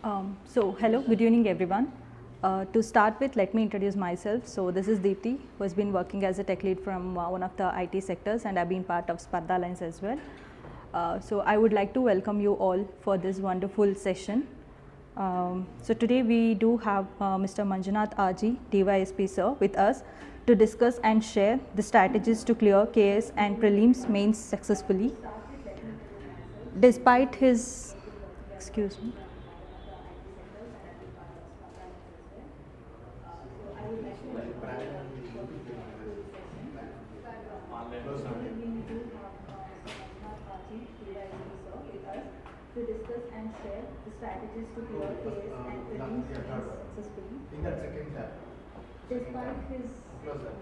Hello, good evening everyone. To start with, let me introduce myself. So this is Deepthi, who has been working as a tech lead from one of the IT sectors, and I've been part of Spardha Alliance as well. So I would like to welcome you all for this wonderful session. So today we do have Mr. Manjunath RG, DySP Sir, with us to discuss and share the strategies to clear KAS and Prelims mains successfully. Despite his, excuse me. To discuss and share the strategies to clear KAS and Prelims successfully. In that second tab. Despite his Close that.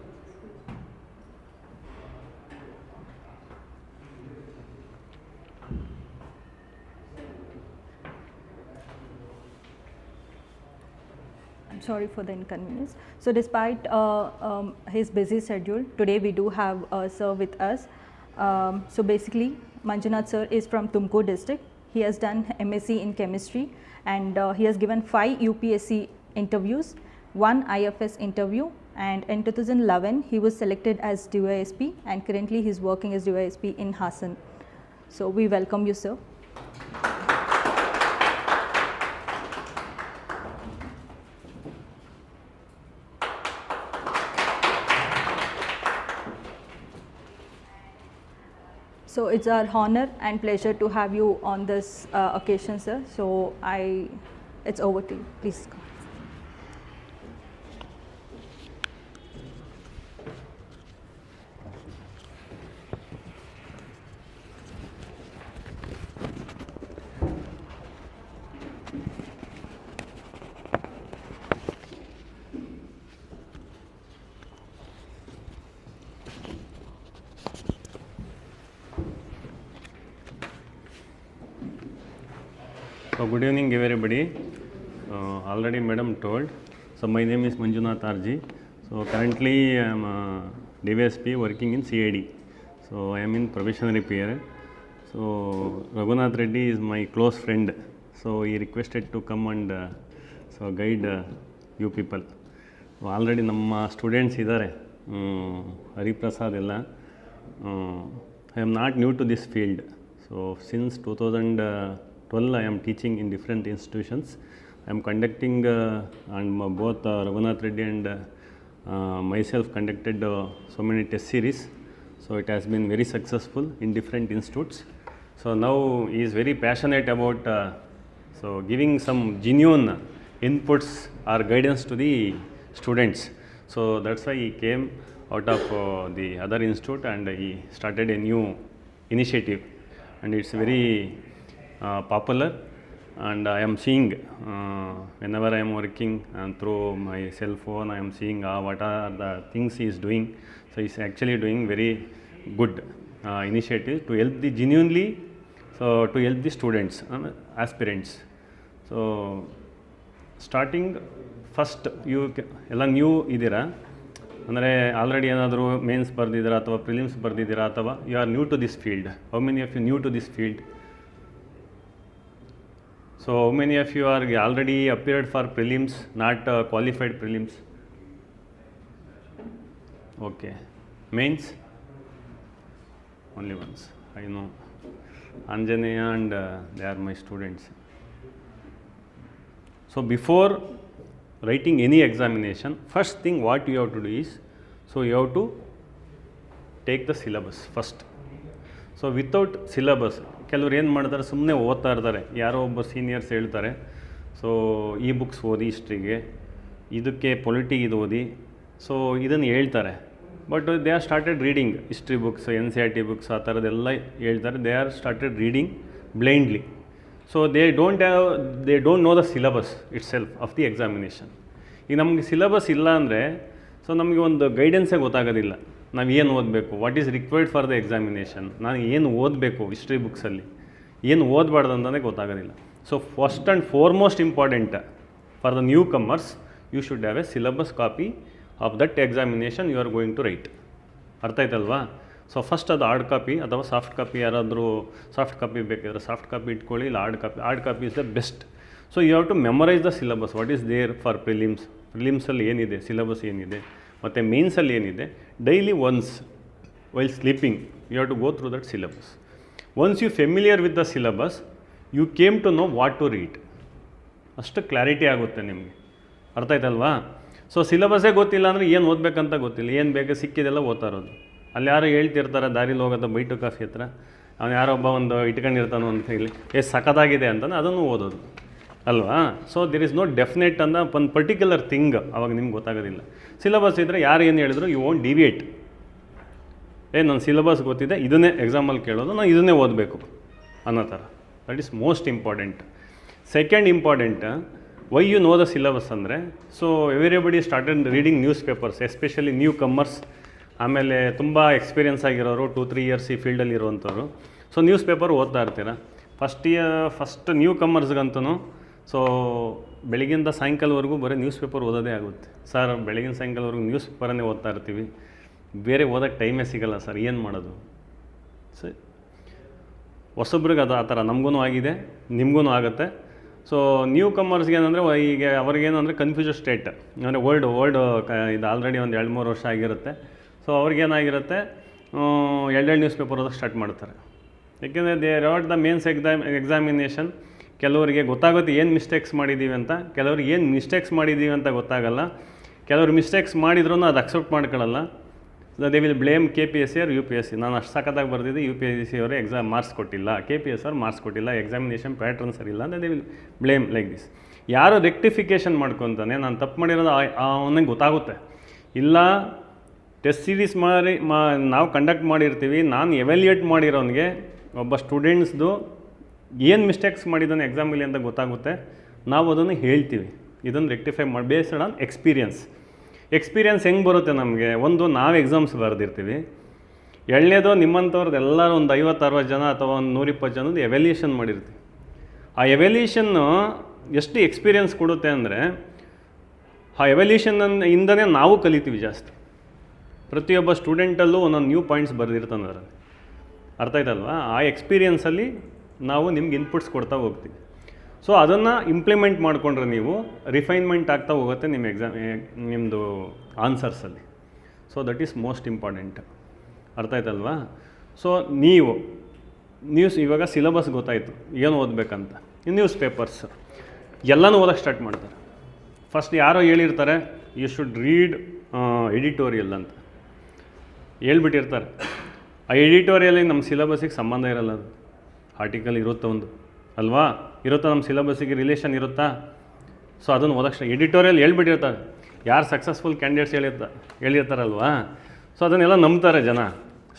I'm sorry for the inconvenience. So despite his busy schedule, today we do have Sir with us. So basically, Manjunath Sir is from Tumkur district. He has done MSc in chemistry, and he has given 5 UPSC interviews, 1 IFS interview, and in 2011 he was selected as DySP, and currently he is working as DySP in Hassan. So we welcome you, sir. So it's our honor and pleasure to have you on this occasion, sir. So it's over to you. Please go. So good evening everybody. Already madam told. So my name is Manjunath RG. So currently I am a DySP working in CID. So I am in probationary period. So Raghunath Reddy is my close friend. So he requested to come and so guide you people. So already ನಮ್ಮ students ಇದ್ದಾರೆ ಹರಿಪ್ರಸಾದ್ ಎಲ್ಲ. I am not new to this field. So since 2012 I am teaching in different institutions. I am conducting and both Raghunath Reddy and myself conducted so many test series. So it has been very successful in different institutes. So now he is very passionate about so giving some genuine inputs or guidance to the students. So that's why he came out of the other institute and he started a new initiative, and it's very popular, and I am seeing whenever I am working and through my cell phone I am seeing what are the things he is doing. So he is actually doing very good initiative to help the genuinely, so to help the students, aspirants. So starting first you ಎಲ್ಲ new ಇದ್ದೀರಾ ಅಂದರೆ already ಏನಾದರೂ mains ಬರೆದಿದ್ದೀರಾ ಅಥವಾ prelims ಬರೆದಿದ್ದೀರಾ ಅಥವಾ you are new to this field? How many of you new to this field? So how many of you are already appeared for prelims, not qualified prelims? Okay. Mains? Only once. I know. Anjaneya and they are my students. So before writing any examination, first thing what you have to do is, so you have to take the syllabus first. So without syllabus ಕೆಲವ್ರು ಏನು ಮಾಡ್ತಾರೆ, ಸುಮ್ಮನೆ ಓದ್ತಾ ಇರ್ತಾರೆ. ಯಾರೋ ಒಬ್ಬ seniors ಹೇಳ್ತಾರೆ, so ಈ ಬುಕ್ಸ್ ಓದಿ ಹಿಸ್ಟ್ರಿಗೆ, ಇದಕ್ಕೆ ಪೊಲಿಟಿಗೆ ಇದು ಓದಿ, ಸೊ ಇದನ್ನು ಹೇಳ್ತಾರೆ. But they are started reading history books, NCERT books ಆ ಥರದ್ದೆಲ್ಲ ಹೇಳ್ತಾರೆ. They are started reading blindly. So they don't know the syllabus it self of the examination. ಈಗ ನಮಗೆ ಸಿಲಬಸ್ ಇಲ್ಲ ಅಂದರೆ ಸೊ ನಮಗೆ ಒಂದು ಗೈಡೆನ್ಸೇ ಗೊತ್ತಾಗೋದಿಲ್ಲ. ನಾವು ಏನು ಓದಬೇಕು, what is required for the examination, ನಾನು ಏನು ಓದಬೇಕು ಹಿಸ್ಟ್ರಿ ಬುಕ್ಸಲ್ಲಿ, ಏನು ಓದಬಾರ್ದು ಅಂತಲೇ ಗೊತ್ತಾಗೋದಿಲ್ಲ. So first and foremost important for the newcomers, you should have a syllabus copy of that examination you are going to write. ಅರ್ಥ ಆಯ್ತಲ್ವಾ? ಸೊ ಫಸ್ಟ್ ಅದು ಹಾರ್ಡ್ ಕಾಪಿ ಅಥವಾ ಸಾಫ್ಟ್ ಕಾಪಿ, ಯಾರಾದರೂ ಸಾಫ್ಟ್ ಕಾಪಿ ಬೇಕಾದರೆ soft copy ಇಟ್ಕೊಳ್ಳಿ, ಇಲ್ಲ hard copy is the best. So you have to memorise the syllabus, what is there for ಪ್ರಿಲಿಮ್ಸಲ್ಲಿ ಏನಿದೆ, ಸಿಲಬಸ್ ಏನಿದೆ, ಮತ್ತು ಮೇನ್ಸಲ್ಲಿ ಏನಿದೆ. Daily once while sleeping you have to go through that syllabus. Once you familiar with the syllabus you came to know what to read. ಅಷ್ಟು clarity ಆಗುತ್ತೆ ನಿಮಗೆ, ಅರ್ಥ ಆಯ್ತಲ್ವಾ? ಸೊ ಸಿಲಬಸ್ಸೇ ಗೊತ್ತಿಲ್ಲ ಅಂದರೆ ಏನು ಓದಬೇಕಂತ ಗೊತ್ತಿಲ್ಲ, ಏನು ಬೇಕು ಸಿಕ್ಕಿದೆಲ್ಲ ಓದ್ತಾ ಇರೋದು. ಅಲ್ಲಿ ಯಾರೋ ಹೇಳ್ತಿರ್ತಾರೆ ದಾರಿಲಿ ಹೋಗೋದು ಬೈಟು ಕಾಫಿ ಹತ್ರ, ಅವನು ಯಾರೋ ಒಬ್ಬ ಒಂದು ಇಟ್ಕೊಂಡಿರ್ತಾನೋ ಅಂತ ಹೇಳಿ ಎಷ್ಟು ಸಖತ್ತಾಗಿದೆ ಅಂತಂದು ಅದನ್ನು ಓದೋದು ಅಲ್ವಾ? So there is no definite ಅನ್ನೋ ಒಂದು ಪರ್ಟಿಕ್ಯುಲರ್ ಥಿಂಗ್ ಅವಾಗ ನಿಮ್ಗೆ ಗೊತ್ತಾಗೋದಿಲ್ಲ. ಸಿಲಬಸ್ ಇದ್ದರೆ ಯಾರು ಏನು ಹೇಳಿದ್ರು ಯು ವೋಂಟ್ ಡಿವಿಯೇಟ್. ನನ್ನ ಸಿಲಬಸ್ ಗೊತ್ತಿದೆ, ಇದನ್ನೇ ಎಕ್ಸಾಮಲ್ಲಿ ಕೇಳೋದು, ನಾನು ಇದನ್ನೇ ಓದಬೇಕು ಅನ್ನೋ ಥರ. That is most important. Second important, why you know the syllabus ಅಂದರೆ, so everybody started reading newspapers, especially newcomers, ಆಮೇಲೆ ತುಂಬ ಎಕ್ಸ್ಪೀರಿಯನ್ಸ್ ಆಗಿರೋರು 2-3 ಇಯರ್ಸ್ ಈ ಫೀಲ್ಡಲ್ಲಿ ಇರುವಂಥವ್ರು. ಸೊ ನ್ಯೂಸ್ ಪೇಪರ್ ಓದ್ತಾ ಇರ್ತೀರ. ಫಸ್ಟ್ ನ್ಯೂ ಕಮ್ಮರ್ಸ್ಗಂತೂ ಸೊ ಬೆಳಗಿಂದ ಸಾಯಂಕಾಲವರೆಗೂ ಬರೀ ನ್ಯೂಸ್ ಪೇಪರ್ ಓದೋದೇ ಆಗುತ್ತೆ. ಸರ್ ಬೆಳಗಿನ ಸಾಯಂಕಾಲವರೆಗೂ ನ್ಯೂಸ್ ಪೇಪರನ್ನೇ ಓದ್ತಾ ಇರ್ತೀವಿ, ಬೇರೆ ಓದೋಕ್ಕೆ ಟೈಮೇ ಸಿಗೋಲ್ಲ ಸರ್, ಏನು ಮಾಡೋದು? ಸರಿ, ಹೊಸಬ್ರಿಗೆ ಅದು ಆ ಥರ ನಮಗೂ ಆಗಿದೆ, ನಿಮಗೂ ಆಗುತ್ತೆ. ಸೊ ನ್ಯೂ ಕಮ್ಮರ್ಸ್ಗೆ ಏನಂದರೆ ಈಗ ಅವ್ರಿಗೇನಂದರೆ ಕನ್ಫ್ಯೂಸ್ ಸ್ಟೇಟ್, ಅಂದರೆ ಓಲ್ಡ್ ಇದು ಆಲ್ರೆಡಿ ಒಂದು 2-3 ವರ್ಷ ಆಗಿರುತ್ತೆ. ಸೊ ಅವ್ರಿಗೇನಾಗಿರುತ್ತೆ, ಎರಡೆರಡು ನ್ಯೂಸ್ ಪೇಪರ್ ಓದೋಕ್ಕೆ ಸ್ಟಾರ್ಟ್ ಮಾಡ್ತಾರೆ. ಯಾಕೆಂದರೆ they wrote the mains examination. ಕೆಲವರಿಗೆ ಗೊತ್ತಾಗುತ್ತೆ ಏನು ಮಿಸ್ಟೇಕ್ಸ್ ಮಾಡಿದ್ದೀವಿ ಅಂತ, ಕೆಲವ್ರಿಗೆ ಏನು ಮಿಸ್ಟೇಕ್ಸ್ ಮಾಡಿದ್ದೀವಿ ಅಂತ ಗೊತ್ತಾಗಲ್ಲ. ಕೆಲವರು ಮಿಸ್ಟೇಕ್ಸ್ ಮಾಡಿದ್ರೂ ಅದು ಅಕ್ಸೆಪ್ಟ್ ಮಾಡ್ಕೊಳ್ಳಲ್ಲ. They will blame KPSC or UPSC. ನಾನು ಅಷ್ಟು ಸಖತ್ತಾಗಿ ಬರ್ದಿದ್ದೆ, UPSC ಅವರು ಎಕ್ಸಾಮ್ ಮಾರ್ಕ್ಸ್ ಕೊಟ್ಟಿಲ್ಲ, KPSC ಅವ್ರು ಮಾರ್ಕ್ಸ್ ಕೊಟ್ಟಿಲ್ಲ, ಎಕ್ಸಾಮಿನೇಷನ್ ಪ್ಯಾಟ್ರನ್ ಸರಿ ಇಲ್ಲ ಅಂತ they will blame like this. ಯಾರು ರೆಕ್ಟಿಫಿಕೇಷನ್ ಮಾಡ್ಕೊತಾನೆ, ನಾನು ತಪ್ಪು ಮಾಡಿರೋದು ಅವನಿಗೆ ಗೊತ್ತಾಗುತ್ತೆ. ಇಲ್ಲ ಟೆಸ್ಟ್ ಸೀರೀಸ್ ನಾವು ಕಂಡಕ್ಟ್ ಮಾಡಿರ್ತೀವಿ, ನಾನು ಎವ್ಯಾಲ್ಯೂಯೇಟ್ ಮಾಡಿರೋನಿಗೆ ಒಬ್ಬ ಸ್ಟೂಡೆಂಟ್ಸ್ದು ಏನು ಮಿಸ್ಟೇಕ್ಸ್ ಮಾಡಿದ್ದಾನೆ ಎಕ್ಸಾಮಲ್ಲಿ ಅಂತ ಗೊತ್ತಾಗುತ್ತೆ. ನಾವು ಅದನ್ನು ಹೇಳ್ತೀವಿ, ಇದನ್ನು ರೆಕ್ಟಿಫೈ ಮಾಡಿ ಬೇಸ್ಡ್ ಆನ್ ಎಕ್ಸ್ಪೀರಿಯನ್ಸ್ ಹೆಂಗೆ ಬರುತ್ತೆ ನಮಗೆ? ಒಂದು ನಾವು ಎಕ್ಸಾಮ್ಸ್ ಬರೆದಿರ್ತೀವಿ, ಎರಡನೇದು ನಿಮ್ಮಂಥವ್ರದ್ದು ಎಲ್ಲರೂ ಒಂದು 50-60 ಜನ ಅಥವಾ ಒಂದು 120 ಜನದ್ದು ಎವ್ಯಾಲ್ಯೂಯೇಷನ್ ಮಾಡಿರ್ತೀವಿ. ಆ ಎವ್ಯಾಲ್ಯೂಯೇಷನ್ನು ಎಷ್ಟು ಎಕ್ಸ್ಪೀರಿಯನ್ಸ್ ಕೊಡುತ್ತೆ ಅಂದರೆ, ಆ ಎವ್ಯಾಲ್ಯೂಯೇಷನ್ನಿಂದನೇ ನಾವು ಕಲಿತೀವಿ ಜಾಸ್ತಿ. ಪ್ರತಿಯೊಬ್ಬ ಸ್ಟೂಡೆಂಟಲ್ಲೂ ಒಂದೊಂದು ನ್ಯೂ ಪಾಯಿಂಟ್ಸ್ ಬರೆದಿರ್ತಾನೆ ಅದರಲ್ಲಿ, ಅರ್ಥ ಆಯ್ತಲ್ವಾ? ಆ ಎಕ್ಸ್ಪೀರಿಯನ್ಸಲ್ಲಿ ನಾವು ನಿಮ್ಗೆ ಇನ್ಪುಟ್ಸ್ ಕೊಡ್ತಾ ಹೋಗ್ತೀವಿ. ಸೊ ಅದನ್ನು ಇಂಪ್ಲಿಮೆಂಟ್ ಮಾಡಿಕೊಂಡ್ರೆ ನೀವು ರಿಫೈನ್ಮೆಂಟ್ ಆಗ್ತಾ ಹೋಗುತ್ತೆ ನಿಮ್ಮದು ಆನ್ಸರ್ಸಲ್ಲಿ. So that is most important, ಅರ್ಥ ಆಯ್ತಲ್ವಾ? ಸೊ ನ್ಯೂಸ್ ಇವಾಗ ಸಿಲಬಸ್ ಗೊತ್ತಾಯಿತು ಏನು ಓದಬೇಕಂತ. ನ್ಯೂಸ್ ಪೇಪರ್ಸ್ ಎಲ್ಲನೂ ಓದೋಕ್ಕೆ ಸ್ಟಾರ್ಟ್ ಮಾಡ್ತಾರೆ. ಫಸ್ಟ್ ಯಾರೋ ಹೇಳಿರ್ತಾರೆ ಯು ಶುಡ್ ರೀಡ್ ಎಡಿಟೋರಿಯಲ್ ಅಂತ ಹೇಳ್ಬಿಟ್ಟಿರ್ತಾರೆ. ಆ ಎಡಿಟೋರಿಯಲಿಗೆ ನಮ್ಮ ಸಿಲಬಸ್ಸಿಗೆ ಸಂಬಂಧ ಇರಲ್ಲ. ಅದು ಆರ್ಟಿಕಲ್ ಇರುತ್ತೆ ಒಂದು ಅಲ್ವಾ, ಇರುತ್ತಾ? ನಮ್ಮ ಸಿಲಬಸ್ಸಿಗೆ ರಿಲೇಷನ್ ಇರುತ್ತಾ? ಸೊ ಅದನ್ನು ಓದೋಕ್ಕೆ ಎಡಿಟೋರಿಯಲ್ ಹೇಳ್ಬಿಟ್ಟಿರ್ತಾರೆ. ಯಾರು ಸಕ್ಸಸ್ಫುಲ್ ಕ್ಯಾಂಡಿಡೇಟ್ಸ್ ಹೇಳಿರ್ತಾರಲ್ವಾ, ಸೊ ಅದನ್ನೆಲ್ಲ ನಂಬ್ತಾರೆ ಜನ,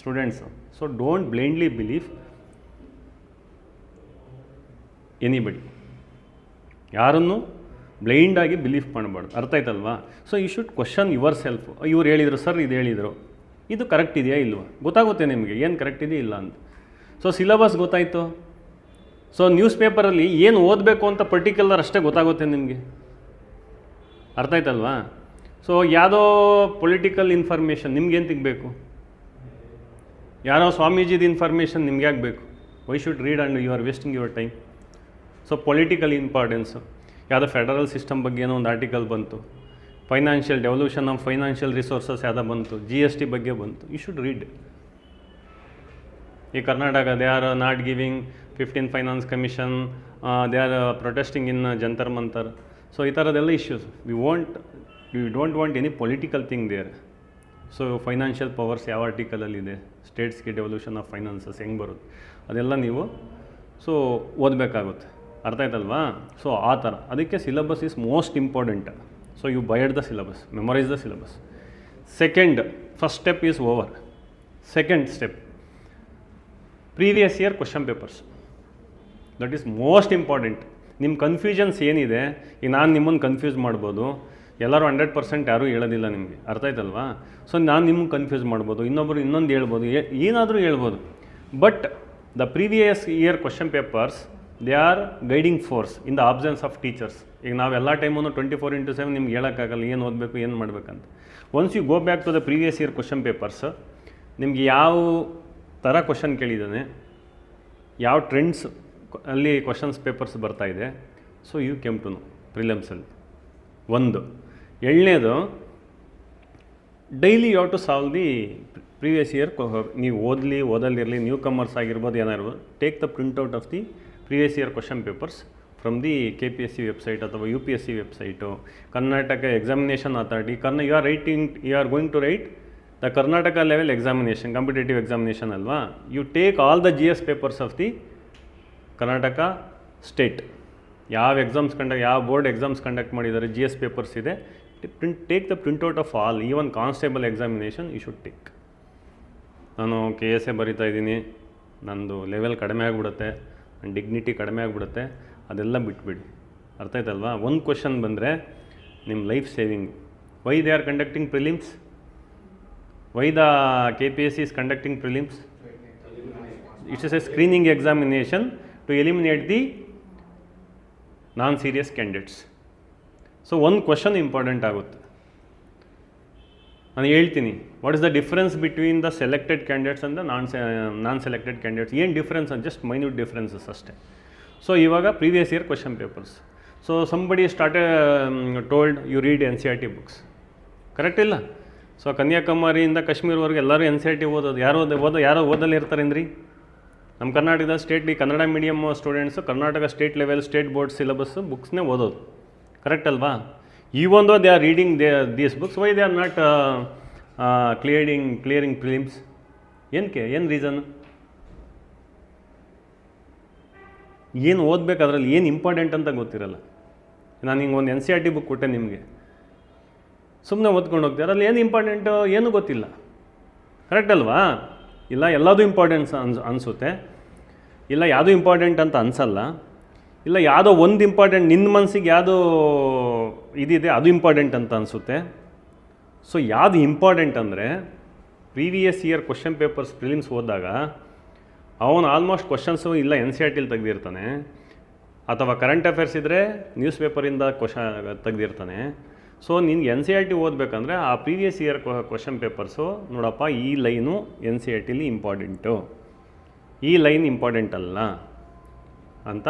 students. So don't blindly believe anybody, ಯಾರನ್ನು ಬ್ಲೈಂಡಾಗಿ ಬಿಲೀವ್ ಮಾಡಬಾರ್ದು, ಅರ್ಥ ಆಯ್ತಲ್ವಾ? So you should question yourself. ಇವ್ರು ಹೇಳಿದರು ಸರ್, ಇದು ಹೇಳಿದರು, ಇದು ಕರೆಕ್ಟ್ ಇದೆಯಾ ಇಲ್ವಾ? ಗೊತ್ತಾಗುತ್ತೆ ನಿಮಗೆ ಏನು ಕರೆಕ್ಟ್ ಇದೆಯಾ ಇಲ್ಲ ಅಂತ. ಸೊ ಸಿಲಬಸ್ ಗೊತ್ತಾಯಿತು. ಸೊ ನ್ಯೂಸ್ ಪೇಪರಲ್ಲಿ ಏನು ಓದಬೇಕು ಅಂತ ಪರ್ಟಿಕ್ಯುಲರ್ ಅಷ್ಟೇ ಗೊತ್ತಾಗುತ್ತೆ ನಿಮಗೆ, ಅರ್ಥ ಆಯ್ತಲ್ವಾ? ಸೊ ಯಾವುದೋ ಪೊಲಿಟಿಕಲ್ ಇನ್ಫಾರ್ಮೇಷನ್ ನಿಮ್ಗೇನು ಸಿಗಬೇಕು? ಯಾರೋ ಸ್ವಾಮೀಜಿದು ಇನ್ಫಾರ್ಮೇಷನ್ ನಿಮ್ಗೆ ಆಗಬೇಕು? Why should read and you are wasting your time. So political importance, ಯಾವುದೋ ಫೆಡರಲ್ ಸಿಸ್ಟಮ್ ಬಗ್ಗೆ ಏನೋ ಒಂದು ಆರ್ಟಿಕಲ್ ಬಂತು, financial devolution of financial resources ಯಾವುದೋ ಬಂತು, GST ಬಗ್ಗೆ ಬಂತು, ಯು ಶುಡ್ ರೀಡ್. ಈ Karnataka they are not giving 15 finance commission, they are protesting in Jantar Mantar. So ಈ ಥರದ್ದೆಲ್ಲ issues. We don't want any political thing there. So financial powers ಯಾವ ಆರ್ಟಿಕಲಲ್ಲಿದೆ, ಸ್ಟೇಟ್ಸ್ಗೆ ಡೆವಲ್ಯೂಷನ್ ಆಫ್ ಫೈನಾನ್ಸಸ್ ಹೆಂಗೆ ಬರುತ್ತೆ, ಅದೆಲ್ಲ ನೀವು ಸೊ ಓದಬೇಕಾಗುತ್ತೆ, ಅರ್ಥ ಆಯ್ತಲ್ವಾ? ಸೊ ಆ ಥರ ಅದಕ್ಕೆ syllabus is most important. So you bide the syllabus, memorise the syllabus. First step is over. Second step, previous year question papers. That is most important. ನಿಮ್ಮ ಕನ್ಫ್ಯೂಷನ್ಸ್ ಏನಿದೆ, ಈಗ ನಾನು ನಿಮ್ಮನ್ನು ಕನ್ಫ್ಯೂಸ್ ಮಾಡ್ಬೋದು, ಎಲ್ಲರೂ 100% ಯಾರೂ ಹೇಳೋದಿಲ್ಲ ನಿಮಗೆ, ಅರ್ಥ ಆಯ್ತಲ್ವಾ? ಸೊ ನಾನು ನಿಮ್ಗೆ ಕನ್ಫ್ಯೂಸ್ ಮಾಡ್ಬೋದು, ಇನ್ನೊಬ್ಬರು ಇನ್ನೊಂದು ಹೇಳ್ಬೋದು, ಏನಾದರೂ ಹೇಳ್ಬೋದು. But the previous year question papers they are guiding force in the absence of teachers. ಈಗ ನಾವು ಎಲ್ಲ ಟೈಮೂ 24/7 ನಿಮ್ಗೆ ಹೇಳೋಕ್ಕಾಗಲ್ಲ ಏನು ಓದಬೇಕು ಏನು ಮಾಡಬೇಕಂತ. Once you go back to the previous year question papers, ನಿಮ್ಗೆ ಯಾವ ಥರ ಕ್ವಶನ್ ಕೇಳಿದ್ದಾನೆ, ಯಾವ ಟ್ರೆಂಡ್ಸ್ ಅಲ್ಲಿ ಕ್ವಶನ್ಸ್ ಪೇಪರ್ಸ್ ಬರ್ತಾಯಿದೆ, so you came to know ಪ್ರಿಲಿಮ್ಸಲ್ಲಿ. ಒಂದು ಎರಡನೇದು, daily you have to solve the previous year. ನೀವು ಓದಲ್ಲಿರಲಿ, ನ್ಯೂ ಕಮರ್ಸ್ ಆಗಿರ್ಬೋದು, ಏನಾಗಿರ್ಬೋದು, take the printout of the previous year question papers from the KPSC website ಅಥವಾ UPSC website, Karnataka examination authority. You are going to right the Karnataka level examination, competitive examination ಅಲ್ವಾ. You take all the GS papers of the Karnataka state. ಯಾವ board exams conduct ಮಾಡಿದ್ದಾರೆ, GS papers ಇದೆ. Take the printout of all, even constable examination you should take. ನಾನು KSA ಬರಿತಾ ಇದ್ದೀನಿ, ನಂದು level ಕಡಿಮೆ ಆಗಿಬಿಡುತ್ತೆ, ನನ್ನ ಡಿಗ್ನಿಟಿ ಕಡಿಮೆ ಆಗಿಬಿಡುತ್ತೆ, ಅದೆಲ್ಲ ಬಿಟ್ಬಿಡಿ. ಅರ್ಥ ಆಯ್ತಲ್ವಾ? ಒಂದು ಕ್ವಶನ್ ಬಂದರೆ ನಿಮ್ಮ life saving. Why they are conducting prelims? Why the KPSC is conducting prelims? It is a screening examination to eliminate the non-serious candidates. So ಒಂದು ಕ್ವಶನ್ ಇಂಪಾರ್ಟೆಂಟ್ ಆಗುತ್ತೆ. ನಾನು ಹೇಳ್ತೀನಿ, what is the difference between the selected candidates and the non selected candidates? ಏನು difference ಅಂತ just minute differences ಅಷ್ಟೇ. So ಇವಾಗ previous year question papers. So somebody told you read NCERT books, correct ಇಲ್ಲ? So ಕನ್ಯಾಕುಮಾರಿಯಿಂದ ಕಾಶ್ಮೀರವರೆಗೆ ಎಲ್ಲರೂ NCERT ಓದೋದು. ಯಾರೋ ಓದಲ್ಲಿ ಇರ್ತಾರೇನ್ರಿ? ನಮ್ಮ ಕರ್ನಾಟಕದ Kannada medium students Karnataka state level, state board syllabus ಬುಕ್ಸ್ನೇ ಓದೋದು, ಕರೆಕ್ಟ್ ಅಲ್ವಾ? Even though they are reading these books, why they are not clearing prelims? ಏನು ರೀಸನ್? ಏನು ಓದಬೇಕು, ಅದರಲ್ಲಿ ಏನು ಇಂಪಾರ್ಟೆಂಟ್ ಅಂತ ಗೊತ್ತಿರಲ್ಲ. ನಾನು ಹಿಂಗೆ ಒಂದು NCERT ಬುಕ್ ಕೊಟ್ಟೆ ನಿಮಗೆ, ಸುಮ್ಮನೆ ಓದ್ಕೊಂಡು ಹೋಗ್ತೀವಿ, ಅದರಲ್ಲಿ ಏನು ಇಂಪಾರ್ಟೆಂಟು ಏನೂ ಗೊತ್ತಿಲ್ಲ, ಕರೆಕ್ಟ್ ಅಲ್ವಾ? ಇಲ್ಲ ಎಲ್ಲದೂ ಇಂಪಾರ್ಟೆನ್ಸ್ ಅನಿಸುತ್ತೆ, ಇಲ್ಲ ಯಾವುದೂ ಇಂಪಾರ್ಟೆಂಟ್ ಅಂತ ಅನಿಸಲ್ಲ, ಇಲ್ಲ ಯಾವುದೋ ಒಂದು ಇಂಪಾರ್ಟೆಂಟ್ ನಿನ್ನ ಮನಸ್ಸಿಗೆ ಯಾವುದು ಇದಿದೆ ಅದು ಇಂಪಾರ್ಟೆಂಟ್ ಅಂತ ಅನಿಸುತ್ತೆ. ಸೊ ಯಾವುದು ಇಂಪಾರ್ಟೆಂಟ್ ಅಂದರೆ, previous year question papers prelims ಓದಿದಾಗ ಅವನು ಆಲ್ಮೋಸ್ಟ್ ಕ್ವಶನ್ಸು ಇಲ್ಲ NCERTಲಿ ತೆಗೆದಿರ್ತಾನೆ, ಅಥವಾ ಕರೆಂಟ್ ಅಫೇರ್ಸ್ ಇದ್ದರೆ ನ್ಯೂಸ್ ಪೇಪರಿಂದ ತೆಗೆದಿರ್ತಾನೆ. ಸೊ ನಿನ್ಗೆ NCERT ಓದಬೇಕಂದ್ರೆ ಆ ಪ್ರೀವಿಯಸ್ ಇಯರ್ ಕ್ವಶನ್ ಪೇಪರ್ಸು ನೋಡಪ್ಪ, ಈ ಲೈನು NCERTಲಿ ಇಂಪಾರ್ಟೆಂಟು, ಈ ಲೈನ್ ಇಂಪಾರ್ಟೆಂಟ್ ಅಲ್ಲ ಅಂತ.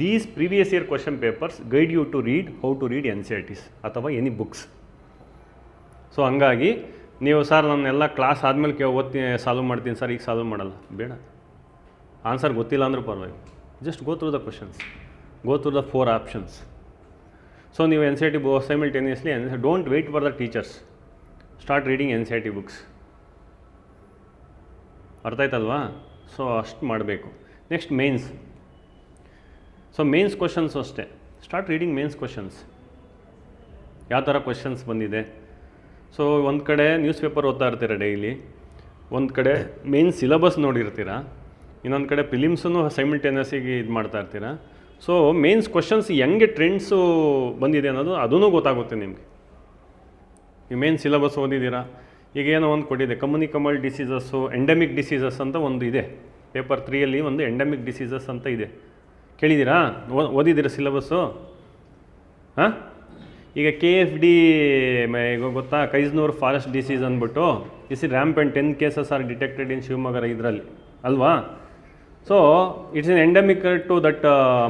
These previous year question papers guide you to read how to read NCERTs ಅಥವಾ ಎನಿ ಬುಕ್ಸ್. ಸೊ ಹಂಗಾಗಿ ನೀವು ಸರ್ ನಾನೆಲ್ಲ ಕ್ಲಾಸ್ ಆದಮೇಲೆ ಓದ್ತೀನಿ, ಸಾಲ್ವ್ ಮಾಡ್ತೀನಿ ಸರ್, ಈಗ ಸಾಲ್ವ್ ಮಾಡಲ್ಲ, ಬೇಡ. ಆನ್ಸರ್ ಗೊತ್ತಿಲ್ಲ ಅಂದರೂ ಪರವಾಗಿಲ್ಲ, just go through the questions, go through the 4 options. So ನೀವು NCERT simultaneously don't wait for the teachers, start reading NCERT books. ಅರ್ಥ ಆಯ್ತಲ್ವಾ? ಸೊ ಅಷ್ಟು ಮಾಡಬೇಕು. Next mains. So mains questions ಅಷ್ಟೇ, ಸ್ಟಾರ್ಟ್ ರೀಡಿಂಗ್ ಮೇನ್ಸ್ ಕ್ವಶನ್ಸ್. ಯಾವ ಥರ questions ಬಂದಿದೆ. So ಒಂದು ಕಡೆ ನ್ಯೂಸ್ ಪೇಪರ್ ಓದ್ತಾ ಇರ್ತೀರ ಡೈಲಿ, ಒಂದು ಕಡೆ ಮೇನ್ ಸಿಲೆಬಸ್ ನೋಡಿರ್ತೀರ, ಇನ್ನೊಂದು ಕಡೆ ಫಿಲಿಮ್ಸನ್ನು ಸೈಮಲ್ಟೇನಿಯಸ್ಸಿಗೆ ಇದು ಮಾಡ್ತಾ ಇರ್ತೀರ. ಸೊ ಮೇನ್ಸ್ ಕ್ವಶನ್ಸ್ ಹೆಂಗೆ ಟ್ರೆಂಡ್ಸು ಬಂದಿದೆ ಅನ್ನೋದು ಅದೂ ಗೊತ್ತಾಗುತ್ತೆ ನಿಮಗೆ. ಈ ಮೇನ್ ಸಿಲೆಬಸ್ ಓದಿದ್ದೀರಾ, ಈಗ ಏನೋ ಒಂದು ಕೊಟ್ಟಿದೆ, ಕಮ್ಯುನಿಕಬಲ್ ಡಿಸೀಸಸ್ಸು, ಎಂಡೆಮಿಕ್ ಡಿಸೀಸಸ್ ಅಂತ ಒಂದು ಇದೆ. ಪೇಪರ್ 3ಯಲ್ಲಿ ಒಂದು ಎಂಡೆಮಿಕ್ ಡಿಸೀಸಸ್ ಅಂತ ಇದೆ, ಕೇಳಿದ್ದೀರಾ? ಓದಿದ್ದೀರಾ ಸಿಲೆಬಸ್ಸು? ಹಾಂ, ಈಗ KFD ಈಗ ಗೊತ್ತಾ, ಕೈಸ್ನೂರ್ ಫಾರೆಸ್ಟ್ ಡಿಸೀಸ್ ಅಂದ್ಬಿಟ್ಟು, is rampant 10 cases are detected in Shivamogga ಇದರಲ್ಲಿ ಅಲ್ವಾ? So it's an endemic to that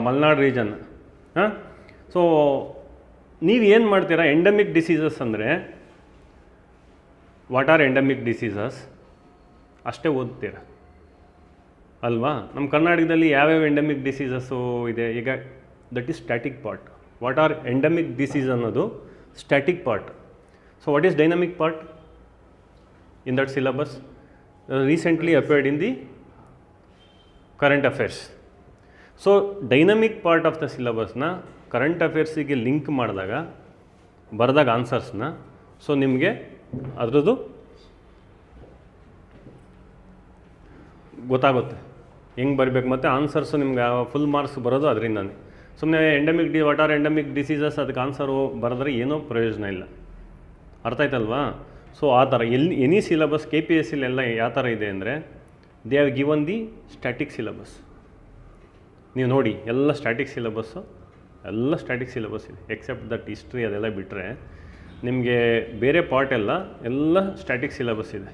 Malnad region. ಹಾಂ, ಸೊ ನೀವು ಏನು ಮಾಡ್ತೀರಾ? ಎಂಡೆಮಿಕ್ ಡಿಸೀಸಸ್ ಅಂದರೆ ವಾಟ್ ಆರ್ ಎಂಡೆಮಿಕ್ ಡಿಸೀಸಸ್ ಅಷ್ಟೇ ಓದ್ತೀರಾ ಅಲ್ವಾ? ನಮ್ಮ ಕರ್ನಾಟಕದಲ್ಲಿ ಯಾವ್ಯಾವ ಎಂಡೆಮಿಕ್ ಡಿಸೀಸಸ್ಸು ಇದೆ ಈಗ, that is static part. What are endemic disease ಅನ್ನೋದು static part. So what is dynamic part in that syllabus? Recently appeared in the current affairs. So dynamic part of the ಸಿಲೆಬಸ್ನ current ಅಫೇರ್ಸಿಗೆ link ಮಾಡಿದಾಗ ಬರೆದಾಗ ಆನ್ಸರ್ಸ್ನ, so ನಿಮಗೆ ಅದರದ್ದು ಗೊತ್ತಾಗುತ್ತೆ ಹೆಂಗೆ ಬರಬೇಕು, ಮತ್ತು ಆನ್ಸರ್ಸು ನಿಮ್ಗೆ ಫುಲ್ ಮಾರ್ಕ್ಸ್ ಬರೋದು ಅದರಿಂದಾನೆ. ಸುಮ್ಮನೆ ವಾಟ್ ಆರ್ ಎಂಡೆಮಿಕ್ ಡಿಸೀಸಸ್ ಅದಕ್ಕೆ ಆನ್ಸರು ಬರೆದ್ರೆ ಏನೋ ಪ್ರಯೋಜನ ಇಲ್ಲ. ಅರ್ಥ ಆಯ್ತಲ್ವಾ? ಸೊ ಆ ಥರ ಎನಿ ಸಿಲೆಬಸ್ KPSCಲೆಲ್ಲ ಯಾವ ಥರ ಇದೆ ಅಂದರೆ, they have given the static syllabus. ನೀವು ನೋಡಿ ಎಲ್ಲ ಸ್ಟ್ಯಾಟಿಕ್ ಸಿಲೆಬಸ್ ಇದೆ, ಎಕ್ಸೆಪ್ಟ್ ದಟ್ ಹಿಸ್ಟ್ರಿ ಅದೆಲ್ಲ ಬಿಟ್ಟರೆ ನಿಮಗೆ ಬೇರೆ ಪಾರ್ಟ್ ಎಲ್ಲ ಸ್ಟ್ಯಾಟಿಕ್ ಸಿಲೆಬಸ್ ಇದೆ.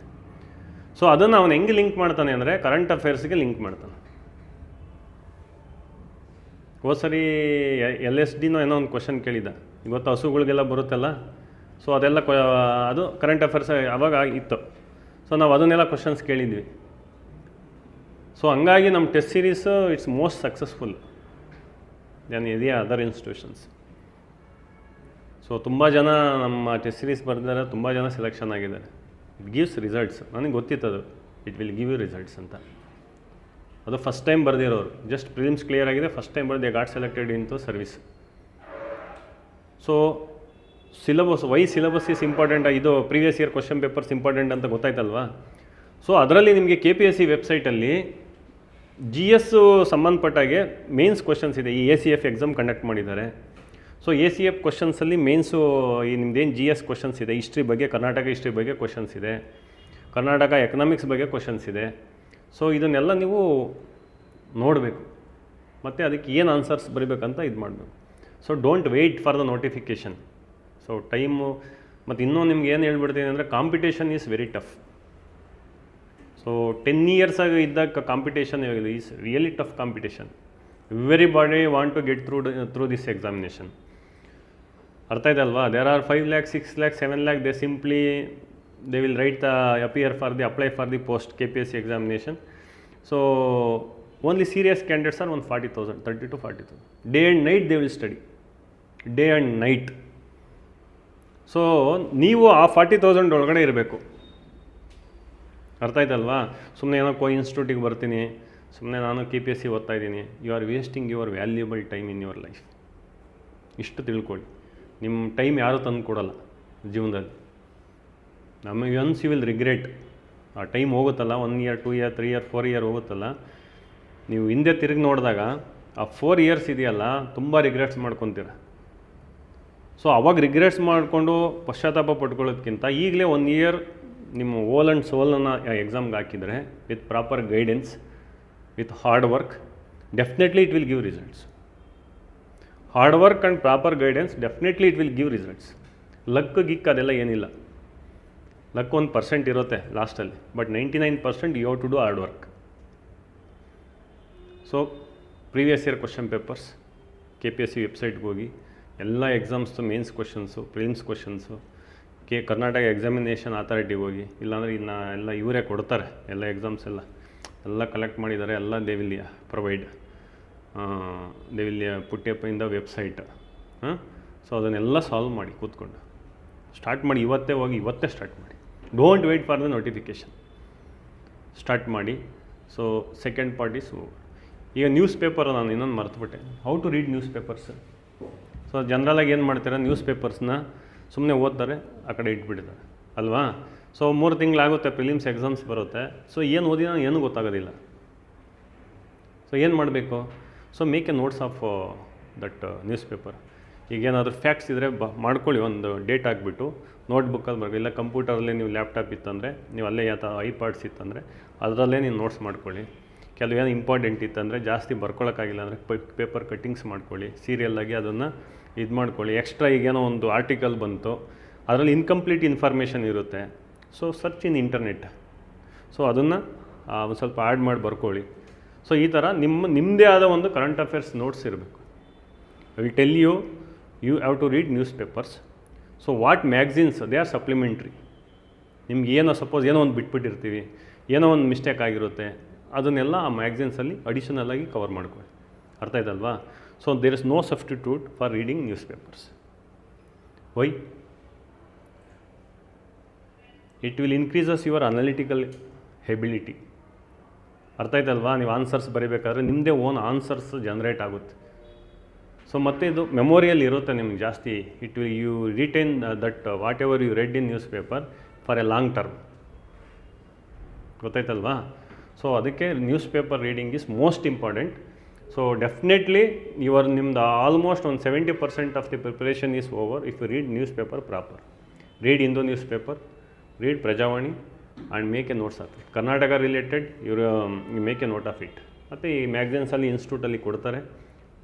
ಸೊ ಅದನ್ನು ಅವನು ಹೆಂಗೆ ಲಿಂಕ್ ಮಾಡ್ತಾನೆ ಅಂದರೆ ಕರೆಂಟ್ ಅಫೇರ್ಸ್ಗೆ ಲಿಂಕ್ ಮಾಡ್ತಾನೆ. ಹೋದ ಸರಿ LSDನೋ ಏನೋ ಒಂದು ಕ್ವಶನ್ ಕೇಳಿದ್ದ, ಇವತ್ತು ಹಸುಗಳಿಗೆಲ್ಲ ಬರುತ್ತಲ್ಲ, ಸೊ ಅದೆಲ್ಲ ಅದು ಕರೆಂಟ್ ಅಫೇರ್ಸ್ ಅವಾಗ ಇತ್ತು. ಸೊ ನಾವು ಅದನ್ನೆಲ್ಲ ಕ್ವಶನ್ಸ್ ಕೇಳಿದ್ವಿ. ಸೊ ಹಂಗಾಗಿ ನಮ್ಮ test series it's most successful then any other institutions. So ತುಂಬ ಜನ ನಮ್ಮ ಟೆಸ್ಟ್ ಸೀರೀಸ್ ಬರೆದಿದ್ದಾರೆ, ತುಂಬ ಜನ ಸೆಲೆಕ್ಷನ್ ಆಗಿದ್ದಾರೆ. It gives results. ನನಗೆ ಗೊತ್ತಿತ್ತು ಅದು it will give you results ಅಂತ. ಅದು ಫಸ್ಟ್ ಟೈಮ್ ಬರೆದಿರೋರು, ಜಸ್ಟ್ ಪ್ರಿಲಿಮ್ಸ್ ಕ್ಲಿಯರ್ ಆಗಿದೆ, ಫಸ್ಟ್ ಟೈಮ್ ಬರೆದು got selected into service. So syllabus is important. ಇದು previous year question papers important ಅಂತ ಗೊತ್ತಾಯ್ತಲ್ವಾ. ಸೊ ಅದರಲ್ಲಿ ನಿಮಗೆ KPSC ವೆಬ್ಸೈಟಲ್ಲಿ GS ಸಂಬಂಧಪಟ್ಟಾಗೆ ಮೇನ್ಸ್ ಕ್ವಶನ್ಸ್ ಇದೆ. ಈ ACF ಎಕ್ಸಾಮ್ ಕಂಡಕ್ಟ್ ಮಾಡಿದ್ದಾರೆ. ಸೊ ACF ಕ್ವಶನ್ಸಲ್ಲಿ ಮೇನ್ಸು ಈ ನಿಮ್ಮದೇನು GS ಕ್ವಶನ್ಸ್ ಇದೆ, ಹಿಸ್ಟ್ರಿ ಬಗ್ಗೆ, ಕರ್ನಾಟಕ ಹಿಸ್ಟ್ರಿ ಬಗ್ಗೆ ಕ್ವಶನ್ಸ್ ಇದೆ, ಕರ್ನಾಟಕ ಎಕನಾಮಿಕ್ಸ್ ಬಗ್ಗೆ ಕ್ವಶನ್ಸ್ ಇದೆ. ಸೊ ಇದನ್ನೆಲ್ಲ ನೀವು ನೋಡಬೇಕು, ಮತ್ತು ಅದಕ್ಕೆ ಏನು ಆನ್ಸರ್ಸ್ ಬರೀಬೇಕಂತ ಇದು ಮಾಡಬೇಕು. So don't wait for the notification. So time ಮತ್ತು ಇನ್ನೂ ನಿಮ್ಗೆ ಏನು ಹೇಳ್ಬಿಡ್ತೀನಿ ಅಂದರೆ competition is very tough. So 10 years ಆಗಿ ಇದ್ದಾಗ competition is really tough competition. Everybody want to get through this examination. ಅರ್ಥ ಇದೆ ಅಲ್ವಾ? There are 5 lakh, 6 lakh, 7 lakh. They will apply for the post KPSC examination. So only serious candidates are 40,000, 30 to 40,000. Day and night they will study. Day and night. So ನೀವು ಆ 40,000 ಒಳಗಡೆ ಇರಬೇಕು. ಅರ್ಥ ಆಯ್ತಲ್ವಾ? ಸುಮ್ಮನೆ ಏನೋ ಇನ್ಸ್ಟಿಟ್ಯೂಟಿಗೆ ಬರ್ತೀನಿ, ಸುಮ್ಮನೆ ನಾನು KPSC ಓದ್ತಾ ಇದ್ದೀನಿ, you are wasting your valuable time in your life. ಇಷ್ಟು ತಿಳ್ಕೊಳ್ಳಿ. ನಿಮ್ಮ ಟೈಮ್ ಯಾರೂ ತಂದು ಕೊಡೋಲ್ಲ ಜೀವನದಲ್ಲಿ. ನಮಗೆ ಒನ್ಸ್ ಯು ವಿಲ್ ರಿಗ್ರೆಟ್. ಆ ಟೈಮ್ ಹೋಗುತ್ತಲ್ಲ, 1 year, 2 year, 3 year, 4 year ಹೋಗುತ್ತಲ್ಲ, ನೀವು ಹಿಂದೆ ತಿರುಗಿ ನೋಡಿದಾಗ ಆ 4 years ಇದೆಯಲ್ಲ, ತುಂಬ ರಿಗ್ರೆಟ್ಸ್ ಮಾಡ್ಕೊತೀರ. ಸೊ ಅವಾಗ ರಿಗ್ರೆಟ್ಸ್ ಮಾಡಿಕೊಂಡು ಪಶ್ಚಾತ್ತಾಪ ಪಡ್ಕೊಳ್ಳೋದಕ್ಕಿಂತ ಈಗಲೇ 1 year ನಿಮ್ಮ ಓಲ್ ಆ್ಯಂಡ್ ಸೋಲನ್ನು ಎಕ್ಸಾಮ್ಗೆ ಹಾಕಿದರೆ with proper guidance, with hard work, definitely it will give results. Hard work and proper guidance, definitely it will give results. Luck ಗಿಕ್ ಅದೆಲ್ಲ ಏನಿಲ್ಲ. ಲಕ್ 1% ಇರುತ್ತೆ ಲಾಸ್ಟಲ್ಲಿ, but 99% you have to do hard work. So previous year question papers KPSC ವೆಬ್ಸೈಟ್ಗೆ ಹೋಗಿ ಎಲ್ಲ ಎಕ್ಸಾಮ್ಸ್ದು mains questions, prelims questions, Karnataka examination ಅಥಾರಿಟಿಗೆ ಹೋಗಿ, ಇಲ್ಲಾಂದರೆ ಇನ್ನು ಎಲ್ಲ ಇವರೇ ಕೊಡ್ತಾರೆ ಎಲ್ಲ ಎಕ್ಸಾಮ್ಸ್ ಎಲ್ಲ ಕಲೆಕ್ಟ್ ಮಾಡಿದ್ದಾರೆ, ಎಲ್ಲ they will provide, they will put up in the website. So ಅದನ್ನೆಲ್ಲ ಸಾಲ್ವ್ ಮಾಡಿ ಕೂತ್ಕೊಂಡು ಸ್ಟಾರ್ಟ್ ಮಾಡಿ. ಇವತ್ತೇ ಹೋಗಿ ಇವತ್ತೇ ಸ್ಟಾರ್ಟ್ ಮಾಡಿ. Don't wait for the notification. Start ಮಾಡಿ. ಸೊ ಸೆಕೆಂಡ್ ಪಾರ್ಟ್ ಈಸ್ ಈಗ ನ್ಯೂಸ್ ಪೇಪರ್. ನಾನು ಇನ್ನೊಂದು ಮರ್ತುಬಿಟ್ಟೆ, how to read news papers. So ಜನರಲಾಗಿ ಏನು ಮಾಡ್ತಾರೆ, ನ್ಯೂಸ್ ಪೇಪರ್ಸ್ನ ಸುಮ್ಮನೆ ಓದ್ತಾರೆ, ಆ ಕಡೆ ಇಟ್ಬಿಡ್ತಾರೆ ಅಲ್ವಾ. ಸೊ 3 ತಿಂಗಳಾಗುತ್ತೆ, ಪ್ರಿಲಿಮ್ಸ್ ಎಕ್ಸಾಮ್ಸ್ ಬರುತ್ತೆ. ಸೊ ಏನು ಓದಿನ ಏನೂ ಗೊತ್ತಾಗೋದಿಲ್ಲ. ಸೊ ಏನು ಮಾಡಬೇಕು? So make a notes of that newspaper. ಈಗೇನಾದರೂ ಫ್ಯಾಕ್ಟ್ಸ್ ಇದ್ದರೆ ಮಾಡ್ಕೊಳ್ಳಿ, ಒಂದು ಡೇಟ್ ಹಾಕ್ಬಿಟ್ಟು ನೋಟ್ಬುಕ್ಕಲ್ಲಿ ಬರಬೇಕು. ಇಲ್ಲ ಕಂಪ್ಯೂಟರಲ್ಲೇ ನೀವು ಲ್ಯಾಪ್ಟಾಪ್ ಇತ್ತಂದರೆ, ನೀವು ಅಲ್ಲೇ iPads ಇತ್ತಂದರೆ ಅದರಲ್ಲೇ ನೀವು ನೋಟ್ಸ್ ಮಾಡ್ಕೊಳ್ಳಿ. ಕೆಲವೇನು ಇಂಪಾರ್ಟೆಂಟ್ ಇತ್ತಂದರೆ, ಜಾಸ್ತಿ ಬರ್ಕೊಳ್ಳೋಕ್ಕಾಗಿಲ್ಲ ಅಂದರೆ ಪೇಪರ್ ಕಟ್ಟಿಂಗ್ಸ್ ಮಾಡ್ಕೊಳ್ಳಿ, ಸೀರಿಯಲ್ಲಾಗಿ ಅದನ್ನು ಇದು ಮಾಡ್ಕೊಳ್ಳಿ. ಎಕ್ಸ್ಟ್ರಾ ಈಗೇನೋ ಒಂದು ಆರ್ಟಿಕಲ್ ಬಂತು, ಅದರಲ್ಲಿ ಇನ್ಕಂಪ್ಲೀಟ್ ಇನ್ಫಾರ್ಮೇಷನ್ ಇರುತ್ತೆ. So search in internet. So ಅದನ್ನು ಒಂದು ಸ್ವಲ್ಪ ಆ್ಯಡ್ ಮಾಡಿ ಬರ್ಕೊಳ್ಳಿ. ಸೊ ಈ ಥರ ನಿಮ್ಮದೇ ಆದ ಒಂದು ಕರೆಂಟ್ ಅಫೇರ್ಸ್ ನೋಟ್ಸ್ ಇರಬೇಕು. I will tell you have to read news papers. So what magazines they are supplementary. ನಿಮ್ಗೆ ಏನೋ ಸಪೋಸ್ ಏನೋ ಒಂದು ಬಿಟ್ಬಿಟ್ಟಿರ್ತೀವಿ, ಏನೋ ಒಂದು ಮಿಸ್ಟೇಕ್ ಆಗಿರುತ್ತೆ, ಅದನ್ನೆಲ್ಲ ಆ ಮ್ಯಾಗ್ಝಿನ್ಸಲ್ಲಿ ಅಡಿಷನಲಾಗಿ ಕವರ್ ಮಾಡ್ಕೊಳ್ಳಿ. ಅರ್ಥ ಆಯ್ತಲ್ವಾ? So there is no substitute for reading newspapers. Why? It will increases your analytical ability. ಅರ್ಥ ಆಯ್ತಲ್ವಾ? ನೀವು ಆನ್ಸರ್ಸ್ ಬರೀಬೇಕಾದ್ರೆ ನಿಮ್ಮದೇ ಓನ್ ಆನ್ಸರ್ಸ್ ಜನ್ರೇಟ್ ಆಗುತ್ತೆ. ಸೊ ಮತ್ತು ಇದು ಮೆಮೊರಿಯಲ್ಲಿ ಇರುತ್ತೆ ನಿಮ್ಗೆ ಜಾಸ್ತಿ. It will you retain that whatever you read in newspaper for a long term. ಗೊತ್ತಾಯ್ತಲ್ವಾ? ಸೊ ಅದಕ್ಕೆ newspaper reading is most important. So definitely ನಿಮ್ದು ಆಲ್ಮೋಸ್ಟ್ ಒಂದು 70% of the preparation is over if you read news paper proper. Read Hindu news paper, read Prajavani and make a notes of it. Karnataka related you make a note of it. ಮತ್ತು ಈ ಮ್ಯಾಗ್ಝಿನ್ಸಲ್ಲಿ ಇನ್ಸ್ಟಿಟ್ಯೂಟಲ್ಲಿ ಕೊಡ್ತಾರೆ,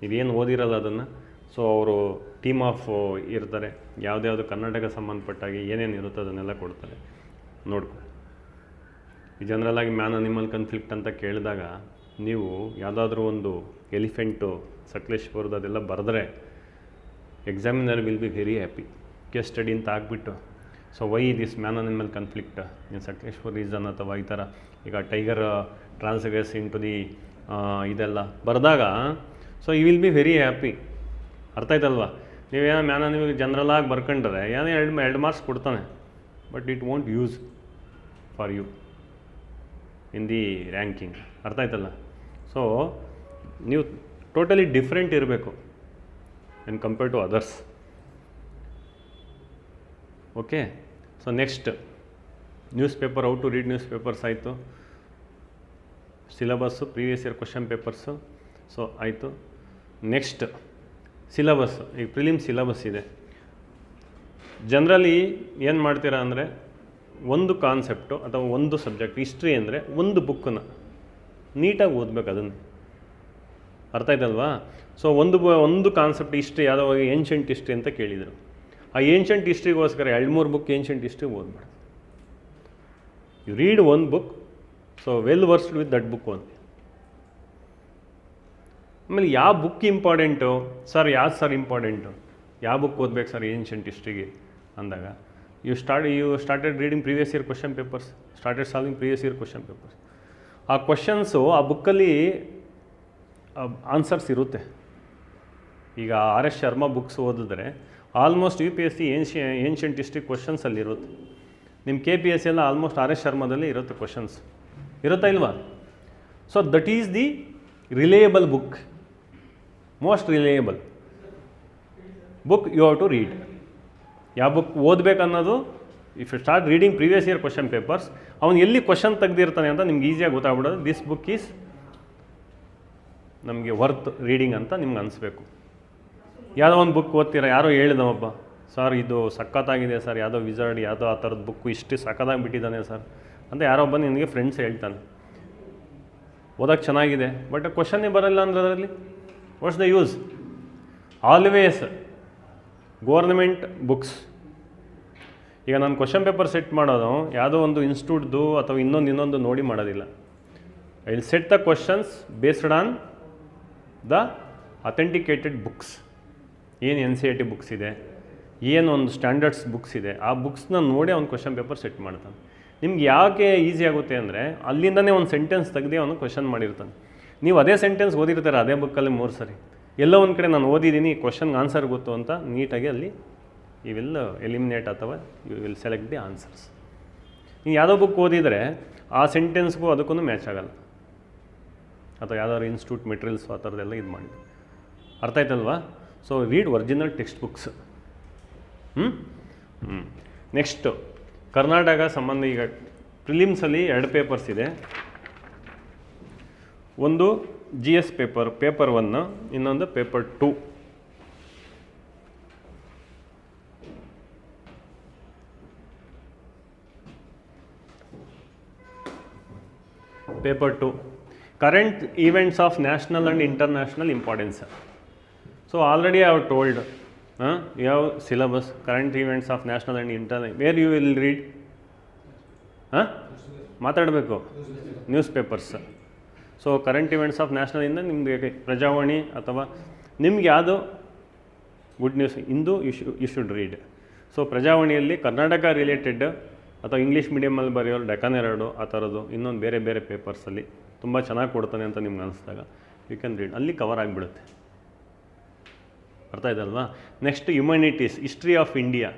ನೀವೇನು ಓದಿರಲ್ಲ ಅದನ್ನು. So ಅವರು team of ಇರ್ತಾರೆ, ಯಾವುದ್ಯಾವುದು ಕರ್ನಾಟಕ ಸಂಬಂಧಪಟ್ಟಾಗಿ ಏನೇನು ಇರುತ್ತೋ ಅದನ್ನೆಲ್ಲ ಕೊಡ್ತಾರೆ, ನೋಡ್ಕೊಳ್ಳಿ. ಈ ಜನರಲಾಗಿ ಮ್ಯಾನ್ ಅನಿಮಲ್ ಕನ್ಫ್ಲಿಕ್ಟ್ ಅಂತ ಕೇಳಿದಾಗ ನೀವು ಯಾವುದಾದ್ರೂ ಒಂದು ಎಲಿಫೆಂಟು ಸಕಲೇಶ್ಪುರದ ಅದೆಲ್ಲ ಬರೆದ್ರೆ examiner will be very happy. Case study ಅಂತ ಆಗಿಬಿಟ್ಟು so why this man animal conflict in Sakleshpur reason ಅಥವಾ ಈ ಥರ ಈಗ ಟೈಗರ್ ಟ್ರಾನ್ಸ್ಗ್ರೆಸ್ ಇನ್ ಟು ದಿ ಇದೆಲ್ಲ ಬರೆದಾಗ so he will be very happy. ಅರ್ಥ ಆಯ್ತಲ್ವಾ? ನೀವೇನೋ ಮ್ಯಾನ್ ಅನಿಮಲ್ ಜನರಲಾಗಿ ಬರ್ಕೊಂಡ್ರೆ ಏನೋ ಎರಡು ಮಾರ್ಕ್ಸ್ ಕೊಡ್ತಾನೆ, but it won't use for you in the ranking. ಅರ್ಥ ಆಯ್ತಲ್ಲ? ಸೊ ನೀವು ಟೋಟಲಿ ಡಿಫ್ರೆಂಟ್ ಇರಬೇಕು in compare to others. Okay, so next newspaper, how to read news papers ಆಯಿತು. Syllabus, previous year question papers so ಆಯಿತು. Next syllabus, ಈಗ prelim syllabus ಇದೆ. Generally ಏನು ಮಾಡ್ತೀರಾ ಅಂದರೆ ಒಂದು ಕಾನ್ಸೆಪ್ಟು ಅಥವಾ ಒಂದು ಸಬ್ಜೆಕ್ಟ್, ಹಿಸ್ಟ್ರಿ ಅಂದರೆ ಒಂದು ಬುಕ್ಕನ್ನು ನೀಟಾಗಿ ಓದಬೇಕು ಅದನ್ನು. ಅರ್ಥ ಆಯ್ತಲ್ವಾ? ಸೊ ಒಂದು ಕಾನ್ಸೆಪ್ಟ್ ಹಿಸ್ಟ್ರಿ ಯಾವುದೋ ಏನ್ಷಂಟ್ ಹಿಸ್ಟ್ರಿ ಅಂತ ಕೇಳಿದರು. ಆ ಏನ್ಷಂಟ್ ಹಿಸ್ಟ್ರಿಗೋಸ್ಕರ 2-3 ಬುಕ್ ಏನ್ಷಂಟ್ ಹಿಸ್ಟ್ರಿ ಓದ್ಬೇಡ. You read one book, so well versed with that book only. ಆಮೇಲೆ ಯಾವ ಬುಕ್ ಇಂಪಾರ್ಟೆಂಟು ಸರ್, ಯಾವ್ದು ಸರ್ ಇಂಪಾರ್ಟೆಂಟು, ಯಾವ ಬುಕ್ ಓದ್ಬೇಕು ಸರ್ ಏನ್ಷಂಟ್ ಹಿಸ್ಟ್ರಿಗೆ ಅಂದಾಗ you started reading previous year question papers, started solving previous year question papers. ಆ questions ಆ ಬುಕ್ಕಲ್ಲಿ ಆನ್ಸರ್ಸ್ ಇರುತ್ತೆ. ಈಗ RS ಶರ್ಮಾ ಬುಕ್ಸ್ ಓದಿದ್ರೆ almost UPSC ancient history questions ಅಲ್ಲಿರುತ್ತೆ. ನಿಮ್ಮ KPSC ಎಲ್ಲ ಆಲ್ಮೋಸ್ಟ್ RS ಶರ್ಮಾದಲ್ಲಿ ಇರುತ್ತೆ ಕ್ವಶನ್ಸ್, ಇರುತ್ತಾ ಇಲ್ವಾ? So that is the reliable book, most reliable book you have to read. ಯಾವ ಬುಕ್ ಓದಬೇಕು ಅನ್ನೋದು, if you start reading previous year question papers, ಅವನು ಎಲ್ಲಿ ಕ್ವಶನ್ ತೆಗೆದಿರ್ತಾನೆ ಅಂತ ನಿಮ್ಗೆ ಈಸಿಯಾಗಿ ಗೊತ್ತಾಗ್ಬಿಡೋದು. ದಿಸ್ ಬುಕ್ ಈಸ್ ನಮಗೆ ವರ್ತ್ ರೀಡಿಂಗ್ ಅಂತ ನಿಮ್ಗೆ ಅನಿಸ್ಬೇಕು. ಯಾವುದೋ ಒಂದು ಬುಕ್ ಓದ್ತೀರಾ, ಯಾರೋ ಹೇಳಿದವಪ್ಪ ಸರ್ ಇದು ಸಖತ್ತಾಗಿದೆ ಸರ್, ಯಾವುದೋ ವಿಜರ್ಡ್ ಯಾವುದೋ ಆ ಥರದ ಬುಕ್ಕು ಇಷ್ಟು ಸಖತ್ತಾಗಿ ಬಿಟ್ಟಿದ್ದಾನೆ ಸರ್ ಅಂತ ಯಾರೋ ಬಂದು ನಿನಗೆ ಫ್ರೆಂಡ್ಸ್ ಹೇಳ್ತಾನೆ. ಓದೋಕ್ಕೆ ಚೆನ್ನಾಗಿದೆ, ಬಟ್ ಕ್ವಶನ್ನೇ ಬರಲ್ಲ ಅಂದ್ರೆ ಅದರಲ್ಲಿ what's the use? Always government books. ಈಗ ನಾನು ಕ್ವಶನ್ ಪೇಪರ್ ಸೆಟ್ ಮಾಡೋದು ಯಾವುದೋ ಒಂದು ಇನ್ಸ್ಟಿಟ್ಯೂಟ್ದು ಅಥವಾ ಇನ್ನೊಂದು ನೋಡಿ ಮಾಡೋದಿಲ್ಲ. I will set the questions based on the authenticated books. ಏನು NCERT ಬುಕ್ಸ್ ಇದೆ, ಏನು ಒಂದು ಸ್ಟ್ಯಾಂಡರ್ಡ್ಸ್ ಬುಕ್ಸ್ ಇದೆ, ಆ ಬುಕ್ಸ್ನ ನೋಡಿ ಅವ್ನು ಕ್ವಶನ್ ಪೇಪರ್ ಸೆಟ್ ಮಾಡ್ತಾನೆ. ನಿಮ್ಗೆ ಯಾಕೆ ಈಸಿ ಆಗುತ್ತೆ ಅಂದರೆ ಅಲ್ಲಿಂದನೇ ಒಂದು ಸೆಂಟೆನ್ಸ್ ತೆಗೆದು ಅವನು ಕ್ವಶನ್ ಮಾಡಿರ್ತಾನೆ. ನೀವು ಅದೇ ಸೆಂಟೆನ್ಸ್ ಓದಿರ್ತಾರೆ ಅದೇ ಬುಕ್ಕಲ್ಲಿ 3 ಸರಿ. ಎಲ್ಲೋ ಒಂದು ಕಡೆ ನಾನು ಓದಿದ್ದೀನಿ, ಕ್ವಶನ್ಗೆ ಆನ್ಸರ್ ಗೊತ್ತು ಅಂತ ನೀಟಾಗಿ ಅಲ್ಲಿ ಯು ವಿಲ್ ಎಲಿಮಿನೇಟ್ ಅಥವಾ you will select the answers. ನೀವು ಯಾವುದೋ ಬುಕ್ ಓದಿದರೆ ಆ ಸೆಂಟೆನ್ಸ್ಗೂ ಅದಕ್ಕೂ ಮ್ಯಾಚ್ ಆಗೋಲ್ಲ, ಅಥವಾ ಯಾವುದಾದ್ರು ಇನ್ಸ್ಟಿಟ್ಯೂಟ್ ಮೆಟೀರಿಯಲ್ಸು ಆ ಥರದ್ದೆಲ್ಲ ಇದು ಮಾಡಿ. ಅರ್ಥ ಆಯ್ತಲ್ವಾ? So read original text books. Next Karnataka ಸಂಬಂಧ. ಈಗ ಪ್ರಿಲಿಮ್ಸಲ್ಲಿ 2 ಪೇಪರ್ಸ್ ಇದೆ. ಒಂದು GS ಪೇಪರ್ 1, ಇನ್ನೊಂದು paper 2. Paper 2 current events of national and international importance. So already I have told, you have syllabus, current events of national and international. Where you will read? ಮಾತಾಡಬೇಕು, news papers. So current events of national ಇಂದ ನಿಮಗೆ ಪ್ರಜಾವಾಣಿ ಅಥವಾ ನಿಮ್ಗೆ ಯಾವುದು good news ಇಂದು you should read. So ಪ್ರಜಾವಾಣಿಯಲ್ಲಿ Karnataka related ಅಥವಾ English ಮೀಡಿಯಮಲ್ಲಿ ಬರೆಯೋರು ಡೆಕ್ಕನ್ ಎರಡು ಆ ಥರದ್ದು ಇನ್ನೊಂದು ಬೇರೆ ಬೇರೆ ಪೇಪರ್ಸಲ್ಲಿ ತುಂಬ ಚೆನ್ನಾಗಿ ಕೊಡ್ತಾನೆ ಅಂತ ನಿಮ್ಗೆ ಅನಿಸ್ದಾಗ ಯು ಕ್ಯಾನ್ ರೀಡ್, ಅಲ್ಲಿ ಕವರ್ ಆಗಿಬಿಡುತ್ತೆ. ಅರ್ಥ ಆಯ್ತಲ್ವಾ? Next humanities, history of India.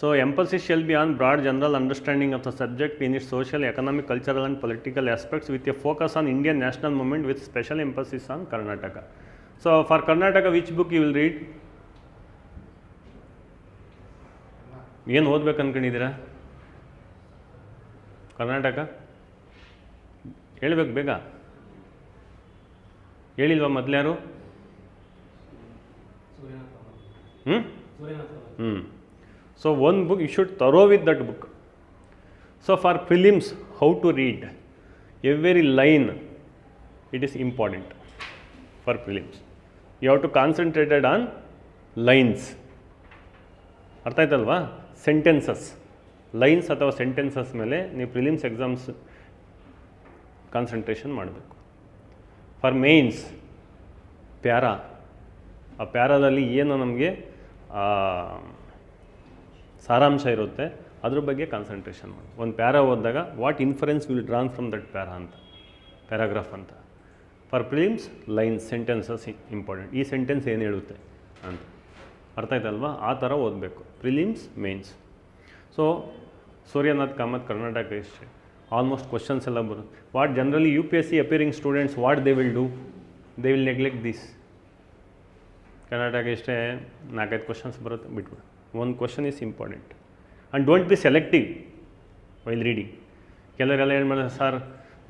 So emphasis shall be on broad general understanding of the subject in its social, economic, cultural and political aspects with a focus on Indian national movement with special emphasis on Karnataka. So for Karnataka, which book you will read? ಏನು ಓದ್ಬೇಕು ಅಂದ್ಕೊಂಡಿದ್ದೀರಾ? ಕರ್ನಾಟಕ ಹೇಳ್ಬೇಕು, ಬೇಗ ಹೇಳಿಲ್ವಾ ಮೊದಲ್ಯಾರು? So one book you should thorough with that book. So for prelims, how to read? Every line, it is important for prelims. You have to concentrate on lines. ಅರ್ಥ ಆಯ್ತಲ್ವಾ? Sentences, lines ಅಥವಾ sentences ಮೇಲೆ ನೀವು prelims exams concentration ಮಾಡಬೇಕು. For mains, para ಆ ಪ್ಯಾರಾದಲ್ಲಿ ಏನು ನಮಗೆ ಸಾರಾಂಶ ಇರುತ್ತೆ ಅದ್ರ ಬಗ್ಗೆ ಕಾನ್ಸಂಟ್ರೇಷನ್ ಮಾಡಿ. ಒಂದು ಪ್ಯಾರಾ ಓದಿದಾಗ what inference will drawn from that para ಅಂತ, ಪ್ಯಾರಾಗ್ರಾಫ್ ಅಂತ. For prelims lines sentences important, ಈ ಸೆಂಟೆನ್ಸ್ ಏನು ಹೇಳುತ್ತೆ ಅಂತ, ಅರ್ಥ ಆಯ್ತಲ್ವಾ? ಆ ಥರ ಓದಬೇಕು prelims mains. So Suryanath Kamath Karnataka history almost questions ಎಲ್ಲ ಬರುತ್ತೆ. What generally UPSC appearing students what they will do, they will neglect this. Karnataka history 4-5 questions ಬರುತ್ತೆ, ಬಿಟ್ಬಿಡು. ಒಂದು question is important and don't be selective while reading. ಕೆಲವರೆಲ್ಲ ಏನು ಮಾಡಿದ್ರೆ, ಸರ್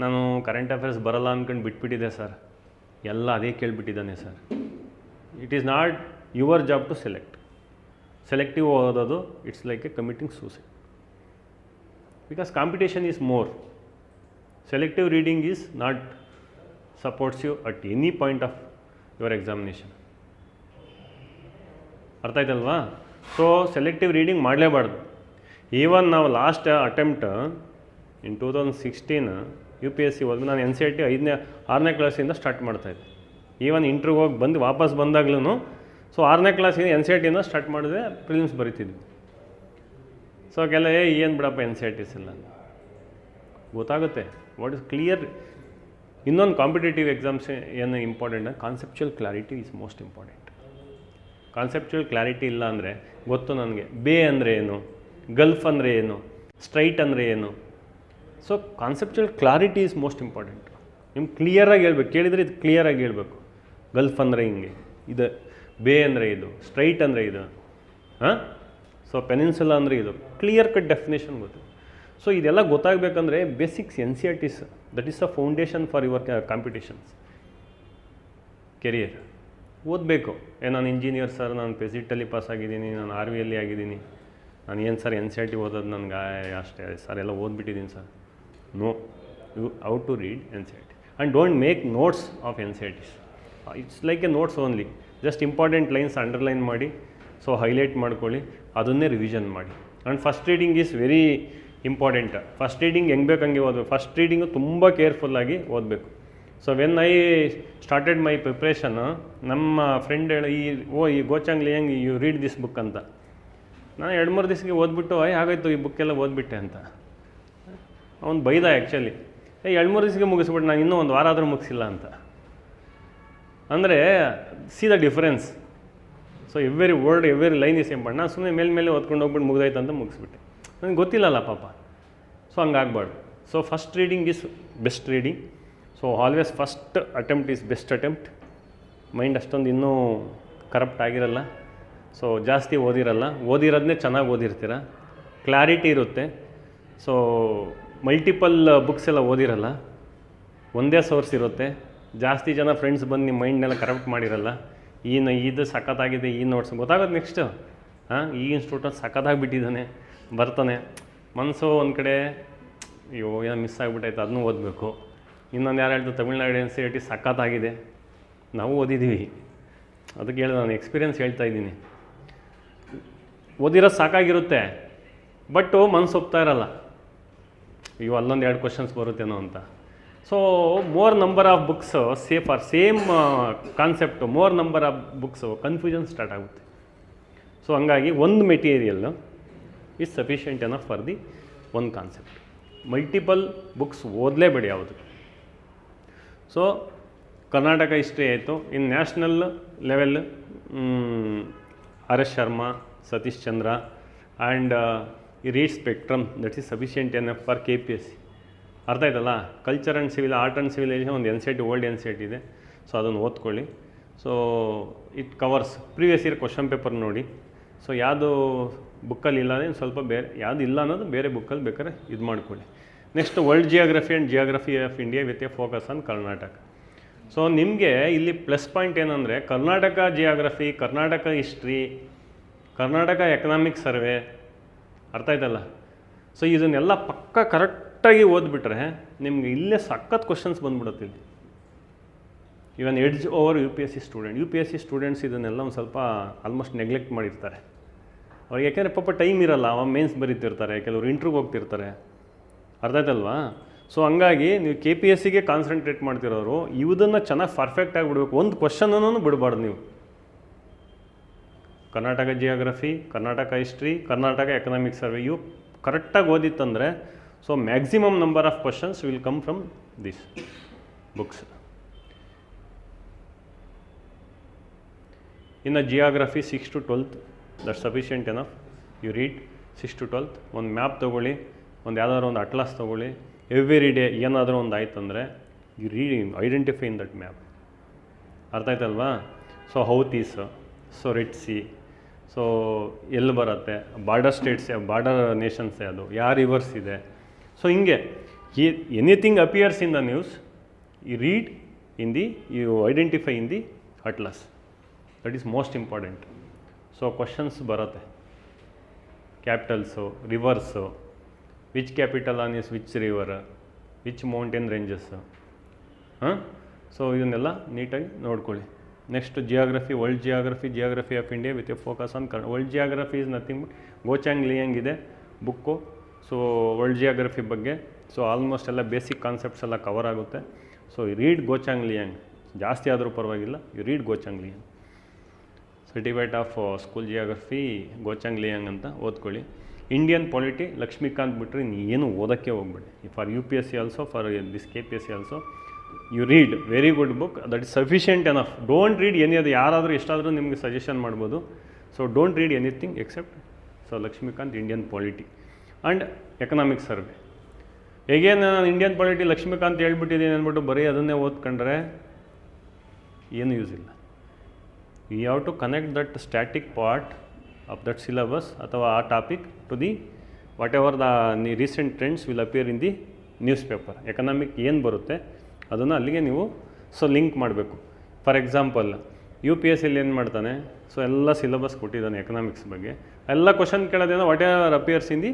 ನಾನು current affairs ಬರಲ್ಲ ಅಂದ್ಕೊಂಡು ಬಿಟ್ಬಿಟ್ಟಿದ್ದೆ ಸರ್, ಎಲ್ಲ ಅದೇ ಕೇಳಿಬಿಟ್ಟಿದ್ದಾನೆ sir. It is not your job to select. Selective ಓದೋದು it's like a committing suicide, because competition is more. Selective reading is not supports you at any point of your examination. ಅರ್ಥ ಆಯ್ತಲ್ವಾ? So selective reading ಮಾಡಲೇಬಾರ್ದು. Even ನಾವು last attempt in 2016 UPSC ಹೋದ್ಮೇಲೆ ನಾನು NCERT 6ನೇ ಕ್ಲಾಸಿಂದ start ಮಾಡ್ತಾಯಿದ್ದೆ. Even ಇಂಟ್ರ್ವ್ಯೂಗೆ ಹೋಗಿ ಬಂದು ವಾಪಸ್ ಬಂದಾಗ್ಲೂ ಸೊ 6ನೇ ಕ್ಲಾಸಿಂದ NCERTಯಿಂದ ಸ್ಟಾರ್ಟ್ ಮಾಡಿದ್ರೆ ಪ್ರಿಲಿಮ್ಸ್ ಬರೀತಿದ್ವಿ. ಸೊ ಕೆಲ ಏನು ಬಿಡಪ್ಪ NCERTs ಇಲ್ಲ ಗೊತ್ತಾಗುತ್ತೆ ವಾಟ್ ಇಸ್ ಕ್ಲಿಯರ್. ಇನ್ನೊಂದು ಕಾಂಪಿಟೇಟಿವ್ ಎಕ್ಸಾಮ್ಸ್ ಏನು important, conceptual clarity is most important. Conceptual clarity ಇಲ್ಲ ಅಂದರೆ ಗೊತ್ತು ನನಗೆ ಬೇ ಅಂದರೆ ಏನು, ಗಲ್ಫ್ ಅಂದರೆ ಏನು, ಸ್ಟ್ರೈಟ್ ಅಂದರೆ ಏನು. So conceptual clarity is most important. ನಿಮ್ಗೆ ಕ್ಲಿಯರಾಗಿ ಹೇಳ್ಬೇಕು, ಕೇಳಿದರೆ ಇದು ಕ್ಲಿಯರಾಗಿ ಹೇಳ್ಬೇಕು. ಗಲ್ಫ್ ಅಂದರೆ ಹಿಂಗೆ, ಇದು ಬೇ ಅಂದರೆ ಇದು, ಸ್ಟ್ರೈಟ್ ಅಂದರೆ ಇದು, ಹಾಂ. ಸೊ ಪೆನಿನ್ಸುಲಾ ಅಂದರೆ ಇದು, ಕ್ಲಿಯರ್ ಕಟ್ ಡೆಫಿನೇಷನ್ ಗೊತ್ತು. ಸೊ ಇದೆಲ್ಲ ಗೊತ್ತಾಗಬೇಕಂದ್ರೆ basics NCERTs, that is the foundation for your competitions career. ಓದಬೇಕು. ನಾನು ಇಂಜಿನಿಯರ್ ಸರ್, ನಾನು ಪೆಸಿಟಲ್ಲಿ ಪಾಸ್ ಆಗಿದ್ದೀನಿ, ನಾನು RVಯಲ್ಲಿ ಆಗಿದ್ದೀನಿ, ನಾನು ಏನು ಸರ್ NCERT ಓದೋದು ನನಗೆ ಅಷ್ಟೇ ಸರ್, ಎಲ್ಲ ಓದ್ಬಿಟ್ಟಿದ್ದೀನಿ sir. No, you how to read NCERT and don't make notes of NCERTs. It's like a notes only. Just important lines underline ಮಾಡಿ, ಸೊ ಹೈಲೈಟ್ ಮಾಡ್ಕೊಳ್ಳಿ, ಅದನ್ನೇ ರಿವಿಷನ್ ಮಾಡಿ. And first reading is very important. First reading ಹೆಂಗೆ ಬೇಕು ಹಂಗೆ ಓದಬೇಕು. First reading ತುಂಬ ಕೇರ್ಫುಲ್ಲಾಗಿ ಓದಬೇಕು. So when I started my preparation, ನಮ್ಮ ಫ್ರೆಂಡ್ ಹೇಳಿ ಈ ಗೋಚಾಂಗ್ಲಿ ಹೆಂಗೆ ಯು ರೀಡ್ ದಿಸ್ ಬುಕ್ ಅಂತ. ನಾನು 2-3 ದಿವಸಕ್ಕೆ ಓದ್ಬಿಟ್ಟು ಹಾಗಾಯ್ತು ಈ ಬುಕ್ಕೆಲ್ಲ ಓದ್ಬಿಟ್ಟೆ ಅಂತ. ಅವ್ನು ಬೈದ ಆ್ಯಕ್ಚುಲಿ, 2-3 ದಿವಸಕ್ಕೆ ಮುಗಿಸ್ಬಿಟ್ಟು ನಾನು ಇನ್ನೂ 1 ವಾರ ಆದರೂ ಮುಗಿಸಿಲ್ಲ ಅಂತ. ಅಂದರೆ C the difference. So every word every line is important. ನಾನು ಸುಮ್ಮನೆ ಮೇಲೆ ಓದ್ಕೊಂಡು ಹೋಗ್ಬಿಟ್ಟು ಮುಗಿದಾಯ್ತು ಅಂತ ಮುಗಿಸ್ಬಿಟ್ಟೆ, ನನಗೆ ಗೊತ್ತಿಲ್ಲಲ್ಲ ಪಾಪ. ಸೊ ಹಂಗಾಗಬಾರ್ದು. So first reading is best reading. So always first attempt is best attempt. Mind ಅಷ್ಟೊಂದು ಇನ್ನೂ ಕರಪ್ಟ್ ಆಗಿರಲ್ಲ. ಸೊ ಜಾಸ್ತಿ ಓದಿರೋದನ್ನೇ ಚೆನ್ನಾಗಿ ಓದಿರ್ತೀರ, ಕ್ಲಾರಿಟಿ ಇರುತ್ತೆ. ಸೊ ಮಲ್ಟಿಪಲ್ ಬುಕ್ಸ್ ಎಲ್ಲ ಓದಿರಲ್ಲ, ಒಂದೇ ಸೋರ್ಸ್ ಇರುತ್ತೆ. ಜಾಸ್ತಿ ಜನ ಫ್ರೆಂಡ್ಸ್ ಬಂದು ನಿಮ್ಮ ಮೈಂಡ್ನೆಲ್ಲ ಕರಪ್ಟ್ ಮಾಡಿರಲ್ಲ. ಇದು ಸಖತ್ತಾಗಿದೆ, ಈ ನೋಟ್ಸ್ ಗೊತ್ತಾಗೋದು ನೆಕ್ಸ್ಟು. ಈ ಇನ್ಸ್ಟಿಟ್ಯೂಟಲ್ಲಿ ಸಖತ್ತಾಗಿಬಿಟ್ಟಿದ್ದಾನೆ, ಬರ್ತಾನೆ. ಮನಸ್ಸು ಒಂದು ಕಡೆ ಅಯ್ಯೋ ಏನೋ ಮಿಸ್ ಆಗಿಬಿಟ್ಟೈತೆ, ಅದನ್ನೂ ಓದಬೇಕು. ಇನ್ನೊಂದು ಯಾರು ಹೇಳ್ತು, ತಮಿಳ್ನಾಡು NCERT ಸಖತ್ತಾಗಿದೆ, ನಾವು ಓದಿದ್ದೀವಿ. ಅದಕ್ಕೆ ಹೇಳಿದೆ, ನಾನು ಎಕ್ಸ್ಪೀರಿಯೆನ್ಸ್ ಹೇಳ್ತಾ ಇದ್ದೀನಿ. ಓದಿರೋದು ಸಾಕಾಗಿರುತ್ತೆ, ಬಟ್ಟು ಮನಸ್ಸು ಒಪ್ತಾ ಇರಲ್ಲ, ಅಯ್ಯೋ ಅಲ್ಲೊಂದು 2 ಕ್ವಶನ್ಸ್ ಬರುತ್ತೇನೋ ಅಂತ. So more number of books for same concept, more number of books confusion start ಆಗುತ್ತೆ. ಸೊ ಹಂಗಾಗಿ ಒಂದು material is sufficient enough for the ಒಂದು ಕಾನ್ಸೆಪ್ಟ್. ಮಲ್ಟಿಪಲ್ ಬುಕ್ಸ್ ಓದಲೇಬೇಡಿ ಯಾವುದು. ಸೊ ಕರ್ನಾಟಕ ಹಿಸ್ಟ್ರಿ ಆಯಿತು. ಇನ್ನು national level RS Sharma, Satish Chandra and ಈ read spectrum, that is sufficient enough for KPSC. ಅರ್ಥ ಆಯ್ತಲ್ಲ? Culture and civil, art and civilisation ಒಂದು NCERT, ಓಲ್ಡ್ NCERT ಇದೆ. ಸೊ ಅದನ್ನು ಓದ್ಕೊಳ್ಳಿ. So it covers previous year question paper ನೋಡಿ. ಸೊ ಯಾವುದು ಬುಕ್ಕಲ್ಲಿ ಇಲ್ಲ ಅಂದರೆ ಸ್ವಲ್ಪ ಬೇರೆ, ಯಾವುದು ಇಲ್ಲ ಅನ್ನೋದು ಬೇರೆ ಬುಕ್ಕಲ್ಲಿ ಬೇಕಾದ್ರೆ ಇದು ಮಾಡ್ಕೊಳ್ಳಿ. Next world geography and geography of India with a focus on Karnataka. So ನಿಮಗೆ ಇಲ್ಲಿ ಪ್ಲಸ್ ಪಾಯಿಂಟ್ ಏನಂದರೆ Karnataka geography, Karnataka history, Karnataka economic survey, ಅರ್ಥ ಆಯ್ತಲ್ಲ? ಸೊ ಇದನ್ನೆಲ್ಲ ಪಕ್ಕ ಕರೆಕ್ಟಾಗಿ ಓದ್ಬಿಟ್ರೆ ನಿಮಗೆ ಇಲ್ಲೇ ಸಖತ್ ಕ್ವಶನ್ಸ್ ಬಂದ್ಬಿಡುತ್ತೆ. ಇಲ್ಲಿ ಇವನ್ ಎಡ್ಜ್ ಓವರ್ UPSC ಸ್ಟೂಡೆಂಟ್ಸ್ ಇದನ್ನೆಲ್ಲ ಒಂದು ಸ್ವಲ್ಪ ಆಲ್ಮೋಸ್ಟ್ ನೆಗ್ಲೆಕ್ಟ್ ಮಾಡಿರ್ತಾರೆ. ಅವ್ರಿಗೆ ಯಾಕೆಂದರೆ ಪಾಪ ಟೈಮ್ ಇರಲ್ಲ, ಅವ ಮೇನ್ಸ್ ಬರೀತಿರ್ತಾರೆ, ಕೆಲವರು ಇಂಟ್ರ್ವ್ಯೂಗೆ ಹೋಗ್ತಿರ್ತಾರೆ, ಅರ್ಥ ಆಯ್ತಲ್ವಾ? ಸೊ ಹಂಗಾಗಿ ನೀವು KPSCಗೆ ಕಾನ್ಸಂಟ್ರೇಟ್ ಮಾಡ್ತಿರೋರು ಇದನ್ನು ಚೆನ್ನಾಗಿ ಪರ್ಫೆಕ್ಟಾಗಿ ಬಿಡಬೇಕು. ಒಂದು ಕ್ವಶನನ್ನು ಬಿಡಬಾರ್ದು ನೀವು. Karnataka geography, Karnataka history, Karnataka economic survey. ಇವು ಕರೆಕ್ಟಾಗಿ ಓದಿತ್ತಂದರೆ so maximum number of questions will come from this books. ಇನ್ನು geography 6 to 12th that sufficient enough. You read 6 to 12th. ಒಂದು ಮ್ಯಾಪ್ ತೊಗೊಳ್ಳಿ, ಒಂದು ಯಾವುದಾದ್ರು ಒಂದು ಅಟ್ಲಾಸ್ ತೊಗೊಳ್ಳಿ. ಎವ್ರಿ ಡೇ ಏನಾದರೂ ಒಂದು ಆಯ್ತಂದರೆ you read identify in that map. ಅರ್ಥ ಆಯ್ತಲ್ವಾ? So Houthis, so red sea, so ಎಲ್ಲಿ ಬರುತ್ತೆ, ಬಾರ್ಡರ್ ಸ್ಟೇಟ್ಸ್, ಬಾರ್ಡರ್ ನೇಷನ್ಸೇ ಅದು, ಯಾವ ರಿವರ್ಸ್ ಇದೆ. ಸೊ ಹಿಂಗೆ anything appears in the news, you read in the, you identify in the atlas. That is most important. So questions ಬರುತ್ತೆ, capitals, rivers, which capital on is which river, which mountain ranges. So ಇದನ್ನೆಲ್ಲ ನೀಟಾಗಿ ನೋಡ್ಕೊಳ್ಳಿ. Next geography, world geography, geography of India with a focus on world geography is nothing but Goh Cheng Leong ಇದೆ book. So world geography ಬಗ್ಗೆ so almost ಎಲ್ಲ basic concepts ಎಲ್ಲ cover ಆಗುತ್ತೆ. So read Goh Cheng Leong, ಜಾಸ್ತಿ ಆದರೂ ಪರವಾಗಿಲ್ಲ, you read Goh Cheng Leong. Certificate of school geography Goh Cheng Leong ಅಂತ ಓದ್ಕೊಳ್ಳಿ. ಇಂಡಿಯನ್ ಪಾಲಿಟಿ ಲಕ್ಷ್ಮೀಕಾಂತ್ ಬಿಟ್ಟರೆ ಏನು ಓದೋಕ್ಕೆ ಹೋಗ್ಬೇಡಿ. For UPSC also, for this KPSC also you read very good book. That is sufficient enough. Don't read any ಅದು, ಯಾರಾದರೂ ಎಷ್ಟಾದರೂ ನಿಮಗೆ ಸಜೆಷನ್ ಮಾಡ್ಬೋದು. So don't read anything except so Lakshmikant, Indian polity and economic survey. ಹೇಗೆ ನಾನು Indian polity Lakshmikant ಹೇಳ್ಬಿಟ್ಟಿದ್ದೀನಿ ಅಂದ್ಬಿಟ್ಟು ಬರೀ ಅದನ್ನೇ ಓದ್ಕೊಂಡ್ರೆ ಏನು ಯೂಸ್ ಇಲ್ಲ. You have to connect that static part of that syllabus ಅಥವಾ ಆ topic to the whatever the recent trends will appear in the newspaper. Economic ಏನು ಬರುತ್ತೆ ಅದನ್ನು ಅಲ್ಲಿಗೆ ನೀವು ಸೊ ಲಿಂಕ್ ಮಾಡಬೇಕು. ಫಾರ್ ಎಕ್ಸಾಂಪಲ್ UPSCಲಿ ಏನು ಮಾಡ್ತಾನೆ, ಸೊ ಎಲ್ಲ ಸಿಲಬಸ್ ಕೊಟ್ಟಿದ್ದಾನೆ ಎಕನಾಮಿಕ್ಸ್ ಬಗ್ಗೆ, ಎಲ್ಲ ಕ್ವಶನ್ ಕೇಳೋದೇನೋ whatever appears in the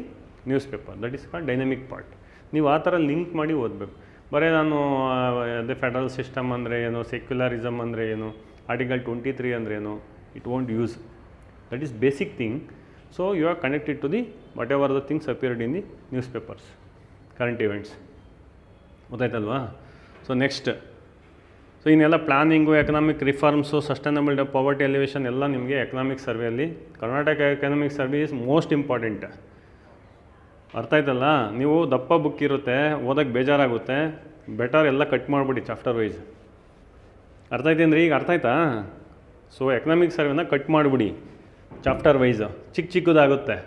newspaper. That is called dynamic part. ನೀವು ಆ ಥರ ಲಿಂಕ್ ಮಾಡಿ ಓದಬೇಕು. ಬರೀ ನಾನು ಅದೇ ಫೆಡರಲ್ ಸಿಸ್ಟಮ್ ಅಂದರೆ ಏನು, ಸೆಕ್ಯುಲರಿಸಮ್ ಅಂದರೆ ಏನು, ಆರ್ಟಿಕಲ್ 23 ಅಂದರೆ ಏನು, it won't use. That is basic thing. So you are connected to the whatever the things appeared in the newspapers, current events. ಗೊತ್ತಾಯ್ತಲ್ವಾ? ಸೊ ನೆಕ್ಸ್ಟ್, ಸೊ ಇನ್ನೆಲ್ಲ planning, economic reforms, sustainable poverty alleviation ಎಲ್ಲ ನಿಮಗೆ economic ಸರ್ವೆಯಲ್ಲಿ, Karnataka economic survey is most important. ಅರ್ಥ ಆಯ್ತಲ್ಲ? ನೀವು ದಪ್ಪ book ಇರುತ್ತೆ, ಓದೋಕ್ಕೆ ಬೇಜಾರಾಗುತ್ತೆ, ಬೆಟರ್ ಎಲ್ಲ ಕಟ್ ಮಾಡಿಬಿಡಿ ಚಾಪ್ಟರ್ ವೈಸ್. ಅರ್ಥ ಆಯ್ತೇನ್ರಿ? ಈಗ ಅರ್ಥ ಆಯ್ತಾ? ಸೊ ಎಕನಾಮಿಕ್ ಸರ್ವೆನ ಕಟ್ ಮಾಡಿಬಿಡಿ ಚಾಪ್ಟರ್ ವೈಸು, ಚಿಕ್ಕದಾಗುತ್ತೆ.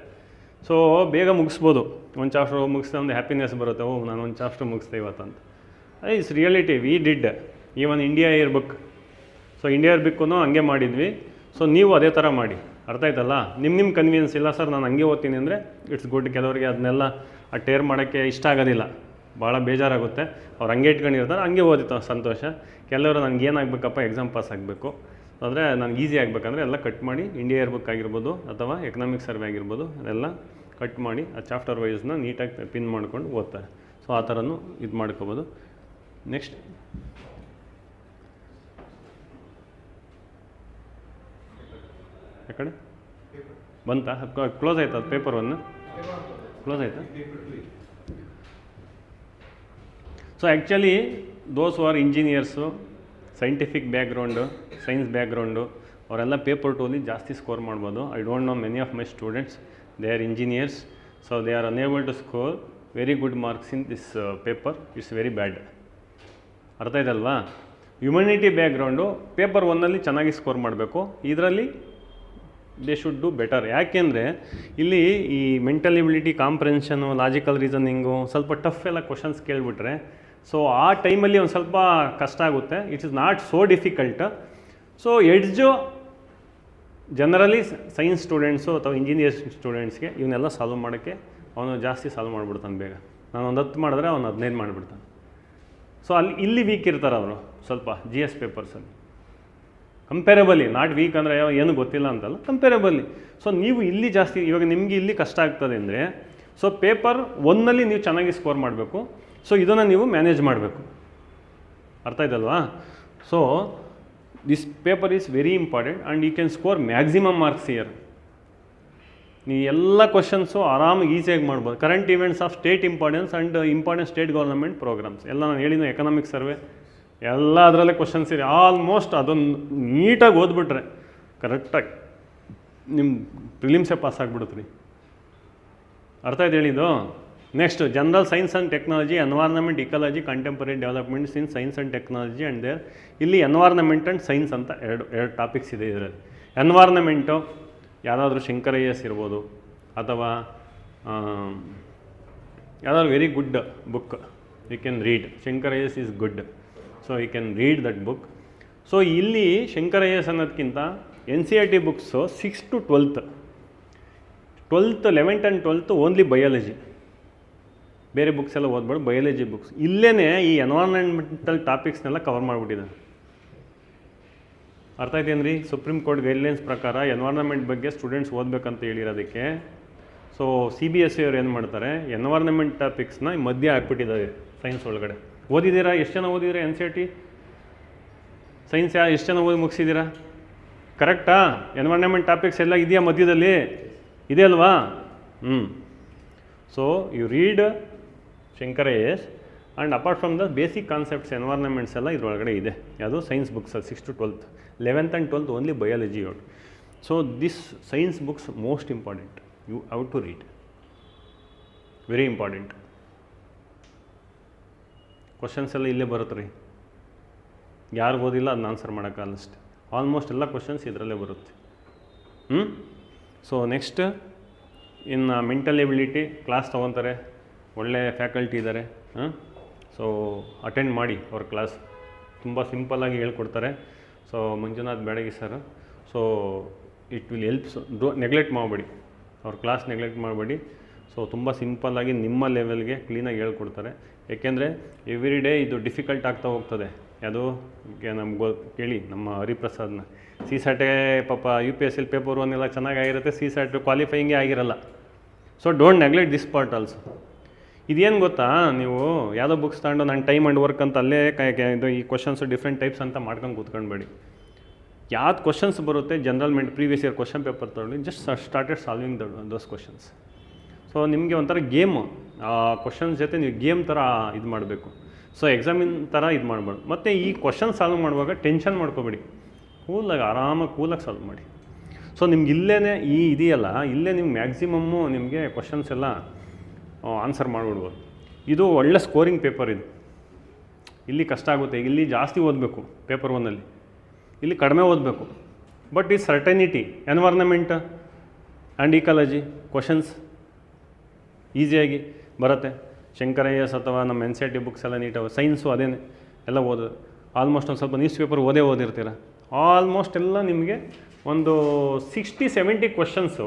ಸೊ ಬೇಗ ಮುಗಿಸ್ಬೋದು. ಒಂದು ಚಾಪ್ಟರ್ ಮುಗಿಸ್ತಾ ಒಂದು ಹ್ಯಾಪಿನೆಸ್ ಬರುತ್ತೆ, ಓ ನಾನು ಒಂದು ಚಾಪ್ಟರ್ ಮುಗಿಸ್ದೆ ಇವತ್ತಂತ. It's reality. We did even India year book. So India year ಬುಕ್ಕೂ ಹಂಗೆ ಮಾಡಿದ್ವಿ. ಸೊ ನೀವು ಅದೇ ಥರ ಮಾಡಿ. ಅರ್ಥ ಆಯ್ತಲ್ಲ? ನಿಮ್ಮ ಕನ್ವೀನಿಯನ್ಸ್ ಇಲ್ಲ ಸರ್ ನಾನು ಹಂಗೆ ಓದ್ತೀನಿ ಅಂದರೆ ಇಟ್ಸ್ ಗುಡ್. ಕೆಲವರಿಗೆ ಅದನ್ನೆಲ್ಲ ಆ ಟೇರ್ ಮಾಡೋಕ್ಕೆ ಇಷ್ಟ ಆಗೋದಿಲ್ಲ, ಭಾಳ ಬೇಜಾರಾಗುತ್ತೆ. ಅವ್ರು ಹಂಗೆ ಇಟ್ಕೊಂಡಿರ್ತಾರೆ, ಹಂಗೆ ಓದಿತ್ತು ಸಂತೋಷ. ಕೆಲವರು ನನಗೆ ಏನಾಗಬೇಕಪ್ಪ, ಎಕ್ಸಾಮ್ ಪಾಸ್ ಆಗಬೇಕು ಅಂದರೆ ನನಗೆ ಈಸಿ ಆಗಬೇಕಂದ್ರೆ ಎಲ್ಲ ಕಟ್ ಮಾಡಿ, ಇಂಡಿಯಾ ಇಯರ್ ಬುಕ್ ಆಗಿರ್ಬೋದು ಅಥವಾ ಎಕನಾಮಿಕ್ ಸರ್ವೆ ಆಗಿರ್ಬೋದು, ಅದೆಲ್ಲ ಕಟ್ ಮಾಡಿ ಆ ಚಾಪ್ಟರ್ ವೈಸ್ನ ನೀಟಾಗಿ ಪಿನ್ ಮಾಡ್ಕೊಂಡು ಓದ್ತಾರೆ. ಸೊ ಆ ಥರನೂ ಇದು ಮಾಡ್ಕೋಬೋದು. ನೆಕ್ಸ್ಟ್ ಯಾಕಡೆ ಬಂತಾ? ಕ್ಲೋಸ್ ಆಯ್ತಾ ಅದು? ಪೇಪರ್ 1 ಕ್ಲೋಸ್ ಆಯಿತಾ? So actually those are engineers, scientific background, science background, ಅವರೆಲ್ಲ ಪೇಪರ್ 2ಅಲ್ಲಿ ಜಾಸ್ತಿ ಸ್ಕೋರ್ ಮಾಡ್ಬೋದು. I don't know many of my students, they are engineers. So they are unable to score very good marks in this paper. It's very bad. ಅರ್ಥ ಆಯ್ತಲ್ವಾ? ಹ್ಯುಮನಿಟಿ background paper 1ಅಲ್ಲಿ ಚೆನ್ನಾಗಿ score ಮಾಡಬೇಕು. ಇದರಲ್ಲಿ they should do better. ಯಾಕೆಂದರೆ ಇಲ್ಲಿ ಈ mental ability, ಕಾಂಪ್ರೆನ್ಷನು, logical reasoning ಸ್ವಲ್ಪ tough ಎಲ್ಲ ಕ್ವಶನ್ಸ್ ಕೇಳಿಬಿಟ್ರೆ ಸೊ ಆ ಟೈಮಲ್ಲಿ ಒಂದು ಸ್ವಲ್ಪ ಕಷ್ಟ ಆಗುತ್ತೆ. It's is not so difficult. So edge generally science students ಅಥವಾ ಇಂಜಿನಿಯರ್ಸ್ ಸ್ಟೂಡೆಂಟ್ಸ್ಗೆ ಇವನ್ನೆಲ್ಲ ಸಾಲ್ವ್ ಮಾಡೋಕ್ಕೆ ಅವನು ಜಾಸ್ತಿ ಸಾಲ್ವ್ ಮಾಡಿಬಿಡ್ತಾನೆ ಬೇಗ. ನಾನು ಒಂದು 10 ಮಾಡಿದ್ರೆ ಅವನು 15 ಮಾಡಿಬಿಡ್ತಾನೆ. ಸೊ ಇಲ್ಲಿ ವೀಕ್ ಇರ್ತಾರೆ ಅವರು ಸ್ವಲ್ಪ GS ಪೇಪರ್ಸಲ್ಲಿ ಕಂಪೇರೇಬಲಿ. ನಾಟ್ ವೀಕ್ ಅಂದರೆ ಏನು ಗೊತ್ತಿಲ್ಲ ಅಂತಲ್ಲ, ಕಂಪೇರೇಬಲಿ. ಸೊ ನೀವು ಇಲ್ಲಿ ಜಾಸ್ತಿ, ಇವಾಗ ನಿಮಗೆ ಇಲ್ಲಿ ಕಷ್ಟ ಆಗ್ತದೆ ಅಂದರೆ ಸೊ ಪೇಪರ್ 1ನಲ್ಲಿ ನೀವು ಚೆನ್ನಾಗಿ ಸ್ಕೋರ್ ಮಾಡಬೇಕು. ಸೊ ಇದನ್ನು ನೀವು ಮ್ಯಾನೇಜ್ ಮಾಡಬೇಕು. ಅರ್ಥ ಆಯ್ತಲ್ವಾ? So this paper is very important and you can score maximum marks year. ನೀವು ಎಲ್ಲ ಕ್ವಶನ್ಸು ಆರಾಮಾಗಿ ಈಸಿಯಾಗಿ ಮಾಡ್ಬೋದು. Current events of state importance and important state government programmes ಎಲ್ಲ ನಾನು ಹೇಳಿದ ಎಕನಾಮಿಕ್ ಸರ್ವೆ ಎಲ್ಲ ಅದರಲ್ಲೇ ಕ್ವಶನ್ಸ್ ಇದೆ ಆಲ್ಮೋಸ್ಟ್. ಅದನ್ನು ನೀಟಾಗಿ ಓದ್ಬಿಟ್ರೆ ಕರೆಕ್ಟಾಗಿ ನಿಮ್ಮ ಪ್ರಿಲಿಮ್ಸೇ ಪಾಸ್ ಆಗಿಬಿಡುತ್ತೆ ರೀ. ಅರ್ಥ ಆಯ್ತು ಹೇಳಿದ್ದು. Next general science and technology, environment, ecology, contemporary developments in science and technology and there. ಇಲ್ಲಿ ಎನ್ವೈರ್ನಮೆಂಟ್ ಆ್ಯಂಡ್ ಸೈನ್ಸ್ ಅಂತ ಎರಡು ಟಾಪಿಕ್ಸ್ ಇದೆ ಇದರಲ್ಲಿ. ಎನ್ವೈರ್ನಮೆಂಟು ಯಾವುದಾದ್ರೂ ಶಂಕರಯ್ಯಸ್ ಇರ್ಬೋದು, ಅಥವಾ ಯಾವುದಾದ್ರು very good book you can read. Shankar IAS is good, so you can read that book. ಸೊ ಇಲ್ಲಿ ಶಂಕರಯ್ಯಸ್ ಅನ್ನೋದಕ್ಕಿಂತ NCERT books 6 to 12th 11th and 12th only biology, ಬೇರೆ ಬುಕ್ಸ್ ಎಲ್ಲ ಓದ್ಬೇಡ, ಬಯಾಲಜಿ ಬುಕ್ಸ್. ಇಲ್ಲೇ ಈ ಎನ್ವೈರ್ಮೆಂಟಲ್ ಟಾಪಿಕ್ಸ್ನೆಲ್ಲ ಕವರ್ ಮಾಡಿಬಿಟ್ಟಿದ್ದಾನೆ. ಅರ್ಥ ಆಯ್ತೇನ್ರಿ? ಸುಪ್ರೀಂ ಕೋರ್ಟ್ ಗೈಡ್ಲೈನ್ಸ್ ಪ್ರಕಾರ ಎನ್ವೈರ್ನಮೆಂಟ್ ಬಗ್ಗೆ ಸ್ಟೂಡೆಂಟ್ಸ್ ಓದಬೇಕಂತ ಹೇಳಿರೋದಕ್ಕೆ ಸೊ CBSE ಅವ್ರು ಏನು ಮಾಡ್ತಾರೆ, ಎನ್ವೈರ್ನಮೆಂಟ್ ಟಾಪಿಕ್ಸ್ನ ಮಧ್ಯೆ ಹಾಕ್ಬಿಟ್ಟಿದ್ದಾರೆ ಸೈನ್ಸ್ ಒಳಗಡೆ. ಓದಿದ್ದೀರಾ? ಎಷ್ಟು ಜನ ಓದಿದ್ದೀರಾ NCERT ಸೈನ್ಸ್? ಎಷ್ಟು ಜನ ಓದಿ ಮುಗಿಸಿದ್ದೀರಾ? ಕರೆಕ್ಟಾ? ಎನ್ವೈರ್ನಮೆಂಟ್ ಟಾಪಿಕ್ಸ್ ಎಲ್ಲ ಇದೆಯಾ ಮಧ್ಯದಲ್ಲಿ? ಇದೆ ಅಲ್ವಾ? So you read Shankar IAS and apart from the basic concepts environments ಎಲ್ಲ ಇದರೊಳಗಡೆ ಇದೆ. ಯಾವುದು? Science books 6 to 12th. 11th and 12th only biology out. So this science books most important, you have to read, very important. Questions ಎಲ್ಲ ಇಲ್ಲೇ ಬರುತ್ತೆ ರೀ. ಯಾರು ಓದಿಲ್ಲ ಅದನ್ನ ಆನ್ಸರ್ ಮಾಡೋಕ್ಕಾಗಲ್ಲ ಅಷ್ಟೆ. ಆಲ್ಮೋಸ್ಟ್ ಎಲ್ಲ ಕ್ವಶನ್ಸ್ ಇದರಲ್ಲೇ ಬರುತ್ತೆ. ಸೊ ನೆಕ್ಸ್ಟ್ ಇನ್ನು ಮೆಂಟಲ್ ಎಬಿಲಿಟಿ ಕ್ಲಾಸ್ ತೊಗೊತಾರೆ, ಒಳ್ಳೆ ಫ್ಯಾಕಲ್ಟಿ ಇದ್ದಾರೆ. ಸೊ ಅಟೆಂಡ್ ಮಾಡಿ ಅವ್ರ ಕ್ಲಾಸ್, ತುಂಬ ಸಿಂಪಲ್ಲಾಗಿ ಹೇಳ್ಕೊಡ್ತಾರೆ. So Manjunath Byadagi sir, so it will helps. Neglect ಮಾಡಬೇಡಿ, ಅವ್ರ ಕ್ಲಾಸ್ ನೆಗ್ಲೆಕ್ಟ್ ಮಾಡಬೇಡಿ. ಸೊ ತುಂಬ ಸಿಂಪಲ್ಲಾಗಿ ನಿಮ್ಮ ಲೆವೆಲ್ಗೆ ಕ್ಲೀನಾಗಿ ಹೇಳ್ಕೊಡ್ತಾರೆ. ಏಕೆಂದರೆ ಎವ್ರಿ ಡೇ ಇದು ಡಿಫಿಕಲ್ಟ್ ಆಗ್ತಾ ಹೋಗ್ತದೆ. ಅದು ನಮ್ಗೆ ಕೇಳಿ ನಮ್ಮ ಹರಿಪ್ರಸಾದ್ನ, CSAT ಪಾಪ UPSC ಪೇಪರ್ 1 ಎಲ್ಲ ಚೆನ್ನಾಗಾಗಿರುತ್ತೆ, CSAT ಕ್ವಾಲಿಫೈಯಿಂಗೇ ಆಗಿರಲ್ಲ. So don't neglect this part also. ಇದೇನು ಗೊತ್ತಾ, ನೀವು ಯಾವುದೋ ಬುಕ್ಸ್ ತಗೊಂಡು ನಾನು ಟೈಮ್ ಆ್ಯಂಡ್ ವರ್ಕ್ ಅಂತ ಅಲ್ಲೇ ಇದು ಈ ಕ್ವಶನ್ಸು ಡಿಫ್ರೆಂಟ್ ಟೈಪ್ಸ್ ಅಂತ ಮಾಡ್ಕೊಂಡು ಕೂತ್ಕೊಂಡ್ಬೇಡಿ. ಯಾವ್ದು ಕ್ವಶನ್ಸ್ ಬರುತ್ತೆ general previous year question paper ತೊಗೊಳ್ಳಿ, just started solving those questions. So ನಿಮಗೆ ಒಂಥರ ಗೇಮ್, ಆ ಕ್ವಶನ್ಸ್ ಜೊತೆ ನೀವು ಗೇಮ್ ಥರ ಇದು ಮಾಡಬೇಕು. ಸೊ ಎಕ್ಸಾಮಿನ ಥರ ಇದು ಮಾಡಬಾರ್ದು. ಮತ್ತು ಈ ಕ್ವಶನ್ ಸಾಲ್ವ್ ಮಾಡುವಾಗ ಟೆನ್ಷನ್ ಮಾಡ್ಕೋಬೇಡಿ, ಕೂಲಾಗಿ ಆರಾಮಾಗಿ ಕೂಲಾಗಿ ಸಾಲ್ವ್ ಮಾಡಿ. ಸೊ ನಿಮ್ಗೆ ಇಲ್ಲೇ ಈ ಇದೆಯಲ್ಲ, ಇಲ್ಲೇ ನೀವು ಮ್ಯಾಕ್ಸಿಮಮ್ಮು ನಿಮಗೆ ಕ್ವಶನ್ಸ್ ಎಲ್ಲ ಆನ್ಸರ್ ಮಾಡಿಬಿಡ್ಬೋದು. ಇದು ಒಳ್ಳೆ ಸ್ಕೋರಿಂಗ್ ಪೇಪರ್ ಇದು. ಇಲ್ಲಿ ಕಷ್ಟ ಆಗುತ್ತೆ, ಇಲ್ಲಿ ಜಾಸ್ತಿ ಓದಬೇಕು ಪೇಪರ್ 1ಅಲ್ಲಿ, ಇಲ್ಲಿ ಕಡಿಮೆ ಓದಬೇಕು. ಬಟ್ ಈ certainty environment and ecology questions ಈಸಿಯಾಗಿ ಬರುತ್ತೆ. ಶಂಕರಯ್ಯಸ್ ಅಥವಾ ನಮ್ಮ NCERT ಬುಕ್ಸ್ ಎಲ್ಲ ನೀಟಾಗಿ, ಸೈನ್ಸು ಅದೇನೆ ಎಲ್ಲ ಓದೋದು. ಆಲ್ಮೋಸ್ಟ್ ಒಂದು ಸ್ವಲ್ಪ ನ್ಯೂಸ್ ಪೇಪರ್ ಓದಿರ್ತೀರ. ಆಲ್ಮೋಸ್ಟ್ ಎಲ್ಲ ನಿಮಗೆ ಒಂದು 60-70 ಕ್ವಶನ್ಸು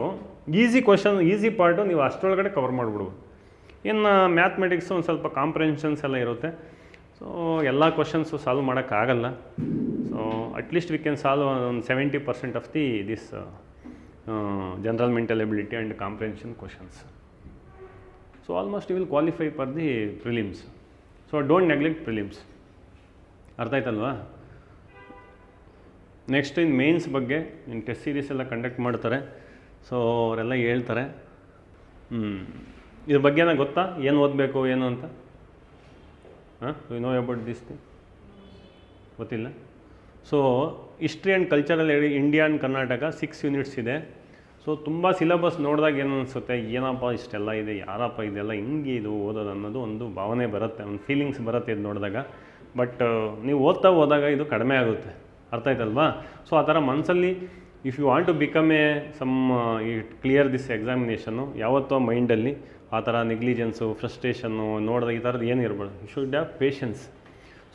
ಈಸಿ ಪಾರ್ಟು ನೀವು ಅಷ್ಟರೊಳಗಡೆ ಕವರ್ ಮಾಡಿಬಿಡ್ಬೋದು. ಇನ್ನು ಮ್ಯಾಥಮೆಟಿಕ್ಸು ಒಂದು ಸ್ವಲ್ಪ ಕಾಂಪ್ರಿಹೆನ್ಷನ್ಸ್ ಎಲ್ಲ ಇರುತ್ತೆ. ಸೊ ಎಲ್ಲ ಕ್ವಶನ್ಸು ಸಾಲ್ವ್ ಮಾಡೋಕ್ಕಾಗಲ್ಲ. So at least we can solve ಒಂದು 70% of this general mental ability and comprehension questions. So almost you will qualify for the prelims. So don't neglect prelims. ಅರ್ಥ ಆಯ್ತಲ್ವಾ? ನೆಕ್ಸ್ಟ್ ಇನ್ ಮೇನ್ಸ್ ಬಗ್ಗೆ ಇನ್ನು test series ಎಲ್ಲ conduct ಮಾಡ್ತಾರೆ. So ಅವರೆಲ್ಲ ಹೇಳ್ತಾರೆ. ಇದ್ರ ಬಗ್ಗೆ ಏನೋ ಗೊತ್ತಾ, ಏನು ಓದಬೇಕು ಏನು ಅಂತ? You know about this thing? ಗೊತ್ತಿಲ್ಲ. So history and cultural India and Karnataka 6 units ಇದೆ. ಸೊ ತುಂಬ ಸಿಲಬಸ್ ನೋಡಿದಾಗ ಏನು ಅನಿಸುತ್ತೆ, ಏನಪ್ಪ ಇಷ್ಟೆಲ್ಲ ಇದೆ, ಯಾರಪ್ಪ ಇದೆಲ್ಲ ಹಿಂಗೆ ಇದು ಓದೋದು ಅನ್ನೋದು ಒಂದು ಭಾವನೆ ಬರುತ್ತೆ, ಒಂದು ಫೀಲಿಂಗ್ಸ್ ಬರುತ್ತೆ ಇದು ನೋಡಿದಾಗ. ಬಟ್ ನೀವು ಓದ್ತಾ ಹೋದಾಗ ಇದು ಕಡಿಮೆ ಆಗುತ್ತೆ. ಅರ್ಥ ಆಯ್ತಲ್ವಾ? ಸೊ ಆ ಥರ ಮನಸ್ಸಲ್ಲಿ if you want to become clear this examination, ಯಾವತ್ತೋ ಮೈಂಡಲ್ಲಿ ಆ ಥರ ನೆಗ್ಲಿಜೆನ್ಸು, ಫ್ರಸ್ಟ್ರೇಷನ್ನು ನೋಡಿದಾಗ ಈ ಥರದ್ದು ಏನು ಇರ್ಬೋದು. You should have patience.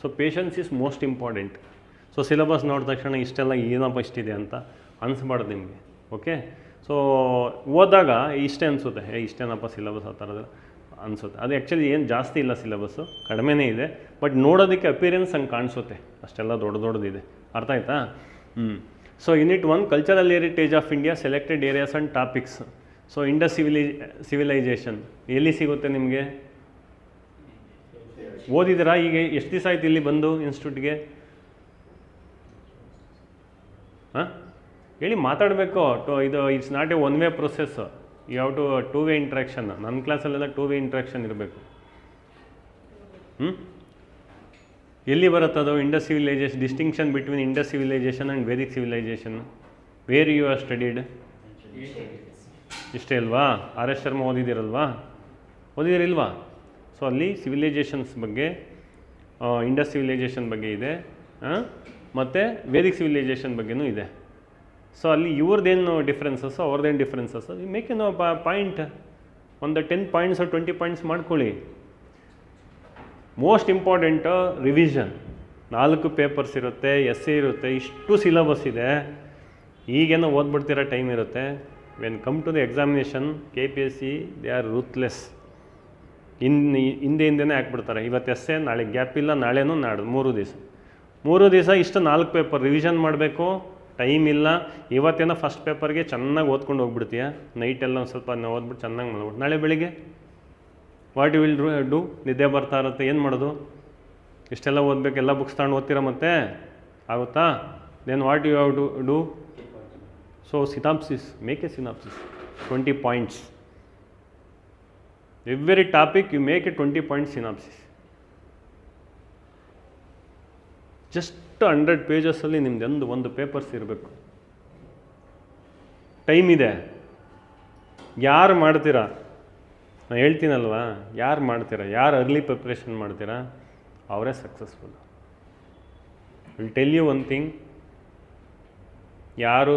So patience is most important. So syllabus ನೋಡಿದ ತಕ್ಷಣ ಇಷ್ಟೆಲ್ಲ ಏನಪ್ಪ ಇಷ್ಟಿದೆ ಅಂತ ಅನಿಸ್ಬಾರ್ದು ನಿಮಗೆ. ಓಕೆ. ಸೊ ಓದಾಗ ಇಷ್ಟೇ ಅನಿಸುತ್ತೆ, ಇಷ್ಟೇನಪ್ಪ ಸಿಲಬಸ್ ಆ ಥರದ್ದು ಅನಿಸುತ್ತೆ. ಅದು ಆ್ಯಕ್ಚುಲಿ ಏನು ಜಾಸ್ತಿ ಇಲ್ಲ, ಸಿಲಬಸ್ಸು ಕಡಿಮೆನೇ ಇದೆ. ಬಟ್ ನೋಡೋದಕ್ಕೆ ಅಪಿಯರೆನ್ಸ್ ಹಂಗೆ ಕಾಣಿಸುತ್ತೆ, ಅಷ್ಟೆಲ್ಲ ದೊಡ್ಡದಿದೆ. ಅರ್ಥ ಆಯ್ತಾ? So unit 1 cultural heritage of India, selected areas and topics. So Indus civilisation ಎಲ್ಲಿ ಸಿಗುತ್ತೆ ನಿಮಗೆ? ಓದಿದ್ದೀರಾ? ಈಗ ಎಷ್ಟು ದಿವಸ ಆಯ್ತು ಇಲ್ಲಿ ಬಂದು ಇನ್ಸ್ಟಿಟ್ಯೂಟ್ಗೆ? ಹೇಳಿ, ಮಾತಾಡಬೇಕು. ಇದು it's not a one way process. You have to 2-way interaction. ನನ್ನ ಕ್ಲಾಸಲ್ಲೆಲ್ಲ 2-way ಇಂಟ್ರಾಕ್ಷನ್ ಇರಬೇಕು. ಎಲ್ಲಿ ಬರುತ್ತದು Indus civilisation? Distinction between Indus civilisation and Vedic civilisation. Where you are studied? ಇಷ್ಟೇ ಅಲ್ವಾ? ಆರ್ ಎಸ್ ಶರ್ಮಾ ಓದಿದ್ದೀರಲ್ವಾ? ಓದಿದಿರಿಲ್ವಾ? ಸೊ ಅಲ್ಲಿ ಸಿವಿಲೈಜೇಷನ್ಸ್ ಬಗ್ಗೆ, ಇಂಡಸ್ ಸಿವಿಲೈಜೇಷನ್ ಬಗ್ಗೆ ಇದೆ, ಮತ್ತು ವೇದಿಕ್ ಸಿವಿಲೈಜೇಷನ್ ಬಗ್ಗೆನೂ ಇದೆ. ಸೊ ಅಲ್ಲಿ ಇವ್ರದ್ದೇನು ಡಿಫ್ರೆನ್ಸಸ್ಸು, ಅವ್ರದ್ದೇನು differences, you make a point, ಒಂದು 10 ಪಾಯಿಂಟ್ಸ್ 20 ಪಾಯಿಂಟ್ಸ್ ಮಾಡ್ಕೊಳ್ಳಿ. Most important revision. 4 ಪೇಪರ್ಸ್ ಇರುತ್ತೆ, ಎಸ್ಸೆ ಇರುತ್ತೆ, ಇಷ್ಟು ಸಿಲಬಸ್ ಇದೆ. ಈಗೇನೋ ಓದ್ಬಿಡ್ತಿರೋ ಟೈಮ್ ಇರುತ್ತೆ. When come to the examination, KPSC they are ruthless. ಹಿಂದೆನೇ ಹಾಕ್ಬಿಡ್ತಾರೆ. ಇವತ್ತು ಎಸ್ಸೆ, ನಾಳೆ ಗ್ಯಾಪ್ ಇಲ್ಲ, ನಾಳೆನೂ ನಾಡ್ದು 3 ದಿವಸ ಇಷ್ಟು 4 ಪೇಪರ್ ರಿವಿಷನ್ ಮಾಡಬೇಕು. ಟೈಮ್ ಇಲ್ಲ. ಇವತ್ತೇನೋ ಫಸ್ಟ್ ಪೇಪರ್ಗೆ ಚೆನ್ನಾಗಿ ಓದ್ಕೊಂಡು ಹೋಗ್ಬಿಡ್ತೀಯ, ನೈಟೆಲ್ಲ ಒಂದು ಸ್ವಲ್ಪ ಓದ್ಬಿಟ್ಟು ಚೆನ್ನಾಗಿ ಮಾಡ್ಬಿಟ್ಟು ನಾಳೆ ಬೆಳಿಗ್ಗೆ ವಾಟ್ ಯು ವಿಲ್ ಡೂ? ನಿದ್ದೆ ಬರ್ತಾ ಇರುತ್ತೆ, ಏನು ಮಾಡೋದು? ಇಷ್ಟೆಲ್ಲ ಓದಬೇಕು, ಎಲ್ಲ ಬುಕ್ಸ್ ತಗೊಂಡು ಓದ್ತೀರ ಮತ್ತೆ ಆಗುತ್ತಾ? Then what you have to do? So synopsis, make a synopsis, 20 points. Every topic you make a 20 points synopsis. Just 100 ಪೇಜಸ್ಸಲ್ಲಿ ನಿಮ್ದು ಒಂದು ಪೇಪರ್ಸ್ ಇರಬೇಕು. ಟೈಮ್ ಇದೆ. ಯಾರು ಮಾಡ್ತೀರಾ? ನಾನು ಹೇಳ್ತೀನಲ್ವಾ, ಯಾರು ಮಾಡ್ತೀರಾ, ಯಾರು ಅರ್ಲಿ ಪ್ರಿಪ್ರೇಷನ್ ಮಾಡ್ತೀರಾ ಅವರೇ successful. Will tell you one thing, ಯಾರು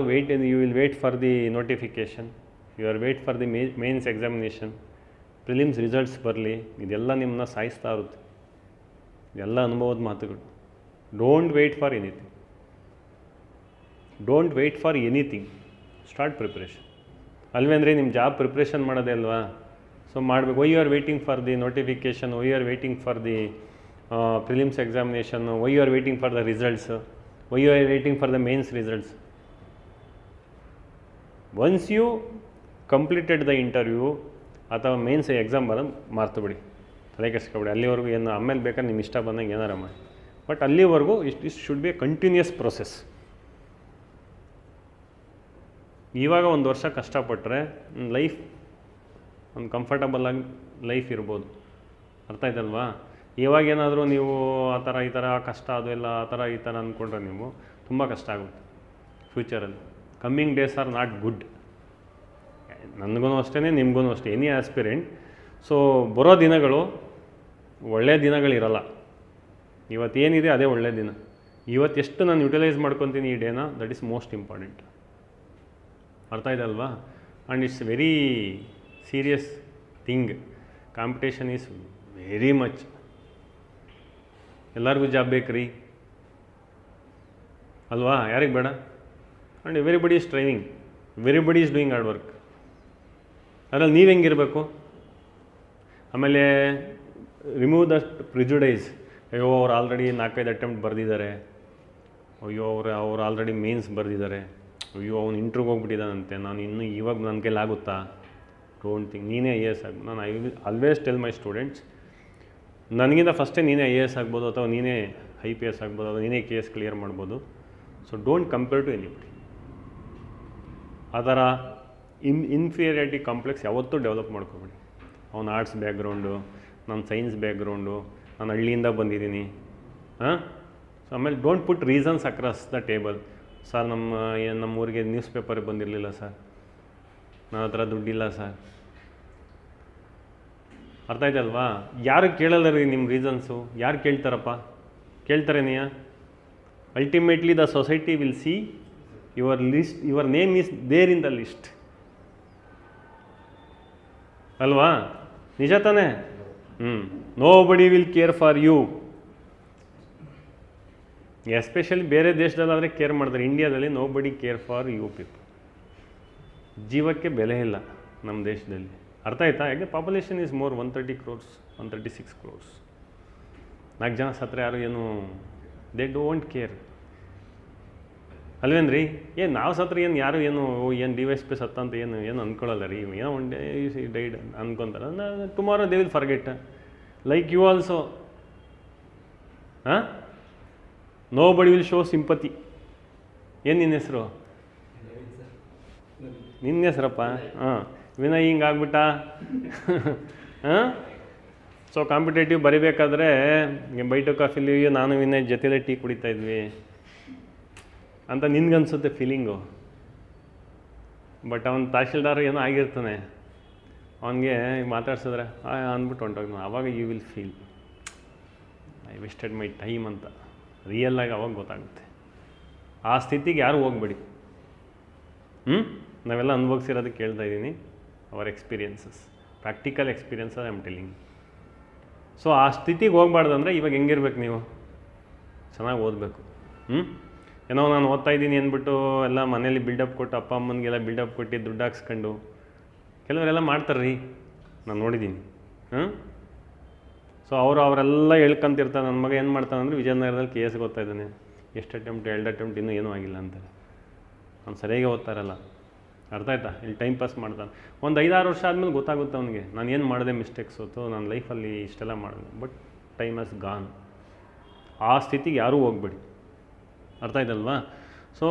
you will wait for the notification, you are wait for the mains examination, prelims results ಬರಲಿ, ಇದೆಲ್ಲ ನಿಮ್ಮನ್ನ ಸಾಯಿಸ್ತಾ ಇರುತ್ತೆ. ಇದೆಲ್ಲ ಅನುಭವದ ಮಾತುಗಳು. Don't wait for anything. Don't wait for anything. Start preparation. ಅಲ್ವೇಂದ್ರೆ ನಿಮ್ಮ ಜಾಬ್ ಪ್ರಿಪ್ರೇಷನ್ ಮಾಡೋದೇ ಅಲ್ವಾ? ಸೊ ಮಾಡಬೇಕು. Why you are waiting for the notification, why you are waiting for the prelims examination, why you are waiting for the results, why you are waiting for the mains results. Once you completed the interview ಅಥವಾ mains exam ಬರೋದು ಮಾರ್ತು ಬಿಡಿ, ತಲೆ ಕೆಡಿಸ್ಕೊಬಿಡಿ. ಅಲ್ಲಿವರೆಗೂ ಏನು ಆಮೇಲೆ ಬೇಕಾದ್ರೆ ನಿಮ್ಮ ಇಷ್ಟ ಬಂದಂಗೆ ಏನಾರ ಮಾಡಿ. ಬಟ್ ಅಲ್ಲಿವರೆಗೂ it should be A continuous process. ಇವಾಗ 1 ವರ್ಷ ಕಷ್ಟಪಟ್ಟರೆ ಲೈಫ್ ಒಂದು ಕಂಫರ್ಟಬಲಾಗಿ ಲೈಫ್ ಇರ್ಬೋದು. ಅರ್ಥ ಆಯ್ತಲ್ವಾ? ಇವಾಗೇನಾದರೂ ನೀವು ಆ ಥರ ಈ ಥರ ಕಷ್ಟ ಅದು ಎಲ್ಲ ಆ ಥರ ಈ ಥರ ಅಂದ್ಕೊಂಡ್ರೆ ನೀವು ತುಂಬ ಕಷ್ಟ ಆಗುತ್ತೆ ಫ್ಯೂಚರಲ್ಲಿ. Coming days are not good. ನನಗೂ ಅಷ್ಟೇ, ನಿಮಗೂ ಅಷ್ಟೇ, ಎನಿ ಆಸ್ಪಿರೆಂಟ್. ಸೊ ಬರೋ ದಿನಗಳು ಒಳ್ಳೆಯ ದಿನಗಳಿರಲ್ಲ. ಇವತ್ತೇನಿದೆ ಅದೇ ಒಳ್ಳೆಯ ದಿನ. ಇವತ್ತೆಷ್ಟು ನಾನು ಯುಟಿಲೈಸ್ ಮಾಡ್ಕೊತೀನಿ ಈ ಡೇನ, ದಟ್ ಈಸ್ ಮೋಸ್ಟ್ ಇಂಪಾರ್ಟೆಂಟ್. ಅರ್ಥ ಇದೆ ಅಲ್ವಾ? And it's very serious thing. Competition is very much. ಎಲ್ಲರಿಗೂ ಜಾಬ್ ಬೇಕ್ರಿ ಅಲ್ವಾ? ಯಾರಿಗೆ ಬೇಡ? And everybody is trying, everybody is doing hard work. ಅದರಲ್ಲಿ ನೀವು ಹೆಂಗಿರಬೇಕು? ಆಮೇಲೆ ರಿಮೂವ್ ದ ಪ್ರಿಜುಡೈಸ್. ಅಯ್ಯೋ ಅವ್ರು ಆಲ್ರೆಡಿ 4-5 ಅಟೆಂಪ್ಟ್ ಬರೆದಿದ್ದಾರೆ, ಅಯ್ಯೋ ಅವ್ರು ಆಲ್ರೆಡಿ ಮೇನ್ಸ್ ಬರೆದಿದ್ದಾರೆ, ಅಯ್ಯೋ ಅವ್ನು ಇಂಟ್ರ್ಯೂಗೆ ಹೋಗ್ಬಿಟ್ಟಿದ್ದಾನಂತೆ, ನಾನು ಇನ್ನೂ ಇವಾಗ ನನ್ನ ಕೈಲಿ ಆಗುತ್ತಾ? Don't think. ನೀನೇ IAS ಆಗಿ. ನಾನು I will always tell my students, ನನಗಿಂತ ಫಸ್ಟೇ ನೀನೇ IAS ಆಗ್ಬೋದು, ಅಥವಾ ನೀನೇ IPS ಆಗ್ಬೋದು, ಅಥವಾ ನೀನೇ KS ಕ್ಲಿಯರ್ ಮಾಡ್ಬೋದು. So don't compare to anybody. ಆ ಥರ ಇನ್ಫೀರಿಯಾರಿಟಿ ಕಾಂಪ್ಲೆಕ್ಸ್ ಯಾವತ್ತೂ ಡೆವಲಪ್ ಮಾಡ್ಕೊಬೇಡಿ. ಅವ್ನು ಆರ್ಟ್ಸ್ ಬ್ಯಾಕ್ಗ್ರೌಂಡು, ನಾನು ಸೈನ್ಸ್ ಬ್ಯಾಕ್ಗ್ರೌಂಡು, ನಾನು ಹಳ್ಳಿಯಿಂದ ಬಂದಿದ್ದೀನಿ. ಸೊ ಆಮೇಲೆ don't put reasons across the table. Sir ನಮ್ಮ ಊರಿಗೆ ನ್ಯೂಸ್ ಪೇಪರ್ ಬಂದಿರಲಿಲ್ಲ ಸರ್, ನನ್ನ ಹತ್ರ ದುಡ್ಡಿಲ್ಲ ಸರ್. ಅರ್ಥ ಆಯ್ತಲ್ವಾ? ಯಾರು ಕೇಳಲ್ಲ ರೀ ನಿಮ್ಮ ರೀಸನ್ಸು. ಯಾರು ಕೇಳ್ತಾರಪ್ಪ? ಕೇಳ್ತಾರೆ ನೀಯ? Ultimately the society will see your list, your name is there in the list ಅಲ್ವಾ? ನಿಜ ತಾನೇ? Nobody will care for you. Especially ಬೇರೆ ದೇಶದಲ್ಲಾದರೆ ಕೇರ್ ಮಾಡ್ತಾರೆ. ಇಂಡಿಯಾದಲ್ಲಿ ನೋ ಬಡಿ ಕೇರ್ ಫಾರ್ ಯು ಪೀಪಲ್. ಜೀವಕ್ಕೆ ಬೆಲೆ ಇಲ್ಲ ನಮ್ಮ ದೇಶದಲ್ಲಿ. ಅರ್ಥ ಆಯ್ತಾ? ಯಾಕೆ population is more, 130 crores, 136 crores. 4 ಜನ ಸತ್ರೆ ಯಾರು ಏನು ದೇ ಡೋಂಟ್ ಕೇರ್ ಅಲ್ವೇನ್ರಿ? ಏನು ನಾವು ಸತ್ರ ಏನು ಯಾರು ಏನು DySP ಸತ್ತ ಅಂತ ಏನು ಅಂದ್ಕೊಳ್ಳಲ್ಲ ರೀ. ಏನೋ ಒನ್ ಡೇ ಡೈಡ್ ಅಂದ್ಕೊತಾರೆ. Tomorrow they will forget, like you also. Nobody will show sympathy. ಏನು ನಿನ್ನ ಹೆಸರು? ನಿನ್ನ ಹೆಸರಪ್ಪ? ವಿನಯ್ ಹಿಂಗೆ ಆಗ್ಬಿಟ್ಟ. ಸೊ ಕಾಂಪಿಟೇಟಿವ್ ಬರಿಬೇಕಾದ್ರೆ ಬೈಟು ಕಾಫಿಲಿ ನಾನು ವಿನಯ್ ಜೊತೆಲೇ ಟೀ ಕುಡಿತಾ ಇದ್ವಿ ಅಂತ ನಿನ್ಗನ್ಸುತ್ತೆ ಫೀಲಿಂಗು. ಬಟ್ ಅವನು ತಹಶೀಲ್ದಾರ್ ಏನೋ ಆಗಿರ್ತಾನೆ, ಅವನಿಗೆ ಮಾತಾಡ್ಸಿದ್ರೆ ಅಂದ್ಬಿಟ್ಟು ಹೊಂಟೋಗ್ತಾನೆ. ಆವಾಗ you will feel I wasted my time ಅಂತ ರಿಯಲ್ಲಾಗಿ ಅವಾಗ ಗೊತ್ತಾಗುತ್ತೆ. ಆ ಸ್ಥಿತಿಗೆ ಯಾರು ಹೋಗ್ಬೇಡಿ. ನಾವೆಲ್ಲ ಅನುಭವಿಸಿರೋದಕ್ಕೆ ಕೇಳ್ತಾ ಇದ್ದೀನಿ, our experiences, practical experiences I am telling. So ಆ ಸ್ಥಿತಿಗೆ ಹೋಗ್ಬಾರ್ದು ಅಂದರೆ ಇವಾಗ ಹೆಂಗಿರ್ಬೇಕು ನೀವು? ಚೆನ್ನಾಗಿ ಓದಬೇಕು. ಏನೋ ನಾನು ಓದ್ತಾ ಇದ್ದೀನಿ ಅಂದ್ಬಿಟ್ಟು ಎಲ್ಲ ಮನೇಲಿ ಬಿಲ್ಡಪ್ ಕೊಟ್ಟು ಅಪ್ಪ ಅಮ್ಮನಿಗೆಲ್ಲ ಬಿಲ್ಡಪ್ ಕೊಟ್ಟು ದುಡ್ಡು ಹಾಕ್ಸ್ಕೊಂಡು ಕೆಲವರೆಲ್ಲ ಮಾಡ್ತಾರೆ ರೀ, ನಾನು ನೋಡಿದ್ದೀನಿ. ಸೊ ಅವರೆಲ್ಲ ಹೇಳ್ಕೊಂತಿರ್ತಾರೆ. ನನ್ನ ಮಗ ಏನು ಮಾಡ್ತಾನೆ ಅಂದರೆ ವಿಜಯನಗರದಲ್ಲಿ KS ಓದ್ತಾ ಇದ್ದಾನೆ, ಎಷ್ಟು ಅಟೆಂಪ್ಟ್ 2 ಅಟೆಂಪ್ಟ್ ಇನ್ನೂ ಏನೂ ಆಗಿಲ್ಲ ಅಂತಾರೆ. ಅವ್ನು ಸರಿಯಾಗಿ ಓದ್ತಾ ಇರಲ್ಲ, ಅರ್ಥ ಆಯ್ತಾ? ಇಲ್ಲಿ ಟೈಮ್ ಪಾಸ್ ಮಾಡ್ತಾನೆ. ಒಂದು 5-6 ವರ್ಷ ಆದಮೇಲೆ ಗೊತ್ತಾಗುತ್ತೆ ಅವನಿಗೆ, ನಾನು ಏನು ಮಾಡಿದೆ ಮಿಸ್ಟೇಕ್ಸ್ ಹೊತ್ತು, ನನ್ನ ಲೈಫಲ್ಲಿ ಇಷ್ಟೆಲ್ಲ ಮಾಡಿದೆ. But time has gone. ಆ ಸ್ಥಿತಿಗೆ ಯಾರೂ ಹೋಗ್ಬೇಡಿ, ಅರ್ಥ ಆಯ್ತಲ್ವಾ? ಸೊ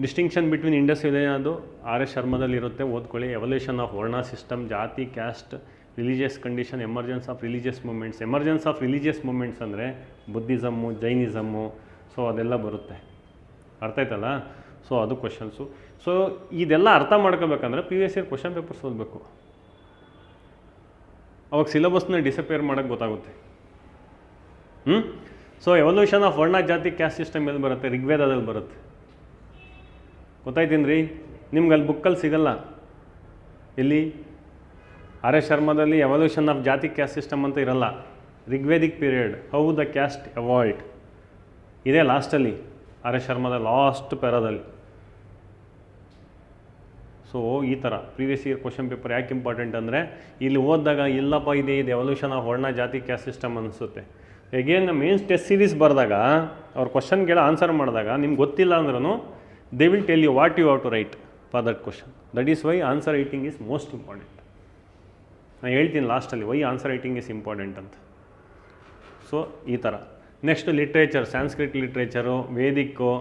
ಡಿಸ್ಟಿಂಕ್ಷನ್ ಬಿಟ್ವೀನ್ ಇಂಡಸ್ಟ್ರಿ ಅದು RS ಶರ್ಮದಲ್ಲಿರುತ್ತೆ, ಓದ್ಕೊಳ್ಳಿ. Evolution of varna system, jati, caste, religious condition, emergence of religious movements. Emergence of religious movements ಅಂದರೆ ಬುದ್ಧಿಸಮ್ಮು, ಜೈನಿಸಮ್ಮು, ಸೊ ಅದೆಲ್ಲ ಬರುತ್ತೆ, ಅರ್ಥ ಆಯ್ತಲ್ಲ? ಸೊ ಅದು ಕ್ವಶನ್ಸು. ಸೊ ಇದೆಲ್ಲ ಅರ್ಥ ಮಾಡ್ಕೋಬೇಕಂದ್ರೆ ಪ್ರೀವಿಯಸ್ ಇಯರ್ ಕ್ವಶನ್ ಪೇಪರ್ಸ್ ಓದಬೇಕು. ಅವಾಗ ಸಿಲೆಬಸ್ನ ಡಿಸಪೇರ್ ಮಾಡೋಕ್ಕೆ ಗೊತ್ತಾಗುತ್ತೆ. So evolution of varna, jati, caste system ಎಲ್ಲಿ ಬರುತ್ತೆ? ಋಗ್ವೇದದಲ್ಲಿ ಬರುತ್ತೆ. ಗೊತ್ತಾಯ್ತೀನಿ ರೀ, ನಿಮ್ಗೆ ಅಲ್ಲಿ ಬುಕ್ಕಲ್ಲಿ ಸಿಗಲ್ಲ. ಇಲ್ಲಿ RS ಶರ್ಮದಲ್ಲಿ evolution of jati caste system ಅಂತ ಇರಲ್ಲ. Rigvedic period, how the caste evolved ಇದೆ ಲಾಸ್ಟಲ್ಲಿ, RS ಶರ್ಮದ ಲಾಸ್ಟ್ ಪ್ಯಾರಾದಲ್ಲಿ. ಸೊ ಈ ಥರ ಪ್ರೀವಿಯಸ್ ಇಯರ್ ಕ್ವಶನ್ ಪೇಪರ್ ಯಾಕೆ ಇಂಪಾರ್ಟೆಂಟ್ ಅಂದರೆ ಇಲ್ಲಿ ಓದಿದಾಗ ಇಲ್ಲಪ್ಪ ಇದು evolution of varna, jati, caste system ಅನಿಸುತ್ತೆ. ಎಗೇನ್ ಮೇನ್ಸ್ ಟೆಸ್ಟ್ ಸೀರೀಸ್ ಬರೆದಾಗ ಅವ್ರ ಕ್ವಶನ್ಗೆಲ್ಲ ಆನ್ಸರ್ ಮಾಡಿದಾಗ ನಿಮ್ಗೆ ಗೊತ್ತಿಲ್ಲ ಅಂದ್ರೂ they will tell you what you have to write for that question. That is why answer writing is most important. ನಾನು ಹೇಳ್ತೀನಿ ಲಾಸ್ಟಲ್ಲಿ why answer writing is important ಅಂತ. ಸೊ ಈ ಥರ. Next literature, Sanskrit literature, Vedic,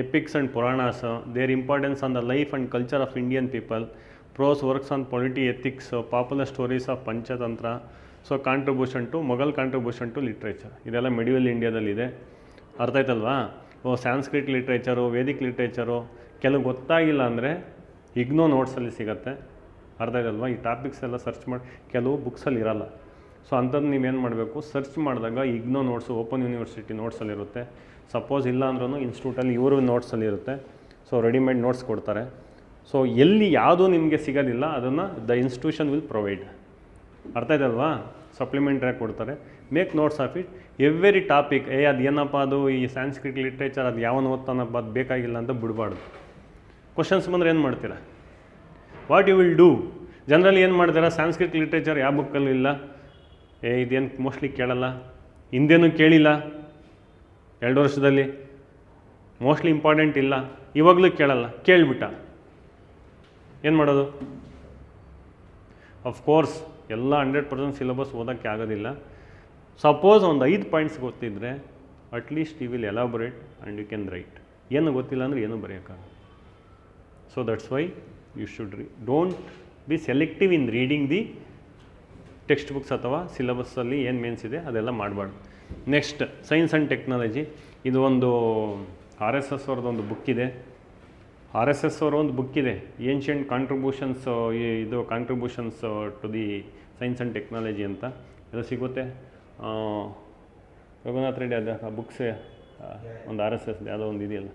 epics and Puranas, their importance on the life and culture of Indian people, prose works on polity ethics, popular stories of Panchatantra. So contribution to Mughal contribution to literature, ಇದೆಲ್ಲ medieval ಇಂಡಿಯಾದಲ್ಲಿದೆ, ಅರ್ಥ ಆಯ್ತಲ್ವಾ? Sanskrit literature, Vedic literature ಕೆಲವು ಗೊತ್ತಾಗಿಲ್ಲ ಅಂದರೆ ಇಗ್ನೋ ನೋಟ್ಸಲ್ಲಿ ಸಿಗುತ್ತೆ, ಅರ್ಥ ಆಯ್ತಲ್ವಾ? ಈ ಟಾಪಿಕ್ಸ್ ಎಲ್ಲ ಸರ್ಚ್ ಮಾಡಿ ಕೆಲವು ಬುಕ್ಸಲ್ಲಿ ಇರಲ್ಲ. ಸೊ ಅಂಥದ್ದು ನೀವೇನು ಮಾಡಬೇಕು, ಸರ್ಚ್ ಮಾಡಿದಾಗ ಇಗ್ನೋ ನೋಟ್ಸು ಓಪನ್ ಯೂನಿವರ್ಸಿಟಿ ನೋಟ್ಸಲ್ಲಿರುತ್ತೆ. ಸಪೋಸ್ ಇಲ್ಲ ಅಂದ್ರೂ ಇನ್ಸ್ಟಿಟ್ಯೂಟಲ್ಲಿ ಇವರು ನೋಟ್ಸಲ್ಲಿ ಇರುತ್ತೆ. ಸೊ ರೆಡಿಮೇಡ್ ನೋಟ್ಸ್ ಕೊಡ್ತಾರೆ. ಸೊ ಎಲ್ಲಿ ಯಾವುದೂ ನಿಮಗೆ ಸಿಗೋದಿಲ್ಲ ಅದನ್ನು ದ ಇನ್ಸ್ಟಿಟ್ಯೂಷನ್ ವಿಲ್ ಪ್ರೊವೈಡ್, ಅರ್ಥ ಆಯ್ತಲ್ವಾ? ಸಪ್ಲಿಮೆಂಟ್ರಿಯಾಗಿ ಕೊಡ್ತಾರೆ. Make notes of it. Every topic ಅದು ಏನಪ್ಪ ಅದು ಈ ಸ್ಯಾನ್ಸ್ಕ್ರಿಟ್ ಲಿಟ್ರೇಚರ್ ಅದು ಯಾವನು ಓದ್ತಾನಪ್ಪ ಅದು ಬೇಕಾಗಿಲ್ಲ ಅಂತ ಬಿಡಬಾರ್ದು. ಕ್ವಶನ್ಸ್ ಬಂದರೆ ಏನು ಮಾಡ್ತೀರಾ? What you will do? Generally ಏನು ಮಾಡ್ತೀರಾ, ಸ್ಯಾನ್ಸ್ಕ್ರಿಟ್ ಲಿಟ್ರೇಚರ್ ಯಾವ ಬುಕ್ಕಲ್ಲೂ ಇಲ್ಲ, ಇದೇನು ಮೋಸ್ಟ್ಲಿ ಕೇಳಲ್ಲ, ಹಿಂದೇನೂ ಕೇಳಿಲ್ಲ 2 ವರ್ಷದಲ್ಲಿ, ಮೋಸ್ಟ್ಲಿ ಇಂಪಾರ್ಟೆಂಟ್ ಇಲ್ಲ, ಇವಾಗಲೂ ಕೇಳಲ್ಲ, ಕೇಳಿಬಿಟ್ಟ ಏನು ಮಾಡೋದು? ಅಫ್ಕೋರ್ಸ್ ಎಲ್ಲ 100% ಸಿಲೆಬಸ್ ಓದೋಕ್ಕೆ ಆಗೋದಿಲ್ಲ. ಸಪೋಸ್ ಒಂದು 5 ಪಾಯಿಂಟ್ಸ್ ಗೊತ್ತಿದ್ದರೆ at least you will elaborate and you can write. ಏನು ಗೊತ್ತಿಲ್ಲ ಅಂದರೆ ಏನೂ ಬರೆಯೋಕ್ಕಾಗಲ್ಲ. So that's why you should don't be selective in reading the text books ಅಥವಾ ಸಿಲೆಬಸ್ಸಲ್ಲಿ ಏನು ಮೇನ್ಸ್ ಇದೆ ಅದೆಲ್ಲ ಮಾಡಬಾರ್ದು. Next science and technology. ಇದು ಒಂದು RSS ಅವ್ರದ್ದು ಒಂದು ಬುಕ್ ಇದೆ. RSS ಅವರ ಒಂದು ಬುಕ್ ಇದೆ, ಏನ್ಷಿಯಂಟ್ ಕಾಂಟ್ರಿಬ್ಯೂಷನ್ಸ್, ಇದು contributions to the science and technology ಅಂತ ಎಲ್ಲ ಸಿಗುತ್ತೆ. ರಘುನಾಥ್ ರೆಡ್ಡಿ ಅದು ಆ ಬುಕ್ಸ್ ಒಂದು RSS ಯಾವುದೋ ಒಂದು ಇದೆಯಲ್ಲ,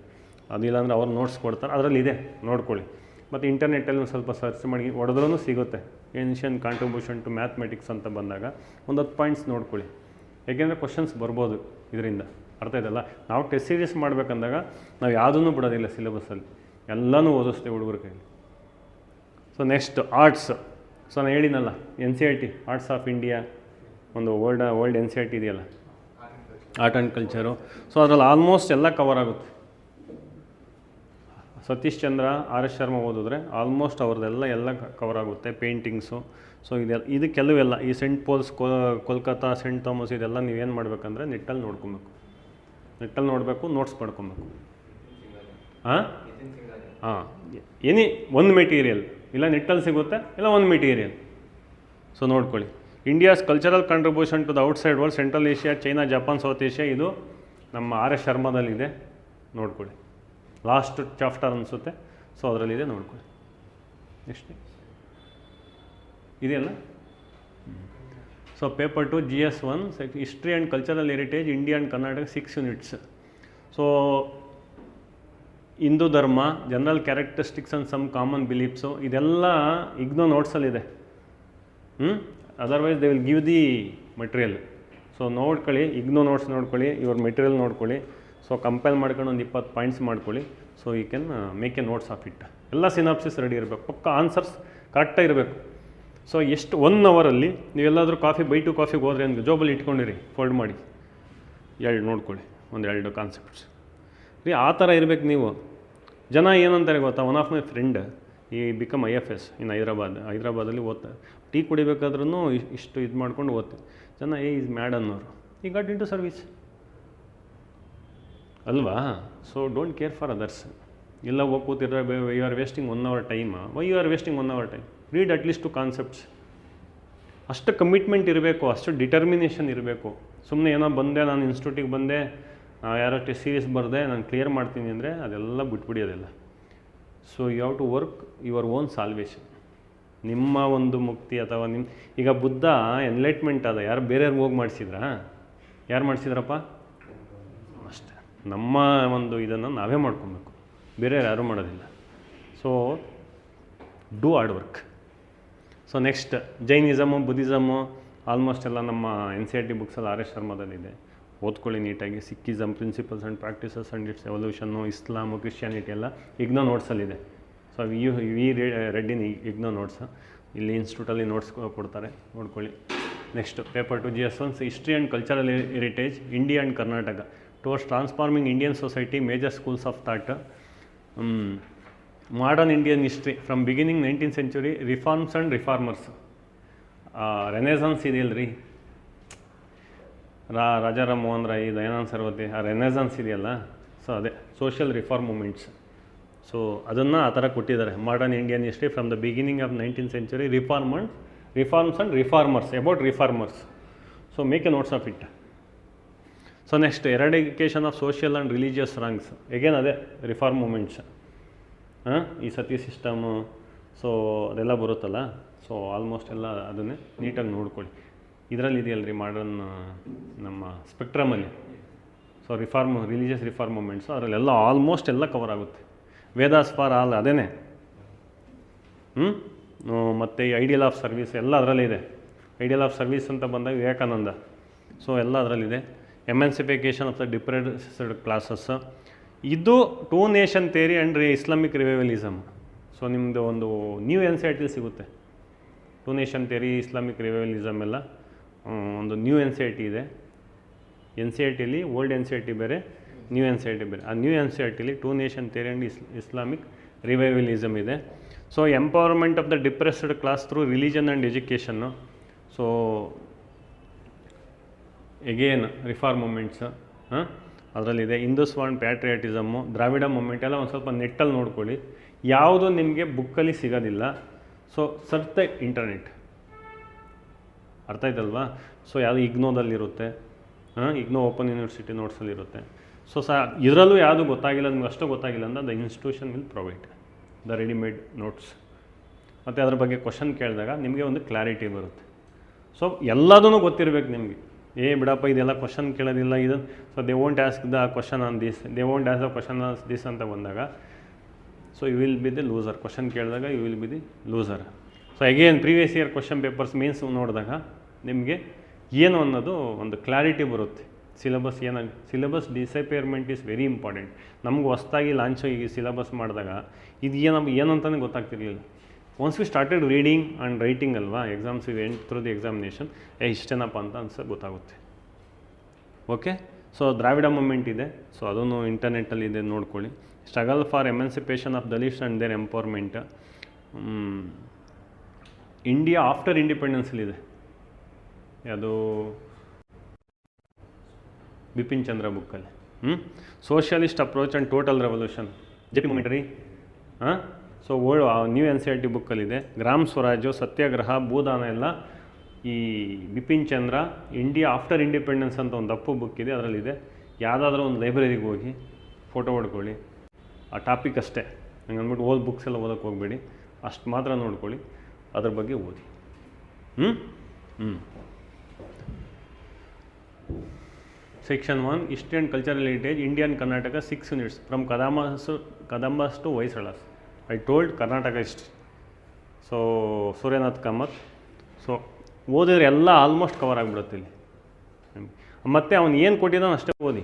ಅದಿಲ್ಲ ಅಂದರೆ ಅವ್ರು ನೋಟ್ಸ್ ಕೊಡ್ತಾರೆ, ಅದರಲ್ಲಿ ಇದೆ, ನೋಡ್ಕೊಳ್ಳಿ. ಮತ್ತು ಇಂಟರ್ನೆಟ್ಟಲ್ಲಿ ಒಂದು ಸ್ವಲ್ಪ ಸರ್ಚ್ ಮಾಡಿ ಹೊಡೆದ್ರೂ ಸಿಗುತ್ತೆ. ಏನ್ಷಿಯಂಟ್ ಕಾಂಟ್ರಿಬ್ಯೂಷನ್ ಟು ಮ್ಯಾಥಮೆಟಿಕ್ಸ್ ಅಂತ ಬಂದಾಗ ಒಂದು 10 ಪಾಯಿಂಟ್ಸ್ ನೋಡ್ಕೊಳ್ಳಿ. ಏಕೆಂದರೆ ಕ್ವಶನ್ಸ್ ಬರ್ಬೋದು ಇದರಿಂದ, ಅರ್ಥ ಇದೆಲ್ಲ. ನಾವು ಟೆಸ್ಟ್ ಸೀರೀಸ್ ಮಾಡಬೇಕಂದಾಗ ನಾವು ಯಾವುದೂ ಬಿಡೋದಿಲ್ಲ ಸಿಲೆಬಸ್ಸಲ್ಲಿ, ಎಲ್ಲನೂ ಓದಿಸ್ತೇವೆ ಹುಡುಗರ ಕೈಲಿ. So next arts. ಸೊ ನಾನು ಹೇಳಿನಲ್ಲ NCERT ಆರ್ಟ್ಸ್ ಆಫ್ ಇಂಡಿಯಾ ಒಂದು ವರ್ಲ್ಡ್ NCERT ಇದೆಯಲ್ಲ, ಆರ್ಟ್ ಆ್ಯಂಡ್ ಕಲ್ಚರು. ಸೊ ಅದರಲ್ಲಿ ಆಲ್ಮೋಸ್ಟ್ ಎಲ್ಲ ಕವರ್ ಆಗುತ್ತೆ. ಸತೀಶ್ ಚಂದ್ರ, RS ಶರ್ಮಾ ಓದಿದ್ರೆ ಆಲ್ಮೋಸ್ಟ್ ಅವ್ರದ್ದೆಲ್ಲ ಎಲ್ಲ ಕವರ್ ಆಗುತ್ತೆ. ಪೇಂಟಿಂಗ್ಸು. ಸೊ ಇದು ಕೆಲವೆಲ್ಲ ಈ Saint Paul's, Kolkata, Saint Thomas, ಇದೆಲ್ಲ ನೀವೇನು ಮಾಡಬೇಕಂದ್ರೆ ನೆಟ್ಟಲ್ಲಿ ನೋಡ್ಕೊಬೇಕು, ನೆಟ್ಟಲ್ಲಿ ನೋಡಬೇಕು, ನೋಟ್ಸ್ ಮಾಡ್ಕೊಬೇಕು. ಹಾಂ ಎನಿ ಒಂದು ಮೆಟೀರಿಯಲ್ ಇಲ್ಲ ನೆಟ್ಟಲ್ಲಿ ಸಿಗುತ್ತೆ, ಇಲ್ಲ ಒಂದು ಮೆಟೀರಿಯಲ್. ಸೊ ನೋಡ್ಕೊಳ್ಳಿ. India's cultural contribution to the outside world, Central Asia, China, Japan, South Asia, ಇದು ನಮ್ಮ RS ಶರ್ಮಾದಲ್ಲಿದೆ, ನೋಡ್ಕೊಳ್ಳಿ. ಲಾಸ್ಟ್ ಚಾಪ್ಟರ್ ಅನಿಸುತ್ತೆ. ಸೊ ಅದರಲ್ಲಿದೆ, ನೋಡ್ಕೊಳ್ಳಿ. ನೆಕ್ಸ್ಟ್ ಇದೆಯಲ್ಲ. So paper 2 GS1 history and cultural heritage India and Karnataka 6 units. So Hindu dharma, general characteristics and some common beliefs, ಇದೆಲ್ಲ ಇಗ್ನೋ ನೋಟ್ಸಲ್ಲಿದೆ. Otherwise they will give the material. So ನೋಡ್ಕೊಳ್ಳಿ, ಇಗ್ನೋ ನೋಟ್ಸ್ ನೋಡ್ಕೊಳ್ಳಿ, ಇವ್ರ ಮೆಟೀರಿಯಲ್ ನೋಡ್ಕೊಳ್ಳಿ. ಸೊ ಕಂಪೇರ್ ಮಾಡ್ಕೊಂಡು ಒಂದು 20 ಪಾಯಿಂಟ್ಸ್ ಮಾಡ್ಕೊಳ್ಳಿ. So you can make a notes of it. ಎಲ್ಲ ಸಿನಾಪ್ಸಿಸ್ ರೆಡಿ ಇರಬೇಕು, ಪಕ್ಕ ಆನ್ಸರ್ಸ್ ಕರೆಕ್ಟಾಗಿ ಇರಬೇಕು. ಸೊ ಎಷ್ಟು 1 ಅವರಲ್ಲಿ ನೀವೆಲ್ಲಾದರೂ ಬೈ ಟು ಕಾಫಿಗೆ ಹೋದ್ರೆ ಅಂದರೆ ಜೋಬಲ್ಲಿ ಇಟ್ಕೊಂಡಿರಿ, ಫೋಲ್ಡ್ ಮಾಡಿ 2 ನೋಡ್ಕೊಳ್ಳಿ, 1-2 ಕಾನ್ಸೆಪ್ಟ್ಸ್ ರೀ. ಆ ಥರ ಇರಬೇಕು ನೀವು. ಜನ ಏನಂತಾರೆ ಗೊತ್ತಾ, ಒನ್ ಆಫ್ ಮೈ ಫ್ರೆಂಡ್ ಈ ಬಿಕಮ್ IFS ಇನ್ ಹೈದ್ರಾಬಾದಲ್ಲಿ ಓದ್ತಾ, ಟೀ ಕುಡಿಬೇಕಾದ್ರೂ ಇಷ್ಟು ಇದು ಮಾಡ್ಕೊಂಡು ಓದ್ತಾರೆ. ಜನ ಈಸ್ ಮ್ಯಾಡ್ ಅನ್ನೋರು. He got into service ಅಲ್ವಾ. So don't care for others. ಎಲ್ಲ ಹೋಗಿ ಕೂತಿದ್ರೆ you are wasting 1 hour time. Why you are wasting 1 hour time? Read at least 2 concepts. ಅಷ್ಟು ಕಮಿಟ್ಮೆಂಟ್ ಇರಬೇಕು, ಅಷ್ಟು ಡಿಟರ್ಮಿನೇಷನ್ ಇರಬೇಕು. ಸುಮ್ಮನೆ ಏನೋ ಬಂದೆ, ನಾನು ಇನ್ಸ್ಟಿಟ್ಯೂಟಿಗೆ ಬಂದೆ, ಯಾರೋ ಟೆಸ್ಟ್ ಸೀರೀಸ್ ಬರದೆ ನಾನು ಕ್ಲಿಯರ್ ಮಾಡ್ತೀನಿ ಅಂದರೆ ಅದೆಲ್ಲ ಬಿಟ್ಬಿಡಿ, ಅದೆಲ್ಲ. So you have to work your own salvation, ನಿಮ್ಮ ಒಂದು ಮುಕ್ತಿ. ಅಥವಾ ಈಗ ಬುದ್ಧ ಎನ್ಲೈಟ್ಮೆಂಟ್ ಆದ ಯಾರು ಬೇರೆಯವ್ರಿಗೆ ಹೋಗಿ ಮಾಡಿಸಿದ್ರಾ? ಯಾರು ಮಾಡಿಸಿದ್ರಪ್ಪ? ಅಷ್ಟೇ. ನಮ್ಮ ಒಂದು ಇದನ್ನು ನಾವೇ ಮಾಡ್ಕೊಬೇಕು, ಬೇರೆಯವ್ರು ಯಾರೂ ಮಾಡೋದಿಲ್ಲ. So do hard work. So next Jainism, Buddhism almost ಎಲ್ಲ ನಮ್ಮ NCERT ಬುಕ್ಸಲ್ಲಿ RS ಶರ್ಮಾದಲ್ಲಿದೆ. ಓದ್ಕೊಳ್ಳಿ ನೀಟಾಗಿ. Sikhism, principles and practices and its evolution, Islam, Christianity ಎಲ್ಲ ಇಗ್ನೋ ನೋಟ್ಸಲ್ಲಿದೆ. So we read in IGNOU notes. ಇಲ್ಲಿ ಇನ್ಸ್ಟಿಟ್ಯೂಟಲ್ಲಿ ನೋಟ್ಸ್ ಕೊಡ್ತಾರೆ, ನೋಡ್ಕೊಳ್ಳಿ. Next paper 2 GS1 history and cultural heritage India and Karnataka towards transforming Indian society, major schools of thought. Modern Indian history from beginning 19th century, reforms and reformers. Renaissance ಇದೆಯಲ್ರಿ, ರಾಜಾರಾಮ್ ಮೋಹನ್ ರಾಯ್, ದಯಾನಂದ ಸರಸ್ವತಿ, ಆ renaissance ಇದೆಯಲ್ಲ, so ಅದೇ social reform moments. So ಅದನ್ನು ಆ ಥರ ಕೊಟ್ಟಿದ್ದಾರೆ. Modern Indian history from the beginning of 19th century, reforms and reformers, about reformers. So make a notes of it. So next eradication of social and religious wrongs. Again ಅದೇ reform movements. ಈ sati system, so ಅದೆಲ್ಲ ಬರುತ್ತಲ್ಲ. So almost ಎಲ್ಲ ಅದನ್ನೇ ನೀಟಾಗಿ ನೋಡ್ಕೊಳ್ಳಿ. ಇದರಲ್ಲಿ ಇದೆಯಲ್ರಿ modern ನಮ್ಮ ಸ್ಪೆಕ್ಟ್ರಮಲ್ಲಿ. ಸೊ ರಿಲಿಜಿಯಸ್ ರಿಫಾರ್ಮ್ ಮೂಮೆಂಟ್ಸು ಅದರಲ್ಲೆಲ್ಲ ಆಲ್ಮೋಸ್ಟ್ ಎಲ್ಲ ಕವರ್ ಆಗುತ್ತೆ. ವೇದಾಸ್ ಫಾರ್ ಆಲ್ ಅದೇನೆ. ಮತ್ತು ಈ ಐಡಿಯಲ್ ಆಫ್ ಸರ್ವಿಸ್ ಎಲ್ಲ ಅದರಲ್ಲಿದೆ. ಐಡಿಯಲ್ ಆಫ್ ಸರ್ವಿಸ್ ಅಂತ ಬಂದಾಗ ವಿವೇಕಾನಂದ. ಸೊ ಎಲ್ಲ ಅದರಲ್ಲಿದೆ. Emancipation of the depressed classes. ಇದು 2 nation theory and Islamic revivalism. So ನಿಮ್ಮದು ಒಂದು ನ್ಯೂ NCERT ಸಿಗುತ್ತೆ. 2 ನೇಷನ್ ಥಿಯರಿ, ಇಸ್ಲಾಮಿಕ್ ರಿವೈವಲಿಸಮ್ ಎಲ್ಲ ಒಂದು ನ್ಯೂ NCERT ಇದೆ. NCERTಲಿ ಓಲ್ಡ್ NCERT ಬೇರೆ, ನ್ಯೂ NCERT ಬೇರೆ. ಆ ನ್ಯೂ NCERTಲಿ 2 nation theory and Islamic revivalism ಇದೆ. So empowerment of the depressed class through religion and education. So again reform movements ಅದರಲ್ಲಿದೆ. ಹಿಂದೂಸ್ವಾನ್ ಪ್ಯಾಟ್ರಿಯಾಟಿಸಮ್ಮು, ದ್ರಾವಿಡ ಮೂಮೆಂಟ್ ಎಲ್ಲ ಒಂದು ಸ್ವಲ್ಪ ನೆಟ್ಟಲ್ಲಿ ನೋಡ್ಕೊಳ್ಳಿ. ಯಾವುದು ನಿಮಗೆ ಬುಕ್ಕಲ್ಲಿ ಸಿಗೋದಿಲ್ಲ. So search the internet. ಅರ್ಥ ಆಯ್ತಲ್ವಾ. ಸೊ ಯಾವುದು ಇಗ್ನೋದಲ್ಲಿರುತ್ತೆ, ಇಗ್ನೋ ಓಪನ್ ಯೂನಿವರ್ಸಿಟಿ ನೋಟ್ಸಲ್ಲಿರುತ್ತೆ. ಸೊ ಇದರಲ್ಲೂ ಯಾವುದು ಗೊತ್ತಾಗಿಲ್ಲ ನಿಮ್ಗೆ, ಅಷ್ಟು ಗೊತ್ತಾಗಿಲ್ಲ ಅಂದ್ರೆ the institution will provide the readymade notes. ಮತ್ತು ಅದ್ರ ಬಗ್ಗೆ ಕ್ವಶನ್ ಕೇಳಿದಾಗ ನಿಮಗೆ ಒಂದು ಕ್ಲಾರಿಟಿ ಬರುತ್ತೆ. ಸೊ ಎಲ್ಲದೂ ಗೊತ್ತಿರಬೇಕು ನಿಮಗೆ. ಬಿಡಪ್ಪ ಇದೆಲ್ಲ ಕ್ವಶನ್ ಕೇಳೋದಿಲ್ಲ ಇದು. So they won't ask the question on this, they won't ask the question on this ಅಂತ ಬಂದಾಗ so you will be the loser. Question ಕೇಳಿದಾಗ you will be the loser. So again previous year question papers means ನೋಡಿದಾಗ ನಿಮಗೆ ಏನು ಅನ್ನೋದು ಒಂದು clarity ಬರುತ್ತೆ. Syllabus ಡಿಸಪೇರ್ಮೆಂಟ್ ಈಸ್ ವೆರಿ ಇಂಪಾರ್ಟೆಂಟ್. ನಮ್ಗೆ ಹೊಸ್ದಾಗಿ ಲಾಂಚ್ ಈ ಸಿಲೆಬಸ್ ಮಾಡಿದಾಗ ಇದು ಏನಂತಲೇ ಗೊತ್ತಾಗ್ತಿರ್ಲಿಲ್ಲ. Once we started reading and writing ಅಲ್ವಾ, exams V went through the examination, ಇಷ್ಟೇನಪ್ಪ ಅಂತ ಗೊತ್ತಾಗುತ್ತೆ. ಓಕೆ. ಸೊ ದ್ರಾವಿಡ ಮೂಮೆಂಟ್ ಇದೆ. ಸೊ ಅದನ್ನು ಇಂಟರ್ನೆಟ್ಟಲ್ಲಿ ಇದೆ, ನೋಡ್ಕೊಳ್ಳಿ. Struggle for emancipation of Dalits and their empowerment. India after ಇಂಡಿಪೆಂಡೆನ್ಸಲ್ಲಿದೆ. ಅದು ಬಿಪಿನ್ ಚಂದ್ರ ಬುಕ್ಕಲ್ಲಿ. Socialist approach and total revolution, JP movement ರೀ. ಸೊ ನ್ಯೂ NCERT ಬುಕ್ಕಲ್ಲಿದೆ. ಗ್ರಾಮ್ ಸ್ವರಾಜ್ಯು, ಸತ್ಯಾಗ್ರಹ, ಭೂದಾನ ಎಲ್ಲ ಈ Bipin Chandra India after independence ಅಂತ ಒಂದು ದಪ್ಪು ಬುಕ್ ಇದೆ, ಅದರಲ್ಲಿದೆ. ಯಾವುದಾದ್ರೂ ಒಂದು ಲೈಬ್ರರಿಗೆ ಹೋಗಿ ಫೋಟೋ ಹೊಡ್ಕೊಳ್ಳಿ. ಆ ಟಾಪಿಕ್ ಅಷ್ಟೇ, ಹಂಗೆ ಅಂದ್ಬಿಟ್ಟು ಬುಕ್ಸ್ ಎಲ್ಲ ಓದೋಕ್ಕೆ ಹೋಗಬೇಡಿ. ಅಷ್ಟು ಮಾತ್ರ ನೋಡ್ಕೊಳ್ಳಿ, ಅದ್ರ ಬಗ್ಗೆ ಓದಿ. Section 1 History and Cultural Heritage, India and Karnataka, 6 units from Kadambas to Hoysalas. I told Karnataka history. So Suryanath Kamath. So ಓದಿದ್ರೆ ಎಲ್ಲ ಆಲ್ಮೋಸ್ಟ್ ಕವರ್ ಆಗಿಬಿಡುತ್ತೆ ಇಲ್ಲಿ. ಮತ್ತು ಅವನು ಏನು ಕೊಟ್ಟಿದ್ದಾನೆ ಅಷ್ಟೇ ಓದಿ.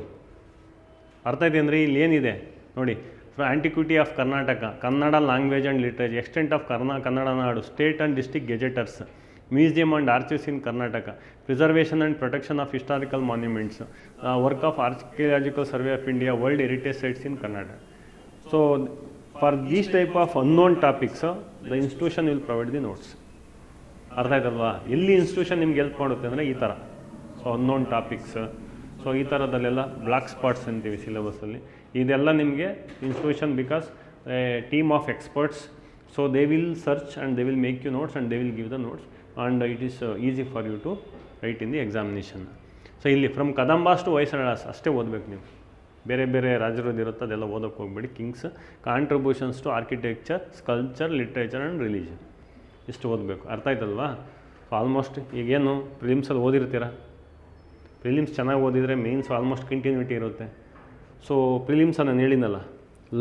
ಅರ್ಥ ಇದೆ ಅಂದರೆ ಇಲ್ಲಿ ಏನಿದೆ ನೋಡಿ, antiquity of Karnataka, Kannada language and literature, extent of Kannada Nadu, state and district gazetteers, museum and archives in Karnataka, preservation and protection of historical monuments, work of archaeological survey of India, world heritage sites in Karnataka. So for these type of unknown topics the institution will provide the notes. ಅರ್ಥ ಆಯ್ತಲ್ವಾ? ಎಲ್ಲಿ institution ನಿಮ್ಗೆ help ಮಾಡುತ್ತೆ ಅಂದರೆ ಈ ಥರ. So unknown topics, so ಈ ಥರದಲ್ಲೆಲ್ಲ block spots ಅಂತೀವಿ ಸಿಲೆಬಸ್ಸಲ್ಲಿ. ಇದೆಲ್ಲ ನಿಮಗೆ institution, because team of experts, so they will search and they will make you notes and they will give the notes and it is easy for you to write in the examination. So ಇಲ್ಲಿ from Kadambas to Hoysalas ಅಷ್ಟೇ ಓದಬೇಕು ನೀವು. ಬೇರೆ ಬೇರೆ ರಾಜ್ಯರದ್ದು ಇರುತ್ತೆ ಅದೆಲ್ಲ ಓದೋಕ್ಕೆ ಹೋಗ್ಬೇಡಿ. Kings, contributions to architecture, sculpture, literature and religion, ಇಷ್ಟು ಓದಬೇಕು. ಅರ್ಥ ಆಯ್ತಲ್ವಾ? ಸೊ ಆಲ್ಮೋಸ್ಟ್ ಈಗೇನು ಪ್ರಿಲಿಮ್ಸಲ್ಲಿ ಓದಿರ್ತೀರ, ಪ್ರಿಲಿಮ್ಸ್ ಚೆನ್ನಾಗಿ ಓದಿದರೆ ಮೇನ್ಸ್ ಆಲ್ಮೋಸ್ಟ್ ಕಂಟಿನ್ಯೂಟಿ ಇರುತ್ತೆ. ಸೊ ಪ್ರಿಲಿಮ್ಸ್ ನಾನು ಹೇಳಿನಲ್ಲ,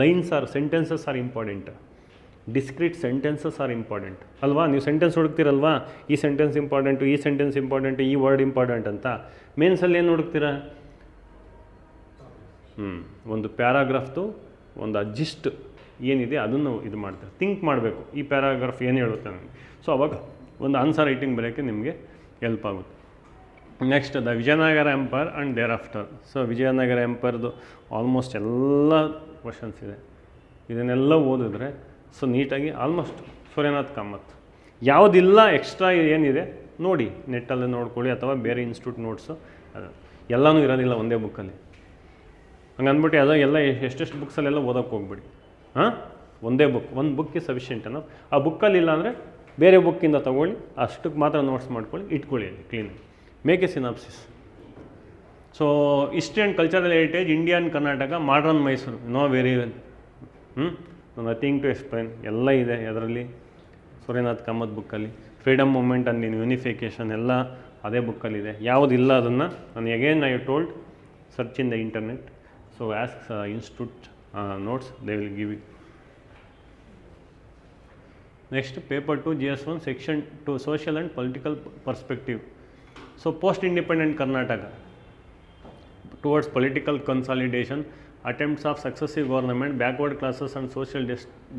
lines or sentences are important, discrete sentences are important ಅಲ್ವಾ? ನೀವು ಸೆಂಟೆನ್ಸ್ ಹುಡುಕ್ತಿರಲ್ವಾ, ಈ ಸೆಂಟೆನ್ಸ್ ಇಂಪಾರ್ಟೆಂಟು, ಈ ಸೆಂಟೆನ್ಸ್ ಇಂಪಾರ್ಟೆಂಟು, ಈ ವರ್ಡ್ ಇಂಪಾರ್ಟೆಂಟ್ ಅಂತ. ಮೇನ್ಸಲ್ಲಿ ಏನು ಹುಡುಕ್ತೀರಾ? ಒಂದು ಪ್ಯಾರಾಗ್ರಾಫ್ದು ಒಂದು ಅಡ್ಜಿಸ್ಟ್ ಏನಿದೆ ಅದನ್ನು ಇದು ಮಾಡ್ತಾರೆ, ಥಿಂಕ್ ಮಾಡಬೇಕು, ಈ ಪ್ಯಾರಾಗ್ರಾಫ್ ಏನು ಹೇಳುತ್ತೆ ನನಗೆ. ಸೊ ಅವಾಗ ಒಂದು ಆನ್ಸರ್ ರೈಟಿಂಗ್ ಬರೋಕ್ಕೆ ನಿಮಗೆ ಹೆಲ್ಪ್ ಆಗುತ್ತೆ. Next the Vijayanagara empire and thereafter. So Vijayanagara ಎಂಪೈರ್ದು ಆಲ್ಮೋಸ್ಟ್ ಎಲ್ಲ ಕ್ವಶನ್ಸ್ ಇದೆ. ಇದನ್ನೆಲ್ಲ ಓದಿದ್ರೆ ಸೊ ನೀಟಾಗಿ ಆಲ್ಮೋಸ್ಟ್ ಸೂರ್ಯನಾಥ್ ಕಾಮತ್ ಯಾವುದಿಲ್ಲ ಎಕ್ಸ್ಟ್ರಾ ಏನಿದೆ ನೋಡಿ, ನೆಟ್ಟಲ್ಲಿ ನೋಡ್ಕೊಳ್ಳಿ ಅಥವಾ ಬೇರೆ ಇನ್ಸ್ಟಿಟ್ಯೂಟ್ ನೋಟ್ಸು, ಅದು ಎಲ್ಲನೂ ಇರೋದಿಲ್ಲ ಒಂದೇ ಬುಕ್ಕಲ್ಲಿ. ಹಂಗೆ ಅಂದ್ಬಿಟ್ಟು ಅದು ಎಲ್ಲ ಎಷ್ಟೆಷ್ಟು ಬುಕ್ಸಲ್ಲೆಲ್ಲ ಓದೋಕ್ಕೆ ಹೋಗ್ಬಿಡಿ. ಒಂದೇ ಬುಕ್, ಒಂದು ಬುಕ್ಗೆ ಸಫಿಷಿಯೆಂಟ್ ಅನ್ನೋ. ಆ ಬುಕ್ಕಲ್ಲಿ ಇಲ್ಲ ಅಂದರೆ ಬೇರೆ ಬುಕ್ಕಿಂದ ತೊಗೊಳ್ಳಿ, ಅಷ್ಟಕ್ಕೆ ಮಾತ್ರ ನೋಟ್ಸ್ ಮಾಡ್ಕೊಳ್ಳಿ, ಇಟ್ಕೊಳ್ಳಿ ಅಲ್ಲಿ ಕ್ಲೀನಾಗಿ. Make a synopsis. So history and cultural heritage, India and Karnataka, modern Mysuru, no very well. Nothing to explain, ಎಲ್ಲ ಇದೆ ಅದರಲ್ಲಿ ಸೂರ್ಯನಾಥ್ ಕಾಮತ್ ಬುಕ್ಕಲ್ಲಿ. Freedom movement and in unification ಎಲ್ಲ ಅದೇ ಬುಕ್ಕಲ್ಲಿದೆ. ಯಾವುದಿಲ್ಲ ಅದನ್ನು ನಾನು again I told search in the internet. So ask institute notes, they will give it. Next, paper 2 GS1 section 2 social and political perspective. So post independent Karnataka, towards political consolidation, attempts of successive government, backward classes and social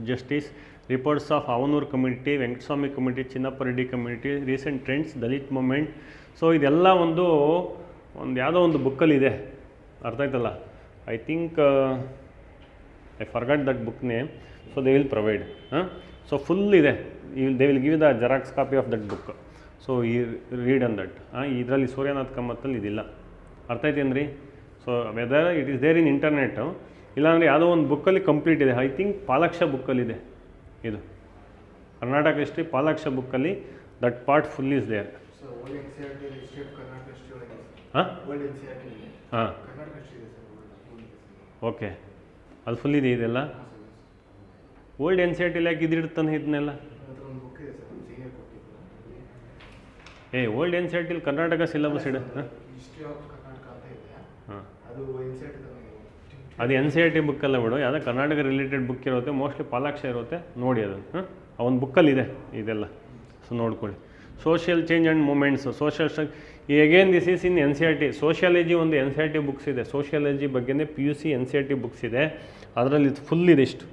justice, reports of Avanur community, Venkateswamy community, Chinnappa Reddy community, recent trends, Dalit movement. So ಇದೆಲ್ಲ ಒಂದು ಯಾವುದೋ ಒಂದು ಬುಕ್ಕಲ್ಲಿದೆ, ಅರ್ಥ ಆಯ್ತಲ್ಲ. I think I forgot that book name, so they will provide. So full ಇದೆ, they will give the Xerox copy of that book. So you read on that. ಇದರಲ್ಲಿ ಸೂರ್ಯನಾಥ್ ಕಾಮತ್ತಲ್ಲಿ ಇದಿಲ್ಲ, ಅರ್ಥ ಐತೇನ್ರಿ? So whether it is there in internet, ಇಲ್ಲಾಂದರೆ ಯಾವುದೋ ಒಂದು ಬುಕ್ಕಲ್ಲಿ complete ಇದೆ. ಐ ಥಿಂಕ್ ಪಾಲಾಕ್ಷ ಬುಕ್ಕಲ್ಲಿದೆ ಇದು, ಕರ್ನಾಟಕ ಹಿಸ್ಟ್ರಿ ಪಾಲಾಕ್ಷ ಬುಕ್ಕಲ್ಲಿ that part full is there. ಹಾಂ ಓಕೆ, ಅದು ಫುಲ್ ಇದೆ ಇದೆಲ್ಲ. ಓಲ್ಡ್ NCERT ಯಾಕೆ ಇದಿಡ್ತಾನೆ ಇದನ್ನೆಲ್ಲ? ಓಲ್ಡ್ NCERT ಕರ್ನಾಟಕ ಸಿಲೆಬಸ್ ಇಡ. ಹಾಂ ಅದು NCERT ಬುಕ್ಕಲ್ಲ ಬಿಡು, ಯಾವುದೋ ಕರ್ನಾಟಕ ರಿಲೇಟೆಡ್ ಬುಕ್ ಇರುತ್ತೆ, ಮೋಸ್ಟ್ಲಿ ಪಾಲಾಕ್ಷ ಇರುತ್ತೆ, ನೋಡಿ ಅದನ್ನು. ಆ ಒಂದು ಬುಕ್ಕಲ್ಲಿದೆ ಇದೆಲ್ಲ, ಸೊ ನೋಡ್ಕೊಳ್ಳಿ. Social change and movements, social again this is in NCERT. Sociology ಒಂದು NCERT ಬುಕ್ಸ್ ಇದೆ, ಸೋಷಿಯಾಲಜಿ ಬಗ್ಗೆನೇ PUC NCERT ಬುಕ್ಸ್ ಇದೆ, ಅದರಲ್ಲಿ ಇದು ಫುಲ್ ಇದೆ ಇಷ್ಟು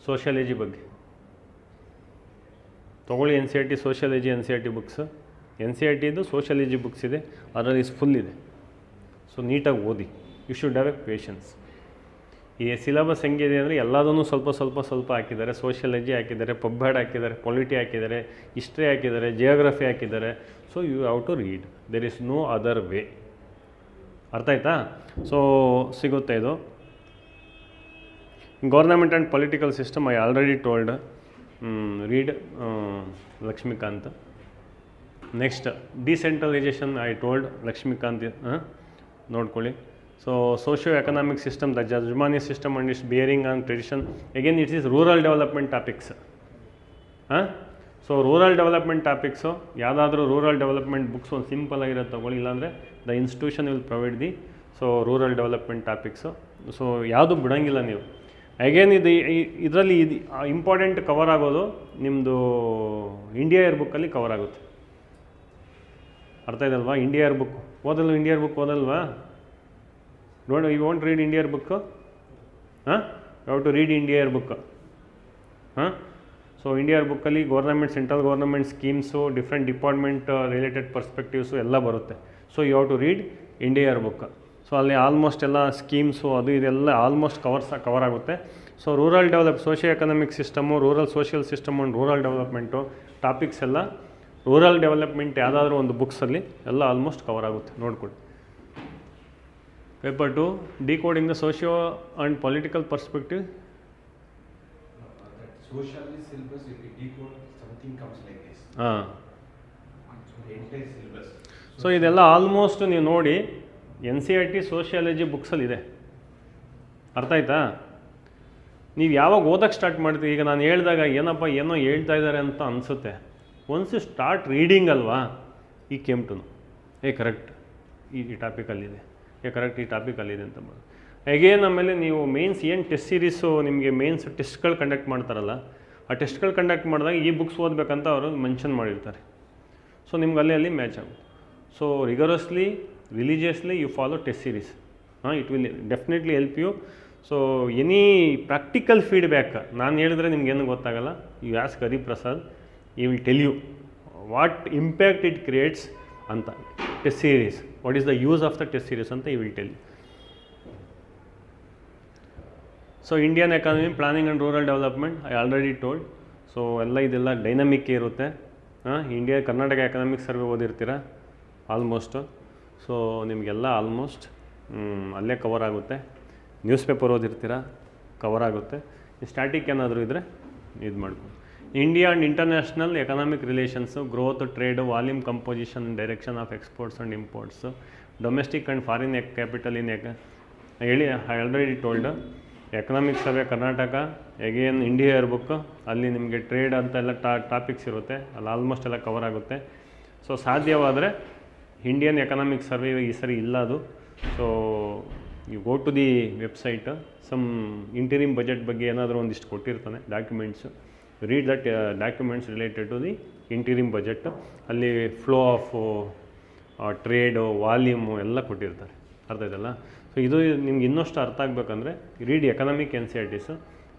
ಸೋಷಿಯಾಲಜಿ ಬಗ್ಗೆ. ತೊಗೊಳ್ಳಿ NCERT ಸೋಷಿಯಾಲಜಿ NCERT ಬುಕ್ಸ್, NCERTದು ಸೋಷಿಯಾಲಜಿ ಬುಕ್ಸ್ ಇದೆ, ಅದರಲ್ಲಿ ಫುಲ್ ಇದೆ. ಸೊ ನೀಟಾಗಿ ಓದಿ, you should have a patience. ಈ ಸಿಲೆಬಸ್ ಹೆಂಗಿದೆ ಅಂದರೆ ಎಲ್ಲದನ್ನು ಸ್ವಲ್ಪ ಸ್ವಲ್ಪ ಸ್ವಲ್ಪ ಹಾಕಿದ್ದಾರೆ. ಸೋಷಿಯಾಲಜಿ ಹಾಕಿದ್ದಾರೆ, ಪಬ್ಬ್ಯಾಡ್ ಹಾಕಿದ್ದಾರೆ, ಪೊಲಿಟಿ ಹಾಕಿದ್ದಾರೆ, ಹಿಸ್ಟ್ರಿ ಹಾಕಿದ್ದಾರೆ, ಜಿಯೋಗ್ರಫಿ ಹಾಕಿದ್ದಾರೆ. So you have to read, there is no other way. ಅರ್ಥ ಆಯ್ತಾ? ಸೊ ಸಿಗುತ್ತೆ ಇದು. Government and political system I already told, read Laxmikanth. Next decentralisation I told Laxmikanth, ನೋಡ್ಕೊಳ್ಳಿ. So socio-economic system, the Jajmani system and its bearing on tradition, again it is rural development topics. So rural development topics ಯಾವುದಾದ್ರೂ rural development books ಒಂದು simple ಆಗಿರೋದು ತೊಗೊಳ್ಳಿ, ಇಲ್ಲಾಂದರೆ the institution will provide the so rural development topics. So ಯಾವುದು ಬಿಡೋಂಗಿಲ್ಲ ನೀವು. Again ಇದರಲ್ಲಿ important cover ಆಗೋದು ನಿಮ್ಮದು ಇಂಡಿಯಾ ಇಯರ್ ಬುಕ್ಕಲ್ಲಿ ಕವರ್ ಆಗುತ್ತೆ. ಅರ್ಥ ಇದಲ್ವಾ? ಇಂಡಿಯಾ ಇಯರ್ ಬುಕ್ ಓದಲ್ವ? ಇಂಡಿಯಾ ಇಯರ್ ಬುಕ್ ಓದಲ್ವಾ? ನೋಡಿ, you want read India year book? You have to read India year book. So India year ಬುಕ್ಕಲ್ಲಿ government, central government schemes, different department related perspectives ಎಲ್ಲ ಬರುತ್ತೆ. So you have to read India year book. So ಅಲ್ಲಿ almost ಎಲ್ಲ schemes ಅದು ಇದೆಲ್ಲ almost cover ಆಗುತ್ತೆ. So rural socio economic system, rural social system and rural development topics ಎಲ್ಲ rural development ಯಾವುದಾದ್ರೂ ಒಂದು ಬುಕ್ಸಲ್ಲಿ ಎಲ್ಲ ಆಲ್ಮೋಸ್ಟ್ ಕವರ್ ಆಗುತ್ತೆ, ನೋಡ್ಕೊಳ್ಳಿ. Paper 2, decoding the socio and political perspective. Socially syllabus, if you decode, something comes like this. Entire syllabus. So ಇದೆಲ್ಲ almost ನೀವು ನೋಡಿ NCERT sociology ಬುಕ್ಸಲ್ಲಿದೆ. ಅರ್ಥ ಆಯ್ತಾ? ನೀವು ಯಾವಾಗ ಓದೋಕ್ಕೆ ಸ್ಟಾರ್ಟ್ ಮಾಡ್ತೀವಿ, ಈಗ ನಾನು ಹೇಳಿದಾಗ ಏನಪ್ಪ ಏನೋ ಹೇಳ್ತಾ ಇದ್ದಾರೆ ಅಂತ ಅನಿಸುತ್ತೆ. ಒನ್ಸ್ ಯು ಸ್ಟಾರ್ಟ್ ರೀಡಿಂಗ್ ಅಲ್ವಾ, ಈ ಕೇಮ್ ಟು ನೋ ಕರೆಕ್ಟ್ ಈ ಟಾಪಿಕಲ್ಲಿದೆ, ಕರೆಕ್ಟ್ ಈ ಟಾಪಿಕಲ್ಲಿದೆ ಅಂತ ಬರೋದು. ಅಗೇನ್ ಆಮೇಲೆ ನೀವು ಮೇನ್ಸ್ ಏನು ಟೆಸ್ಟ್ ಸೀರೀಸು, ನಿಮಗೆ ಮೇನ್ಸ್ ಟೆಸ್ಟ್ಗಳು ಕಂಡಕ್ಟ್ ಮಾಡ್ತಾರಲ್ಲ, ಆ ಟೆಸ್ಟ್ಗಳು ಕಂಡಕ್ಟ್ ಮಾಡಿದಾಗ ಈ ಬುಕ್ಸ್ ಓದಬೇಕಂತ ಅವರು ಮೆನ್ಷನ್ ಮಾಡಿರ್ತಾರೆ. ಸೊ ನಿಮ್ಗೆ ಅಲ್ಲಿ ಮ್ಯಾಚ್ ಆಗುತ್ತೆ. So rigorously, religiously you follow test series. It will definitely help you. So any practical feedback ನಾನು ಹೇಳಿದ್ರೆ ನಿಮ್ಗೇನು ಗೊತ್ತಾಗಲ್ಲ. You ask Hariprasad, he will tell you what impact it creates ಅಂತ. Test series, what is the use of the test series ಅಂತ he will tell you. So Indian economy, planning and rural development I already told. So ಇದೆಲ್ಲ dynamic ಇರುತ್ತೆ. Karnataka economic survey ಓದಿರ್ತೀರ almost. So ನಿಮಗೆಲ್ಲ almost ಅಲ್ಲೇ cover ಆಗುತ್ತೆ. Newspaper ಓದಿರ್ತೀರ, cover ಆಗುತ್ತೆ. Static ಏನಾದರೂ ಇದ್ದರೆ ಇದು ಮಾಡ್ಕೊಂಡು. India and international economic relations, growth, trade, volume, composition, direction of exports and imports, domestic and foreign capital in ಹೇಳಿ I already told. Economic survey Karnataka, again India year book, ಅಲ್ಲಿ ನಿಮಗೆ trade ಅಂತ ಎಲ್ಲ ಟಾಪಿಕ್ಸ್ ಇರುತ್ತೆ, ಅಲ್ಲಿ ಆಲ್ಮೋಸ್ಟ್ ಎಲ್ಲ cover ಆಗುತ್ತೆ. So ಸಾಧ್ಯವಾದರೆ ಇಂಡಿಯನ್ ಎಕನಾಮಿಕ್ ಸರ್ವೆ ಈ ಸರಿ ಇಲ್ಲ ಅದು. So you go to the website, some interim budget ಬಗ್ಗೆ ಏನಾದರೂ ಒಂದಿಷ್ಟು ಕೊಟ್ಟಿರ್ತಾನೆ documents. Read that documents related to the interim budget. ಅಲ್ಲಿ ಫ್ಲೋ ಆಫ್ ಟ್ರೇಡು, ವಾಲ್ಯೂಮು ಎಲ್ಲ ಕೊಟ್ಟಿರ್ತಾರೆ. ಅರ್ಥ ಆಯ್ತಲ್ಲ? ಸೊ ಇದು ನಿಮ್ಗೆ ಇನ್ನಷ್ಟು ಅರ್ಥ ಆಗಬೇಕಂದ್ರೆ ರೀಡ್ ಎಕನಾಮಿಕ್ NCERTs.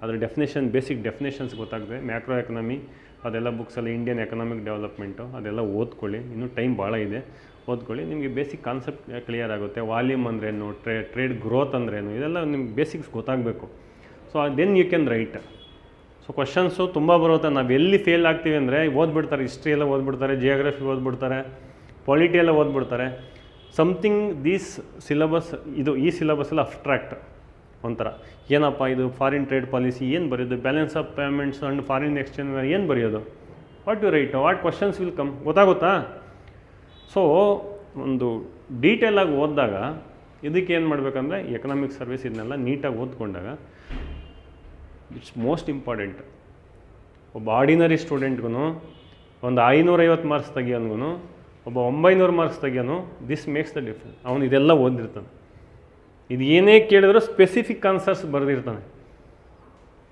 ಅದರ ಡೆಫಿನೇಷನ್, ಬೇಸಿಕ್ ಡೆಫಿನೇಷನ್ಸ್ ಗೊತ್ತಾಗ್ತದೆ. ಮ್ಯಾಕ್ರೋ ಎಕನಾಮಿ ಅದೆಲ್ಲ ಬುಕ್ಸಲ್ಲಿ, ಇಂಡಿಯನ್ ಎಕನಾಮಿಕ್ ಡೆವಲಪ್ಮೆಂಟು ಅದೆಲ್ಲ ಓದ್ಕೊಳ್ಳಿ. ಇನ್ನೂ ಟೈಮ್ ಭಾಳ ಇದೆ, ಓದ್ಕೊಳ್ಳಿ. ನಿಮಗೆ ಬೇಸಿಕ್ ಕಾನ್ಸೆಪ್ಟ್ ಕ್ಲಿಯರ್ ಆಗುತ್ತೆ. ವಾಲ್ಯೂಮ್ ಅಂದ್ರೇನು, ಟ್ರೇಡ್ ಗ್ರೋತ್ ಅಂದ್ರೇನು, ಇದೆಲ್ಲ ನಿಮ್ಗೆ ಬೇಸಿಕ್ಸ್ ಗೊತ್ತಾಗಬೇಕು. So then you can write. So questions ತುಂಬ ಬರುತ್ತೆ. ನಾವು ಎಲ್ಲಿ ಫೇಲ್ ಆಗ್ತೀವಿ ಅಂದರೆ ಓದ್ಬಿಡ್ತಾರೆ, ಹಿಸ್ಟ್ರಿ ಎಲ್ಲ ಓದ್ಬಿಡ್ತಾರೆ, ಜಿಯೋಗ್ರಫಿ ಓದ್ಬಿಡ್ತಾರೆ, ಪಾಲಿಟಿ ಎಲ್ಲ ಓದ್ಬಿಡ್ತಾರೆ. ಸಮಥಿಂಗ್ ದೀಸ್ ಸಿಲಬಸ್, ಈ ಸಿಲಬಸ್ ಎಲ್ಲ ಅಬ್ಸ್ಟ್ರಾಕ್ಟ್ ಒಂಥರ. ಏನಪ್ಪ ಇದು ಫಾರಿನ್ ಟ್ರೇಡ್ ಪಾಲಿಸಿ ಏನು ಬರೆಯೋದು, balance of payments and foreign exchange ಏನು ಬರೆಯೋದು, what you write, what questions will come, ಗೊತ್ತಾಗುತ್ತಾ? ಸೊ ಒಂದು ಡೀಟೇಲಾಗಿ ಓದಿದಾಗ ಇದಕ್ಕೆ ಏನು ಮಾಡಬೇಕಂದ್ರೆ ಎಕನಾಮಿಕ್ ಸರ್ವಿಸ್ ಇದನ್ನೆಲ್ಲ ನೀಟಾಗಿ ಓದ್ಕೊಂಡಾಗ ಇಟ್ಸ್ ಮೋಸ್ಟ್ ಇಂಪಾರ್ಟೆಂಟ್. ಒಬ್ಬ ಆರ್ಡಿನರಿ ಸ್ಟೂಡೆಂಟ್ಗೂ ಒಂದು 550 ಮಾರ್ಕ್ಸ್ ತೆಗಿಯೋನ್ಗೂ ಒಬ್ಬ 900 ಮಾರ್ಕ್ಸ್ ತೆಗಿಯೋನು, ದಿಸ್ ಮೇಕ್ಸ್ ದ ಡಿಫ್ರೆನ್ಸ್. ಅವನು ಇದೆಲ್ಲ ಓದಿರ್ತಾನೆ. ಇದು ಏನೇ ಕೇಳಿದ್ರು ಸ್ಪೆಸಿಫಿಕ್ ಆನ್ಸರ್ಸ್ ಬರೆದಿರ್ತಾನೆ.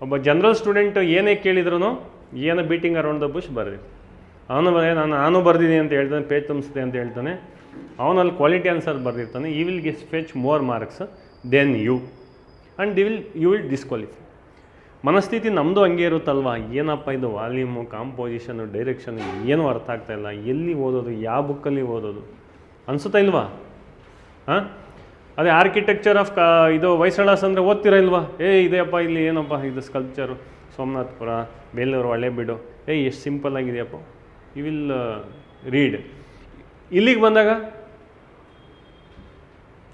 ಒಬ್ಬ ಜನರಲ್ ಸ್ಟೂಡೆಂಟ್ ಏನೇ ಕೇಳಿದ್ರು ಏನೋ ಬೀಟಿಂಗ್ ಅರೌಂಡ್ ದ ಬುಷ್ ಬರೆದಿರ್ತಾನೆ. ನಾನು ಬರೆದಿದ್ದೀನಿ ಅಂತ ಹೇಳ್ತಾನೆ, ಪೇಜ್ ತುಂಬಿಸಿದೆ ಅಂತ ಹೇಳ್ತಾನೆ. ಅವನಲ್ಲಿ ಕ್ವಾಲಿಟಿ ಆನ್ಸರ್ ಬರೆದಿರ್ತಾನೆ. He will fetch more marks than you and you will disqualify. ಮನಸ್ಥಿತಿ ನಮ್ಮದು ಹಂಗೆ ಇರುತ್ತಲ್ವ, ಏನಪ್ಪ ಇದು ವಾಲ್ಯೂಮು, ಕಾಂಪೋಸಿಷನು, ಡೈರೆಕ್ಷನ್ ಏನೂ ಅರ್ಥ ಆಗ್ತಾಯಿಲ್ಲ, ಎಲ್ಲಿ ಓದೋದು, ಯಾವ ಬುಕ್ಕಲ್ಲಿ ಓದೋದು ಅನಿಸುತ್ತಾ ಇಲ್ವಾ? ಅದೇ ಆರ್ಕಿಟೆಕ್ಚರ್ ಆಫ್ ಇದು ಹೊಯ್ಸಳಾಸ್ ಅಂದರೆ ಓದ್ತೀರಾ ಇಲ್ವಾ? ಇದೆಯಪ್ಪ ಇಲ್ಲಿ ಏನಪ್ಪ ಇದು ಸ್ಕಲ್ಪ್ಚರು, ಸೋಮನಾಥಪುರ, ಬೇಲೂರು, ಹಳೇಬೀಡು, ಎಷ್ಟು ಸಿಂಪಲ್ ಆಗಿದೆಯಪ್ಪ, ಯು ವಿಲ್ ರೀಡ್. ಇಲ್ಲಿಗೆ ಬಂದಾಗ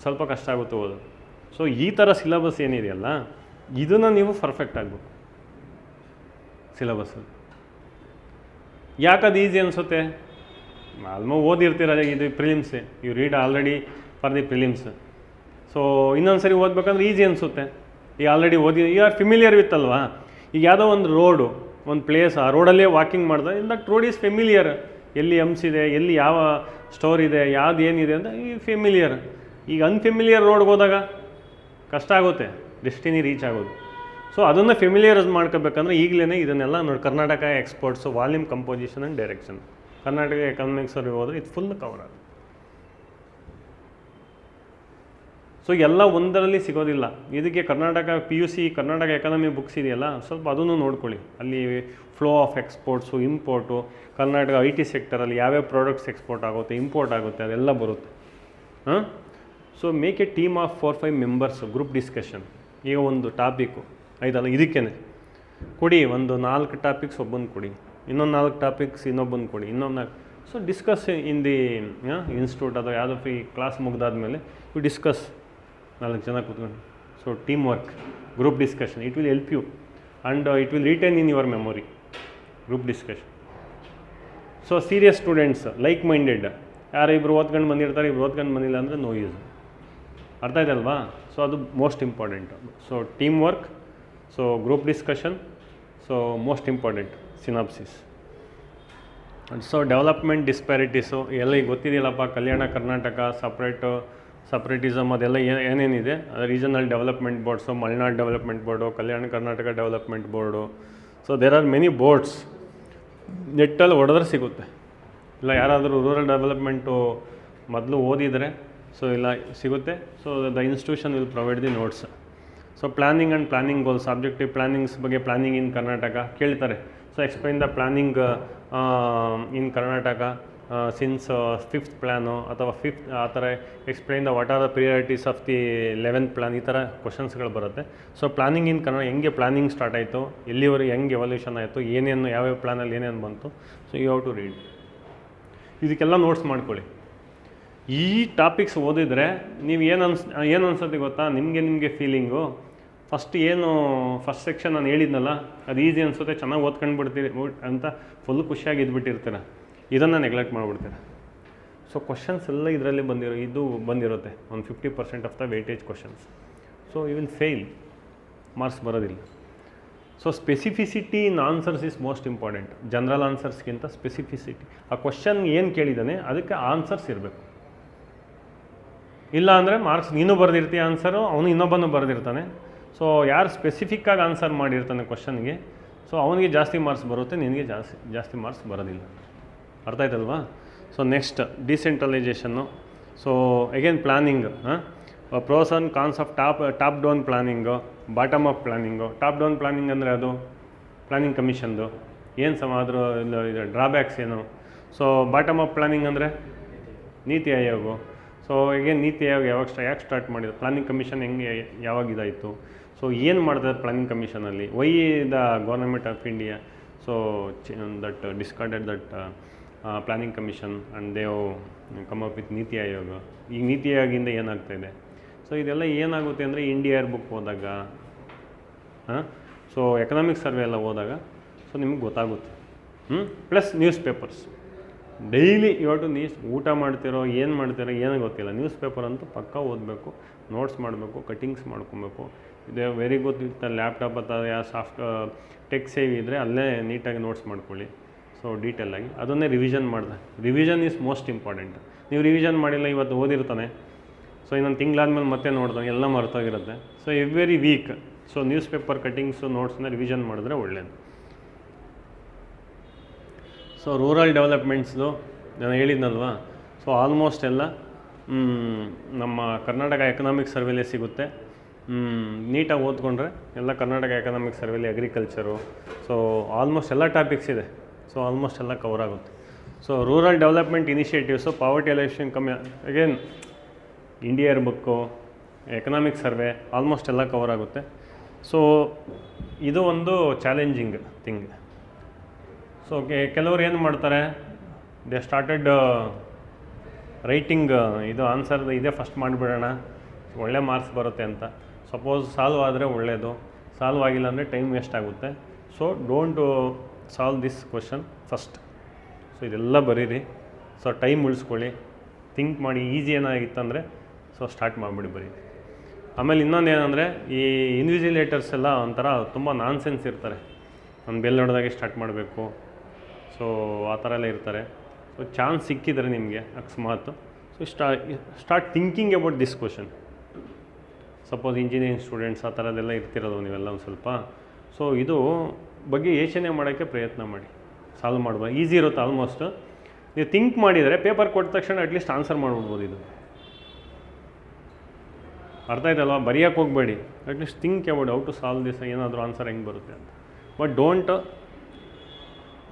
ಸ್ವಲ್ಪ ಕಷ್ಟ ಆಗುತ್ತೆ ಓದೋದು. ಸೊ ಈ ಥರ ಸಿಲಬಸ್ ಏನಿದೆಯಲ್ಲ, ಇದನ್ನು ನೀವು ಪರ್ಫೆಕ್ಟ್ ಆಗಬೇಕು ಸಿಲಬಸ್ಸಲ್ಲಿ. ಯಾಕದು ಈಸಿ ಅನಿಸುತ್ತೆ? ಆಲ್ಮೋಸ್ಟ್ ಓದಿರ್ತೀರ. ಇದು prelims, you read already for the prelims. So ಇನ್ನೊಂದು ಸರಿ ಓದಬೇಕಂದ್ರೆ ಈಸಿ ಅನಿಸುತ್ತೆ. ಈಗ ಆಲ್ರೆಡಿ ಓದಿ ಯು ಆರ್ ಫೆಮಿಲಿಯರ್ ವಿತ್ ಅಲ್ವಾ. ಈಗ ಯಾವುದೋ ಒಂದು ರೋಡು, ಒಂದು ಪ್ಲೇಸ್, ಆ ರೋಡಲ್ಲೇ ವಾಕಿಂಗ್ ಮಾಡಿದ್ರೆ in that road is familiar. ಎಲ್ಲಿ ಹಂಪ್ಸ್ ಇದೆ, ಎಲ್ಲಿ ಯಾವ ಸ್ಟೋರ್ ಇದೆ, ಯಾವ್ದು ಏನಿದೆ ಅಂತ ಈ ಫೆಮಿಲಿಯರ್. ಈಗ ಅನ್ಫೆಮಿಲಿಯರ್ ರೋಡ್ಗೆ ಹೋದಾಗ ಕಷ್ಟ ಆಗುತ್ತೆ ಡೆಸ್ಟಿನಿ ರೀಚ್ ಆಗೋದು. ಸೊ ಅದನ್ನು ಫೆಮಿಲಿಯರ್ ಮಾಡ್ಕೋಬೇಕಂದ್ರೆ ಈಗಲೇ ಇದನ್ನೆಲ್ಲ ನೋಡಿ, Karnataka exports, volume, composition and direction, Karnataka economics survey ಹೋದರೆ ಇದು ಫುಲ್ ಕವರ್ ಆಗುತ್ತೆ. ಸೊ ಎಲ್ಲ ಒಂದರಲ್ಲಿ ಸಿಗೋದಿಲ್ಲ. ಇದಕ್ಕೆ Karnataka PUC Karnataka economy books ಇದೆಯಲ್ಲ, ಸ್ವಲ್ಪ ಅದನ್ನು ನೋಡ್ಕೊಳ್ಳಿ. ಅಲ್ಲಿ flow of exports, import, Karnataka IT ಸೆಕ್ಟರಲ್ಲಿ ಯಾವ್ಯಾವ ಪ್ರಾಡಕ್ಟ್ಸ್ ಎಕ್ಸ್ಪೋರ್ಟ್ ಆಗುತ್ತೆ, ಇಂಪೋರ್ಟ್ ಆಗುತ್ತೆ, ಅದೆಲ್ಲ ಬರುತ್ತೆ. ಹಾಂ, so make A team of 4-5 members, group discussion. ಈಗ ಒಂದು ಟಾಪಿಕ್ಕು ಆಯ್ತಲ್ಲ, ಇದಕ್ಕೇ ಕೊಡಿ, ಒಂದು 4 ಟಾಪಿಕ್ಸ್ ಒಬ್ಬಂದು ಕೊಡಿ, ಇನ್ನೊಂದು 4 ಟಾಪಿಕ್ಸ್ ಇನ್ನೊಬ್ಬಂದು ಕೊಡಿ, ಇನ್ನೊಂದು 4. So discuss in the institute ಅಥವಾ ಯಾವುದೋ ಫ್ರೀ ಕ್ಲಾಸ್ ಮುಗ್ದಾದ್ಮೇಲೆ ಯು ಡಿಸ್ಕಸ್ 4 ಜನ ಕೂತ್ಕೊಂಡು. So team work, group discussion, it will help you and it will retain in your memory. Group discussion. So serious students, like minded, ಯಾರು ಇಬ್ಬರು ಓದ್ಕೊಂಡು ಬಂದಿರ್ತಾರೆ, ಇಬ್ಬರು ಓದ್ಕೊಂಡು ಬಂದಿಲ್ಲ ಅಂದರೆ ನೋ ಯೂಸ್. ಅರ್ಥ ಆಯ್ತಲ್ವಾ? ಸೊ ಅದು most important. So team work, so group discussion, so most important synopsis. So development disparities ಎಲ್ಲ ಈಗ ಗೊತ್ತಿದೆಯಲ್ಲಪ್ಪ, ಕಲ್ಯಾಣ ಕರ್ನಾಟಕ, ಸಪ್ರೇಟಿಸಮ್, ಅದೆಲ್ಲ ಏನೇನಿದೆ, regional development boards, Malenadu development board, Kalyana Karnataka development board. So there are many boards. ನೆಟ್ಟಲ್ಲಿ ಹೊಡೆದ್ರೆ ಸಿಗುತ್ತೆ. ಇಲ್ಲ ಯಾರಾದರೂ ರೂರಲ್ ಡೆವಲಪ್ಮೆಂಟು ಮೊದಲು ಓದಿದರೆ ಸೊ ಇಲ್ಲ ಸಿಗುತ್ತೆ. So the institution will provide the notes. So planning and planning goals, objective plannings ಬಗ್ಗೆ, ಪ್ಲಾನಿಂಗ್ ಇನ್ ಕರ್ನಾಟಕ ಕೇಳ್ತಾರೆ. So explain the planning in Karnataka since 5th plan ಅಥವಾ 5th ಆ ಥರ explain the what are the priorities of the 11th plan, ಈ ಥರ ಕ್ವಶನ್ಸ್ಗಳು ಬರುತ್ತೆ. So planning ಇನ್ ಕನ್ನಡ, ಹೆಂಗೆ planning start ಆಯಿತು, ಎಲ್ಲಿವರೆಗೆ ಹೆಂಗೆ ಎವಲ್ಯೂಷನ್ ಆಯಿತು, ಏನೇನು ಯಾವ್ಯಾವ ಪ್ಲ್ಯಾನಲ್ಲಿ ಏನೇನು ಬಂತು. So you have to read. ಇದಕ್ಕೆಲ್ಲ ನೋಟ್ಸ್ ಮಾಡ್ಕೊಳ್ಳಿ. ಈ ಟಾಪಿಕ್ಸ್ ಓದಿದರೆ ನೀವು ಏನು ಅನ್ಸುತ್ತೆ ಗೊತ್ತಾ, ನಿಮಗೆ ಫೀಲಿಂಗು ಫಸ್ಟ್ ಸೆಕ್ಷನ್ ನಾನು ಹೇಳಿದ್ನಲ್ಲ, ಅದು ಈಸಿ ಅನಿಸುತ್ತೆ, ಚೆನ್ನಾಗಿ ಓದ್ಕೊಂಡು ಬಿಡ್ತೀರಿ ಅಂತ ಫುಲ್ ಖುಷಿಯಾಗಿ ಇದ್ಬಿಟ್ಟಿರ್ತೀರ. ಇದನ್ನು ನೆಗ್ಲೆಕ್ಟ್ ಮಾಡಿಬಿಡ್ತೀರ. ಸೊ ಕ್ವಶನ್ಸ್ ಎಲ್ಲ ಇದರಲ್ಲಿ ಬಂದಿರುತ್ತೆ, ಒಂದು 50% of the weightage questions. So you will fail, marks ಬರೋದಿಲ್ಲ. So specificity in answers is most important. General ಆನ್ಸರ್ಸ್ಗಿಂತ ಸ್ಪೆಸಿಫಿಸಿಟಿ, ಆ ಕ್ವಶನ್ ಏನು ಕೇಳಿದ್ದಾನೆ ಅದಕ್ಕೆ ಆನ್ಸರ್ಸ್ ಇರಬೇಕು. ಇಲ್ಲ ಅಂದರೆ ಮಾರ್ಕ್ಸ್ ನೀನು ಬರೆದಿರ್ತೀಯ ಆನ್ಸರು, ಅವನು ಇನ್ನೊಬ್ಬನು ಬರೆದಿರ್ತಾನೆ. ಸೊ ಯಾರು ಸ್ಪೆಸಿಫಿಕ್ಕಾಗಿ ಆನ್ಸರ್ ಮಾಡಿರ್ತಾನೆ ಕ್ವಶನ್ಗೆ, ಸೊ ಅವನಿಗೆ ಜಾಸ್ತಿ ಮಾರ್ಕ್ಸ್ ಬರುತ್ತೆ, ನಿನಗೆ ಜಾಸ್ತಿ ಮಾರ್ಕ್ಸ್ ಬರೋದಿಲ್ಲ. ಅರ್ಥ ಆಯ್ತಲ್ವಾ? So next decentralisation. So again planning, pros and cons of top down planning, bottom up planning. Top down planning ಅಂದರೆ ಅದು ಪ್ಲಾನಿಂಗ್ ಕಮಿಷನ್ದು ಏನು ಅದ್ರ ಇದು ಡ್ರಾಬ್ಯಾಕ್ಸ್ ಏನು. ಸೊ ಬಾಟಮ್ ಅಪ್ ಪ್ಲಾನಿಂಗ್ ಅಂದರೆ ನೀತಿ ಆಯೋಗ. ಸೊ ಅಗೇನ್ ನೀತಿ ಆಯೋಗ ಯಾಕೆ ಸ್ಟಾರ್ಟ್ ಮಾಡಿದ್ರು, ಪ್ಲಾನಿಂಗ್ ಕಮಿಷನ್ ಹೆಂಗೆ ಯಾವಾಗ ಇದಾಯಿತು, ಸೊ ಏನು ಮಾಡಿದ್ರೆ ಪ್ಲಾನಿಂಗ್ ಕಮಿಷನಲ್ಲಿ, why the government of India so that discarded that planning commission and they've come up with NITI Aayog. ಈಗ ನೀತಿ ಆಯೋಗದಿಂದ ಏನಾಗ್ತಾಯಿದೆ. ಸೊ ಇದೆಲ್ಲ ಏನಾಗುತ್ತೆ ಅಂದರೆ ಇಂಡಿಯಾ ಬುಕ್ ಹೋದಾಗ, ಸೊ ಎಕನಾಮಿಕ್ ಸರ್ವೆ ಎಲ್ಲ ಹೋದಾಗ ಸೊ ನಿಮಗೆ ಗೊತ್ತಾಗುತ್ತೆ. ಪ್ಲಸ್ ನ್ಯೂಸ್ ಪೇಪರ್ಸ್ ಡೈಲಿ ಇವತ್ತು ಊಟ ಮಾಡ್ತಿರೋ ಏನು ಮಾಡ್ತಿರೋ ಏನೋ ಗೊತ್ತಿಲ್ಲ, ನ್ಯೂಸ್ ಪೇಪರ್ ಅಂತೂ ಪಕ್ಕ ಓದಬೇಕು, ನೋಟ್ಸ್ ಮಾಡಬೇಕು, ಕಟಿಂಗ್ಸ್ ಮಾಡ್ಕೊಬೇಕು. ಇದೆ ವೆರಿ ಗುಡ್ ವಿತ್ ಲ್ಯಾಪ್ಟಾಪ್ ಅಥವಾ ಯಾವ ಟೆಕ್ ಸೇವ್ ಇದ್ದರೆ ಅಲ್ಲೇ ನೀಟಾಗಿ ನೋಟ್ಸ್ ಮಾಡ್ಕೊಳ್ಳಿ. ಸೊ ಡೀಟೇಲಾಗಿ ಅದನ್ನೇ ರಿವಿಷನ್ ಮಾಡಿದೆ. Revision is most important. ನೀವು ರಿವಿಷನ್ ಮಾಡಿಲ್ಲ, ಇವತ್ತು ಓದಿರ್ತಾನೆ, ಸೊ ಇನ್ನೊಂದು ತಿಂಗಳಾದ್ಮೇಲೆ ಮತ್ತೆ ನೋಡ್ತಾನೆ, ಎಲ್ಲ ಮರ್ತೋಗಿರುತ್ತೆ. So every week so newspaper cuttings ನೋಟ್ಸ್ನ ರಿವಿಷನ್ ಮಾಡಿದ್ರೆ ಒಳ್ಳೆಯದು. ಸೊ ರೂರಲ್ ಡೆವಲಪ್ಮೆಂಟ್ಸ್ದು ನಾನು ಹೇಳಿದ್ನಲ್ವಾ, ಸೊ ಆಲ್ಮೋಸ್ಟ್ ಎಲ್ಲ ನಮ್ಮ ಕರ್ನಾಟಕ ಎಕನಾಮಿಕ್ ಸರ್ವೆಲೇ ಸಿಗುತ್ತೆ. ನೀಟಾಗಿ ಓದ್ಕೊಂಡ್ರೆ ಎಲ್ಲ ಕರ್ನಾಟಕ ಎಕನಾಮಿಕ್ ಸರ್ವೆಲಿ ಅಗ್ರಿಕಲ್ಚರು, ಸೊ ಆಲ್ಮೋಸ್ಟ್ ಎಲ್ಲ ಟಾಪಿಕ್ಸ್ ಇದೆ. ಸೊ ಆಲ್ಮೋಸ್ಟ್ ಎಲ್ಲ ಕವರ್ ಆಗುತ್ತೆ. So rural development initiatives, poverty election ಕಮ್ಮಿ, again India book, economic survey almost ಎಲ್ಲ ಕವರ್ ಆಗುತ್ತೆ. ಸೊ ಇದು ಒಂದು ಚಾಲೆಂಜಿಂಗ್ ಥಿಂಗ್. ಸೊ ಕೆಲವರು ಏನು ಮಾಡ್ತಾರೆ, ದೇ ಸ್ಟಾರ್ಟೆಡ್ ರೈಟಿಂಗ್ ಇದು ಆನ್ಸರ್ ಇದೇ ಫಸ್ಟ್ ಮಾಡಿಬಿಡೋಣ, ಒಳ್ಳೆ ಮಾರ್ಕ್ಸ್ ಬರುತ್ತೆ ಅಂತ. ಸಪೋಸ್ ಸಾಲ್ವ್ ಆದರೆ ಒಳ್ಳೆಯದು, ಸಾಲ್ವ್ ಆಗಿಲ್ಲ ಅಂದರೆ ಟೈಮ್ ವೇಸ್ಟ್ ಆಗುತ್ತೆ. So don't solve this question first. So ಇದೆಲ್ಲ ಬರೀರಿ. ಸೊ ಟೈಮ್ ಉಳಿಸ್ಕೊಳ್ಳಿ, ಥಿಂಕ್ ಮಾಡಿ. ಈಸಿ ಏನಾಗಿತ್ತಂದರೆ ಸೊ ಸ್ಟಾರ್ಟ್ ಮಾಡಿಬಿಡಿ ಬರೀರಿ. ಆಮೇಲೆ ಇನ್ನೊಂದು ಏನಂದರೆ ಈ ಇನ್ವಿಜಿಲೇಟರ್ಸ್ ಎಲ್ಲ ಒಂಥರ ತುಂಬ ನಾನ್ಸೆನ್ಸ್ ಇರ್ತಾರೆ. ಒಂದು ಬೆಲ್ ಹೊಡೆದಾಗೆ ಸ್ಟಾರ್ಟ್ ಮಾಡಬೇಕು, ಸೊ ಆ ಥರ ಎಲ್ಲ ಇರ್ತಾರೆ. ಸೊ ಚಾನ್ಸ್ ಸಿಕ್ಕಿದರೆ ನಿಮಗೆ ಅಕಸ್ಮಾತ್, so start thinking about this question. Suppose engineering students ಆ ಥರದ್ದೆಲ್ಲ ಇರ್ತಿರೋದು ನೀವೆಲ್ಲ ಒಂದು ಸ್ವಲ್ಪ. ಸೊ ಇದು ಬಗ್ಗೆ ಯೋಚನೆ ಮಾಡೋಕ್ಕೆ ಪ್ರಯತ್ನ ಮಾಡಿ, ಸಾಲ್ವ್ ಮಾಡ್ಬೋದು. ಈಸಿ ಇರುತ್ತೆ ಆಲ್ಮೋಸ್ಟ್. ನೀವು ಥಿಂಕ್ ಮಾಡಿದರೆ ಪೇಪರ್ ಕೊಟ್ಟ ತಕ್ಷಣ ಅಟ್ಲೀಸ್ಟ್ ಆನ್ಸರ್ ಮಾಡ್ಬಿಡ್ಬೋದು. ಇದು ಅರ್ಥ ಆಯ್ತಲ್ವ? ಬರೆಯೋಕ್ಕೆ ಹೋಗಬೇಡಿ, at least think about how to solve this, ಏನಾದರೂ ಆನ್ಸರ್ ಹೆಂಗೆ ಬರುತ್ತೆ ಅಂತ. ಬಟ್ ಡೋಂಟ್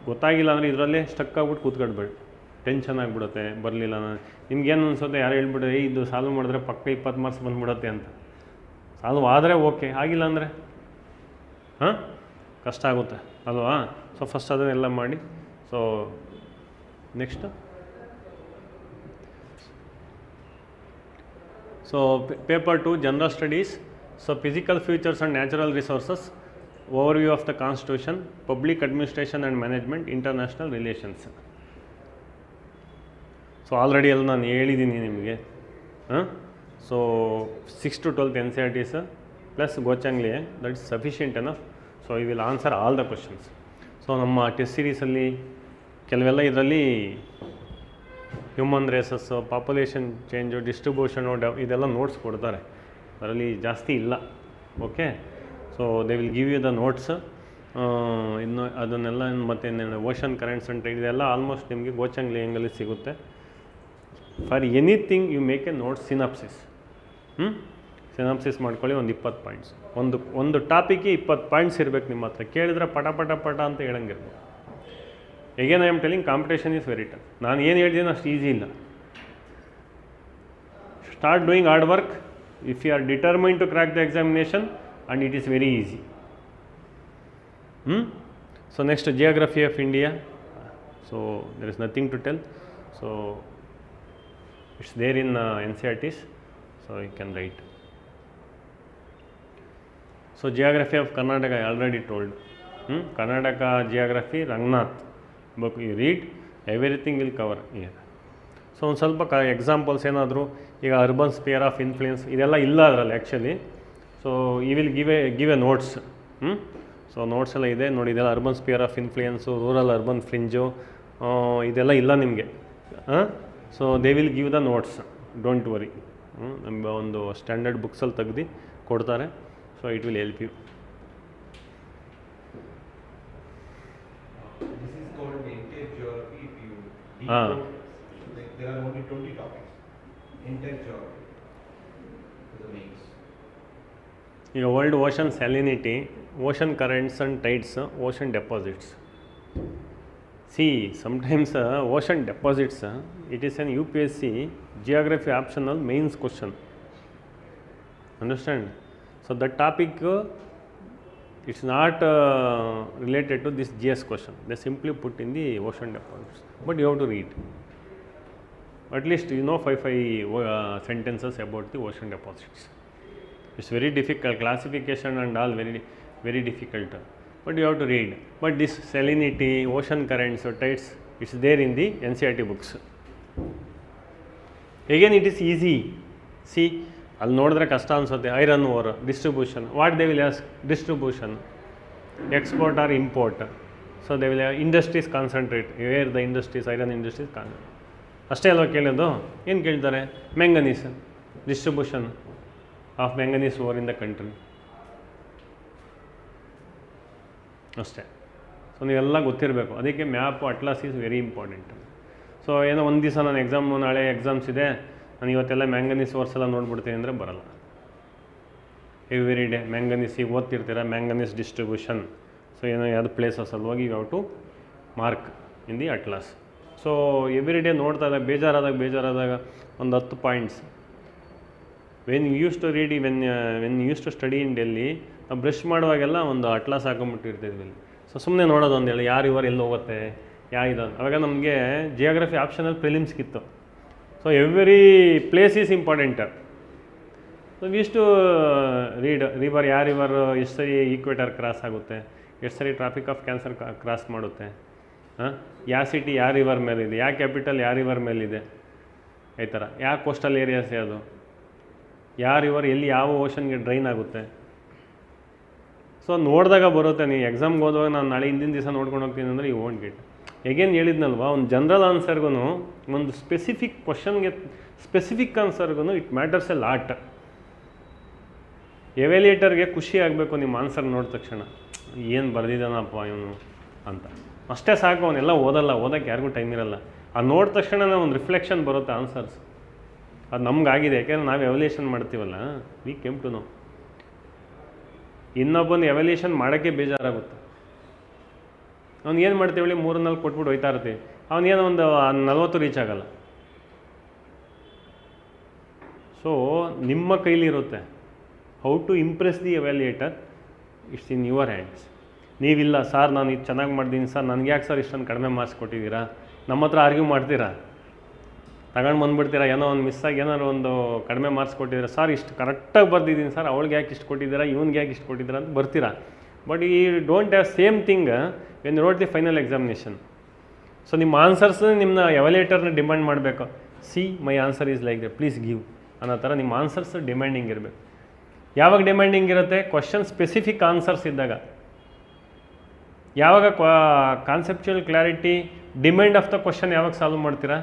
ಗೊತ್ತಾಗಿಲ್ಲ ಅಂದರೆ ಇದರಲ್ಲೇ ಸ್ಟಕ್ ಆಗ್ಬಿಟ್ಟು ಕೂತ್ಕೊಳ್ಬೇಡಿ, ಟೆನ್ಷನ್ ಆಗಿಬಿಡುತ್ತೆ. ಬರಲಿಲ್ಲ ನಿಮ್ಗೇನು ಅನ್ಸುತ್ತೆ, ಯಾರು ಹೇಳ್ಬಿಟ್ಟು ಇದು ಸಾಲ್ವ್ ಮಾಡಿದ್ರೆ ಪಕ್ಕ 20 ಮಾರ್ಕ್ಸ್ ಬಂದುಬಿಡುತ್ತೆ ಅಂತ. ಸಾಲ್ವ್ ಆದರೆ ಓಕೆ, ಆಗಿಲ್ಲ ಅಂದರೆ ಕಷ್ಟ ಆಗುತ್ತೆ ಅಲ್ವಾ? ಸೊ ಫಸ್ಟ್ ಅದನ್ನೆಲ್ಲ ಮಾಡಿ. So next, so paper 2 general studies. So physical features and natural resources, overview of the Constitution, public administration and management, international relations. So already ಎಲ್ಲ ನಾನು ಹೇಳಿದ್ದೀನಿ ನಿಮಗೆ. So 6 to 12 NCERTs plus Goh Cheng Leong, that is sufficient enough. So I will answer all the questions. So ನಮ್ಮ test ಸೀರೀಸಲ್ಲಿ ಕೆಲವೆಲ್ಲ ಇದರಲ್ಲಿ human races, population change, distribution, ಇದೆಲ್ಲ notes ಕೊಡ್ತಾರೆ, ಅದರಲ್ಲಿ ಜಾಸ್ತಿ ಇಲ್ಲ. Okay, so they will give you the notes. ಇನ್ನು ಅದನ್ನೆಲ್ಲ ಮತ್ತು ಓಷನ್ ಕರೆಂಟ್ಸ್ ಅಂತ ಇದೆಲ್ಲ ಆಲ್ಮೋಸ್ಟ್ ನಿಮಗೆ ಗೋಚಾಂಗ್ಲಿ ಹೆಂಗಲ್ಲಿ ಸಿಗುತ್ತೆ. For anything you make a note synopsis. Synopsis ಮಾಡ್ಕೊಳ್ಳಿ, ಒಂದು 20 ಪಾಯಿಂಟ್ಸ್. ಒಂದು ಟಾಪಿಕ್ಗೆ 20 ಪಾಯಿಂಟ್ಸ್ ಇರಬೇಕು ನಿಮ್ಮ ಹತ್ರ. ಕೇಳಿದ್ರೆ ಪಟ ಪಟ ಪಟ ಅಂತ ಹೇಳಂಗಿರ್ಬೋದು. Again I am telling, competition is very tough. ನಾನು ಏನು ಹೇಳ್ತೀನಿ ಅಷ್ಟು ಈಸಿ ಇಲ್ಲ. Start doing hard work if you are determined to crack the examination, and it is very easy. So next, geography of India. So there is nothing to tell. So it's there in NCERTs, so you can write. So geography of Karnataka I already told. Karnataka geography, Rangnath book you read, everything will cover here. So ಒಂದು ಸ್ವಲ್ಪ examples ಏನಾದರೂ, ಈಗ urban sphere of influence ಇದೆಲ್ಲ ಇಲ್ಲ ಅದರಲ್ಲಿ actually. So he will give a notes. So notes ಎಲ್ಲ ಇದೆ ನೋಡಿ, ಇದೆಲ್ಲ urban sphere of influence, rural urban fringe, ಇದೆಲ್ಲ ಇಲ್ಲ ನಿಮಗೆ. So they will give the notes, don't worry. ನಮ್ಮ ಒಂದು ಸ್ಟ್ಯಾಂಡರ್ಡ್ ಬುಕ್ಸಲ್ಲಿ ತೆಗ್ದು ಕೊಡ್ತಾರೆ. So it will help you. This is called entire geography. If you decode, like there are only 20 topics. Entire geography is the mains. ಈಗ world ocean salinity, ocean currents and tides, ocean deposits. See, sometimes ocean deposits, it is an UPSC geography optional mains question. Understand? So that topic, it's not related to this GS question. They simply put in the ocean deposits. But you have to read. At least you know 5 sentences about the ocean deposits. It's very difficult. Classification and all very, very difficult. But you have to read. But this salinity, ocean currents, tides, it's there in the NCERT books. Again, it is easy. See, ಅಲ್ಲಿ ನೋಡಿದ್ರೆ ಕಷ್ಟ ಅನಿಸುತ್ತೆ. Iron ore, distribution. What they will ask? Distribution, export or import. So they will industries concentrate, where the industries, iron industries ಅಷ್ಟೇ ಅಲ್ವಾ ಕೇಳೋದು. ಏನು ಕೇಳ್ತಾರೆ? Manganese, distribution of manganese ore in the country, ಅಷ್ಟೇ. ಸೊ ನೀವೆಲ್ಲ ಗೊತ್ತಿರಬೇಕು. ಅದಕ್ಕೆ map, atlas is very important. So ಏನೋ ಒಂದು ದಿವಸ ನಾನು ನಾಳೆ ಎಕ್ಸಾಮ್ಸ್ ಇದೆ, ನಾನು ಇವತ್ತೆಲ್ಲ ಮ್ಯಾಂಗನೀಸ್ ಓರ್ಸ್ ಎಲ್ಲ ನೋಡ್ಬಿಡ್ತೀನಿ ಅಂದರೆ ಬರಲ್ಲ. ಎವ್ರಿ ಡೇ ಮ್ಯಾಂಗನೀಸ್ ಈಗ ಓದ್ತಿರ್ತೀರ, ಮ್ಯಾಂಗನೀಸ್ ಡಿಸ್ಟ್ರಿಬ್ಯೂಷನ್. ಸೊ ಏನೋ ಯಾವುದು ಪ್ಲೇಸಸ್ ಅಲ್ಲಿ ಹೋಗಿ ಯಾವ to mark in the atlas. So every day ನೋಡ್ತಾ ಇದ್ದಾಗ ಬೇಜಾರಾದಾಗ ಒಂದು 10 points. When you use to read, when use to study in Delhi, ನಾವು ಬ್ರಷ್ ಮಾಡುವಾಗೆಲ್ಲ ಒಂದು ಅಟ್ಲಾಸ್ ಹಾಕೊಂಬಿಟ್ಟಿರ್ತಿದ್ವಿ. ಸೊ ಸುಮ್ಮನೆ ನೋಡೋದು ಒಂದೇಳಿ ಯಾರು ಇವರು ಎಲ್ಲಿ ಹೋಗುತ್ತೆ, ಇದು. ಅವಾಗ ನಮಗೆ ಜಿಯೋಗ್ರಫಿ ಆಪ್ಷನಲ್ಲಿ ಪ್ರಿಲಿಮ್ಸ್ಗಿತ್ತು. So every place is important. So ಇಷ್ಟು ರೀಡ್. ರಿವರ್ ಎಷ್ಟು ಸರಿ ಈಕ್ವೇಟರ್ ಕ್ರಾಸ್ ಆಗುತ್ತೆ, ಎಷ್ಟು ಸರಿ ಟ್ರಾಫಿಕ್ ಆಫ್ ಕ್ಯಾನ್ಸರ್ ಕ್ರಾಸ್ ಮಾಡುತ್ತೆ, ಯಾವ ಸಿಟಿ ಯಾವ ರಿವರ್ ಮೇಲಿದೆ, ಯಾವ ಕ್ಯಾಪಿಟಲ್ ಯಾವ ರಿವರ್ ಮೇಲಿದೆ, ಈ ಥರ ಯಾವ ಕೋಸ್ಟಲ್ ಏರಿಯಾಸ್ ಯಾವುದು. ಯಾರು ಇವರು ಎಲ್ಲಿ ಯಾವ ಓಷನ್ಗೆ ಡ್ರೈನ್ ಆಗುತ್ತೆ. ಸೊ ನೋಡಿದಾಗ ಬರುತ್ತೆ. ನೀವು ಎಕ್ಸಾಮ್ಗೆ ಹೋದಾಗ ನಾನು ನಾಳೆ ಹಿಂದಿನ ದಿವಸ ನೋಡ್ಕೊಂಡು ಹೋಗ್ತೀನಿ ಅಂದರೆ ಯು ವೋಂಟ್ ಗೆಟ್. ಎಗೇನ್ ಹೇಳಿದ್ನಲ್ವ, ಒಂದು ಜನರಲ್ ಆನ್ಸರ್ಗೂ ಒಂದು ಸ್ಪೆಸಿಫಿಕ್ ಕ್ವಶನ್ಗೆ ಸ್ಪೆಸಿಫಿಕ್ ಆನ್ಸರ್ಗೂ ಇಟ್ ಮ್ಯಾಟರ್ಸ್ ಎ ಲಾಟ್. ಎವ್ಯಾಲ್ಯೂಯೇಟರ್ಗೆ ಖುಷಿ ಆಗಬೇಕು ನಿಮ್ಮ ಆನ್ಸರ್ ನೋಡಿದ ತಕ್ಷಣ, ಏನು ಬರೆದಿದ್ದಾನಪ್ಪ ಇವನು ಅಂತ. ಅಷ್ಟೇ ಸಾಕು, ಅವನ್ನೆಲ್ಲ ಓದೋಕ್ಕೆ ಯಾರಿಗೂ ಟೈಮ್ ಇರಲ್ಲ. ಅದು ನೋಡಿದ ತಕ್ಷಣ ಒಂದು ರಿಫ್ಲೆಕ್ಷನ್ ಬರುತ್ತೆ ಆನ್ಸರ್ಸ್. ಅದು ನಮಗಾಗಿದೆ, ಯಾಕೆಂದರೆ ನಾವು ಎವ್ಯಾಲ್ಯೂಯೇಷನ್ ಮಾಡ್ತೀವಲ್ಲ, ವಿ ಕೇಮ್ ಟು ನೋ. ಇನ್ನೊಬ್ಬನ ಎವ್ಯಾಲ್ಯೂಯೇಷನ್ ಮಾಡೋಕ್ಕೆ ಬೇಜಾರಾಗುತ್ತೆ. ಅವ್ನು ಏನು ಮಾಡ್ತೀವಿ 3-4 ಕೊಟ್ಬಿಟ್ಟು ಹೋಯ್ತಾ ಇರ್ತೀವಿ, ಅವನೇನೋ ಒಂದು 40 ರೀಚ್ ಆಗಲ್ಲ. ಸೊ ನಿಮ್ಮ ಕೈಲಿರುತ್ತೆ. How to impress the evaluator, it's in your hands. ನೀವಿಲ್ಲ ಸರ್ ನಾನು ಇದು ಚೆನ್ನಾಗಿ ಮಾಡಿದ್ದೀನಿ ಸರ್, ನನಗೆ ಯಾಕೆ ಸರ್ ಇಷ್ಟೊಂದು ಕಡಿಮೆ ಮಾರ್ಕ್ಸ್ ಕೊಟ್ಟಿದ್ದೀರಾ, ನಮ್ಮ ಹತ್ರ ಆರ್ಗ್ಯೂ ಮಾಡ್ತೀರಾ, ತಗೊಂಡು ಬಂದುಬಿಡ್ತೀರಾ. ಏನೋ ಒಂದು ಮಿಸ್ಸಾಗಿ ಏನಾದ್ರು ಒಂದು ಕಡಿಮೆ ಮಾರ್ಕ್ಸ್ ಕೊಟ್ಟಿದ್ದೀರಾ, ಸರ್ ಇಷ್ಟು ಕರೆಕ್ಟಾಗಿ ಬರ್ದಿದ್ದೀನಿ ಸರ್, ಅವಳಿಗೆ ಯಾಕೆ ಇಷ್ಟು ಕೊಟ್ಟಿದ್ದೀರಾ, ಇವ್ನಿಗೆ ಯಾಕೆ ಇಷ್ಟು ಕೊಟ್ಟಿದ್ದೀರಾ ಅಂತ ಬರ್ತೀರಾ. ಬಟ್ ಈ don't have same thing when you wrote the final examination. So ನಿಮ್ಮ ಆನ್ಸರ್ಸ್ ನಿಮ್ಮ ಎವ್ಯಾಲ್ಯೂಯೇಟರ್ನ ಡಿಮ್ಯಾಂಡ್ ಮಾಡಬೇಕು. See my answer is like the, please give ಅನ್ನೋ ಥರ ನಿಮ್ಮ ಆನ್ಸರ್ಸ್ ಡಿಮ್ಯಾಂಡಿಂಗ್ ಇರಬೇಕು. ಯಾವಾಗ ಡಿಮ್ಯಾಂಡಿಂಗ್ ಇರುತ್ತೆ? ಕ್ವಶನ್ ಸ್ಪೆಸಿಫಿಕ್ ಆನ್ಸರ್ಸ್ ಇದ್ದಾಗ. ಯಾವಾಗ conceptual clarity, demand of the question ಯಾವಾಗ ಸಾಲ್ವ್ ಮಾಡ್ತೀರಾ,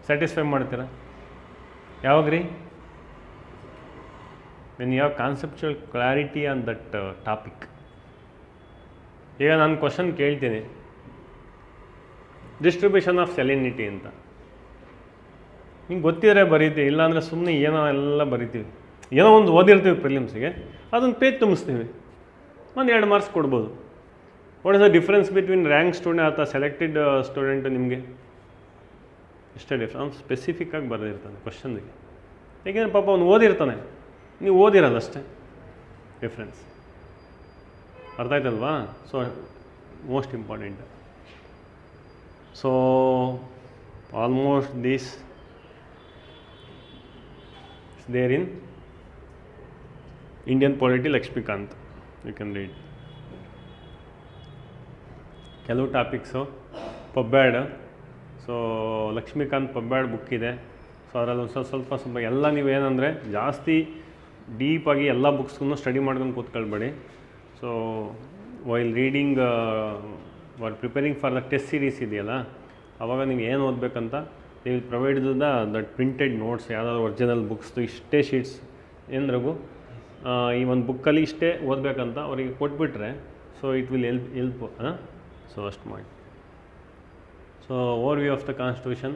ಸ್ಯಾಟಿಸ್ಫೈ ಮಾಡ್ತೀರಾ? ಯಾವಾಗ ರೀ? When you have conceptual clarity on that topic. ಈಗ ನಾನು ಕ್ವಶನ್ ಕೇಳ್ತೀನಿ, ಡಿಸ್ಟ್ರಿಬ್ಯೂಷನ್ ಆಫ್ ಸೆಲಿನಿಟಿ ಅಂತ. ನಿಂಗೆ ಗೊತ್ತಿದ್ರೆ ಬರೀತೀವಿ, ಇಲ್ಲಾಂದರೆ ಸುಮ್ಮನೆ ಏನೋ ಎಲ್ಲ ಬರಿತೀವಿ. ಏನೋ ಒಂದು ಓದಿರ್ತೀವಿ ಪ್ರಿಲಿಮ್ಸಿಗೆ, ಅದೊಂದು ಪೇಜ್ ತುಂಬಿಸ್ತೀವಿ, ಒಂದು 2 ಮಾರ್ಕ್ಸ್ ಕೊಡ್ಬೋದು. What is the difference between rank student ಅಥವಾ ಸೆಲೆಕ್ಟೆಡ್ ಸ್ಟೂಡೆಂಟು? ನಿಮಗೆ ಇಷ್ಟೇ ಡಿಫ್ರೆನ್ಸ್. ಅವ್ನು ಸ್ಪೆಸಿಫಿಕ್ಕಾಗಿ ಬರೆದಿರ್ತಾನೆ ಕ್ವಶನ್ಗೆ, ಏಕೆಂದರೆ ಪಾಪ ಅವ್ನು ಓದಿರ್ತಾನೆ, ನೀವು ಓದಿರಲ್ಲ, ಅಷ್ಟೇ ಡಿಫ್ರೆನ್ಸ್. ಅರ್ಥ ಆಯ್ತಲ್ವಾ? So most important. So almost this there in Indian polity Laxmikanth, you can read. ಕೆಲವು ಟಾಪಿಕ್ಸು ಪಬ್ಬ್ಯಾಡ್. ಸೊ ಲಕ್ಷ್ಮೀಕಾಂತ್ ಪಬ್ಬ್ಯಾಡ್ ಬುಕ್ ಇದೆ. ಸೊ ಅದರಲ್ಲಿ ಸ್ವಲ್ಪ ಎಲ್ಲ ನೀವೇನಂದರೆ ಜಾಸ್ತಿ ಡೀಪಾಗಿ ಎಲ್ಲ ಬುಕ್ಸ್ಗೂ ಸ್ಟಡಿ ಮಾಡ್ಕೊಂಡು ಕೂತ್ಕೊಳ್ಬೇಡಿ. So while reading or preparing for the test series ಇದೆಯಲ್ಲ, ಆವಾಗ ನೀವು ಏನು ಓದಬೇಕಂತ they will provide that printed notes, ಯಾವುದಾದ್ರು ಒರಿಜಿನಲ್ ಬುಕ್ಸ್ದು ಇಷ್ಟೇ ಶೀಟ್ಸ್ ಏನ್ರಿಗೂ ಈ ಒಂದು ಬುಕ್ಕಲ್ಲಿ ಇಷ್ಟೇ ಓದಬೇಕಂತ ಅವರಿಗೆ ಕೊಟ್ಬಿಟ್ರೆ, so it will help. So ಅಷ್ಟು ಮಾಡಿ. So over of the Constitution.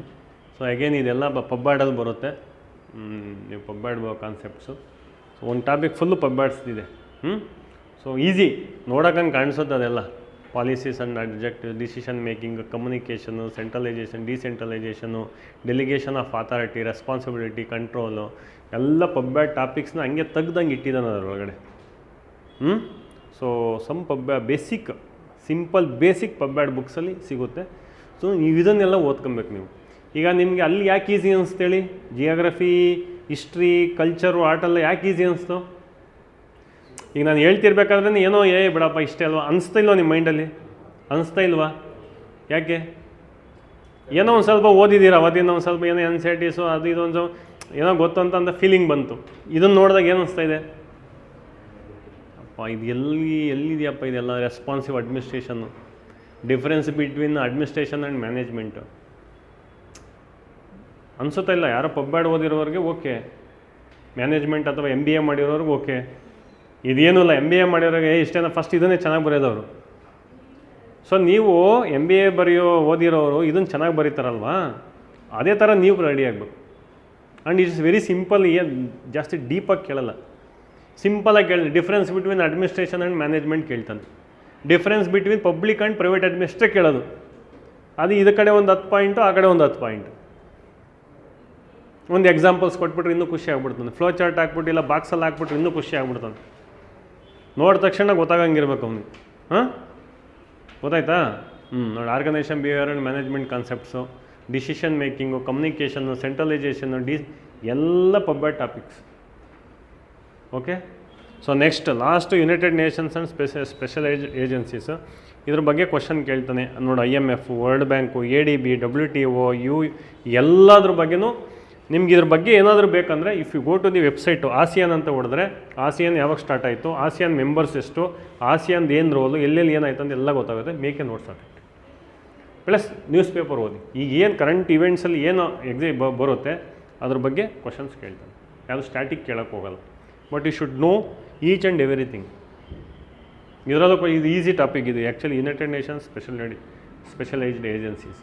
So again ಇದೆಲ್ಲ ಪಬ್ಬ್ಯಾಡಲ್ಲಿ ಬರುತ್ತೆ. ನೀವು ಪಬ್ಬ್ಯಾಡ್ ಕಾನ್ಸೆಪ್ಟ್ಸು. ಸೊ ಒಂದು ಟಾಪಿಕ್ ಫುಲ್ಲು ಪಬ್ಬ್ಯಾಡ್ಸ್ದಿದೆ. ಸೊ ಈಸಿ ನೋಡೋಕ್ಕಂಗೆ ಕಾಣಿಸುತ್ತೆ ಅದೆಲ್ಲ. Policies and objective, decision making, communication, centralisation, decentralisation, delegation of authority, responsibility, control, ಎಲ್ಲ ಪಬ್ಬ್ಯಾಡ್ ಟಾಪಿಕ್ಸ್ನ ಹಂಗೆ ತೆಗ್ದಂಗೆ ಇಟ್ಟಿದ್ದಾನೆ ಅದರೊಳಗಡೆ. So some basic simple basic pub ad ಬುಕ್ಸಲ್ಲಿ ಸಿಗುತ್ತೆ. ಸೊ ನೀವು ಇದನ್ನೆಲ್ಲ ಓದ್ಕೊಬೇಕು ನೀವು. ಈಗ ನಿಮಗೆ ಅಲ್ಲಿ ಯಾಕೆ ಈಸಿ ಅನಿಸ್ತೇಳಿ? ಜಿಯೋಗ್ರಫಿ, ಹಿಸ್ಟ್ರಿ, ಕಲ್ಚರು, ಆರ್ಟೆಲ್ಲ ಯಾಕೆ ಈಸಿ ಅನಿಸ್ತು? ಈಗ ನಾನು ಹೇಳ್ತಿರ್ಬೇಕಾದ್ರೆ ಏನೋ ಬಿಡಪ್ಪ ಇಷ್ಟೇ ಅಲ್ವಾ ಅನಿಸ್ತಾ ಇಲ್ವಾ ನಿಮ್ಮ ಮೈಂಡಲ್ಲಿ? ಅನಿಸ್ತಾ ಇಲ್ವಾ? ಯಾಕೆ? ಏನೋ ಒಂದು ಸ್ವಲ್ಪ ಓದಿದ್ದೀರ, ಅವತ್ತಿನ ಒಂದು ಸ್ವಲ್ಪ ಏನೋ NCERTಸು ಅದು ಇದೊಂದು ಏನೋ ಗೊತ್ತು ಅಂತ ಫೀಲಿಂಗ್ ಬಂತು. ಇದನ್ನು ನೋಡಿದಾಗ ಏನು ಅನಿಸ್ತಾ ಇದೆ? ಅಪ್ಪ ಇದು ಎಲ್ಲಿದೆಯಪ್ಪ ಇದೆಲ್ಲ? Responsive administration, difference between administration and management ಅನಿಸುತ್ತಾ ಇಲ್ಲ? ಯಾರೋ ಪಬ್ಬ್ಯಾಡ್ ಓದಿರೋರಿಗೆ ಓಕೆ, ಮ್ಯಾನೇಜ್ಮೆಂಟ್ ಅಥವಾ MBA ಮಾಡಿರೋರಿಗೆ ಓಕೆ. ಇದೇನೂ ಇಲ್ಲ, MBA ಮಾಡಿರೋರಿಗೆ ಇಷ್ಟೇನ ಫಸ್ಟ್ ಇದನ್ನೇ ಚೆನ್ನಾಗಿ ಬರೆಯೋದವರು. ಸೊ ನೀವು MBA ಓದಿರೋರು ಇದನ್ನು ಚೆನ್ನಾಗಿ ಬರೀತಾರಲ್ವಾ, ಅದೇ ಥರ ನೀವು ರೆಡಿ ಆಗಬೇಕು. And it's very simple. ಏನು ಜಾಸ್ತಿ ಡೀಪಾಗಿ ಕೇಳಲ್ಲ, ಸಿಂಪಲಾಗಿ ಕೇಳಿ. Difference between administration and management ಕೇಳ್ತಾನೆ. Difference between public and private administration ಕೇಳೋದು. ಅದು ಇದು ಕಡೆ ಒಂದು 10 ಪಾಯಿಂಟು, ಆ ಕಡೆ ಒಂದು 10 ಪಾಯಿಂಟು. ಒಂದು ಎಕ್ಸಾಂಪಲ್ಸ್ ಕೊಟ್ಬಿಟ್ರೆ ಇನ್ನೂ ಖುಷಿ ಆಗ್ಬಿಡ್ತಾನೆ. ಫ್ಲೋ ಚಾರ್ಟ್ ಹಾಕ್ಬಿಟ್ಟು ಇಲ್ಲ ಬಾಕ್ಸಲ್ಲಿ ಹಾಕ್ಬಿಟ್ರೆ ಇನ್ನೂ ಖುಷಿ ಆಗ್ಬಿಡ್ತಾನೆ. ನೋಡಿದ ತಕ್ಷಣ ಗೊತ್ತಾಗಂಗಿರ್ಬೇಕು ಅವನಿಗೆ. ಗೊತ್ತಾಯ್ತಾ? ನೋಡಿ, organisation, behaviour and management concepts, decision making, communication, centralisation, ಎಲ್ಲ pub ad topics. Okay. So next last United Nations and special agencies. ಇದ್ರ ಬಗ್ಗೆ ಕ್ವಶನ್ ಕೇಳ್ತಾನೆ ನೋಡಿ. IMF, World Bank, ADB, WTO, ಎಲ್ಲದ್ರ ಬಗ್ಗೆನೂ ನಿಮ್ಗೆ ಇದ್ರ ಬಗ್ಗೆ ಏನಾದರೂ ಬೇಕಂದರೆ if you go to the website ASEAN ಅಂತ ಹೊಡೆದ್ರೆ ಆಸಿಯಾನ್ ಯಾವಾಗ ಸ್ಟಾರ್ಟ್ ಆಯಿತು, ಆಸಿಯಾನ್ ಮೆಂಬರ್ಸ್ ಎಷ್ಟು, ಆಸಿಯಾನ್ದು ಏನು ರೋಲು, ಎಲ್ಲೆಲ್ಲಿ ಏನಾಯ್ತು ಅಂತ ಎಲ್ಲ ಗೊತ್ತಾಗುತ್ತೆ. Make a notes of it. Plus news paper ಓದಿ. ಈಗ ಏನು ಕರೆಂಟ್ ಇವೆಂಟ್ಸಲ್ಲಿ ಏನು ಬರುತ್ತೆ ಅದ್ರ ಬಗ್ಗೆ ಕ್ವಶನ್ಸ್ ಕೇಳ್ತಾನೆ. ಯಾವುದು ಸ್ಟ್ಯಾಟಿಕ್ ಕೇಳೋಕ್ಕೆ ಹೋಗಲ್ಲ. But you should know each and everything. ಇದರಲ್ಲೂ ಇದು ಈಸಿ ಟಾಪಿಕ್ ಇದು actually. United nations specialised agencies.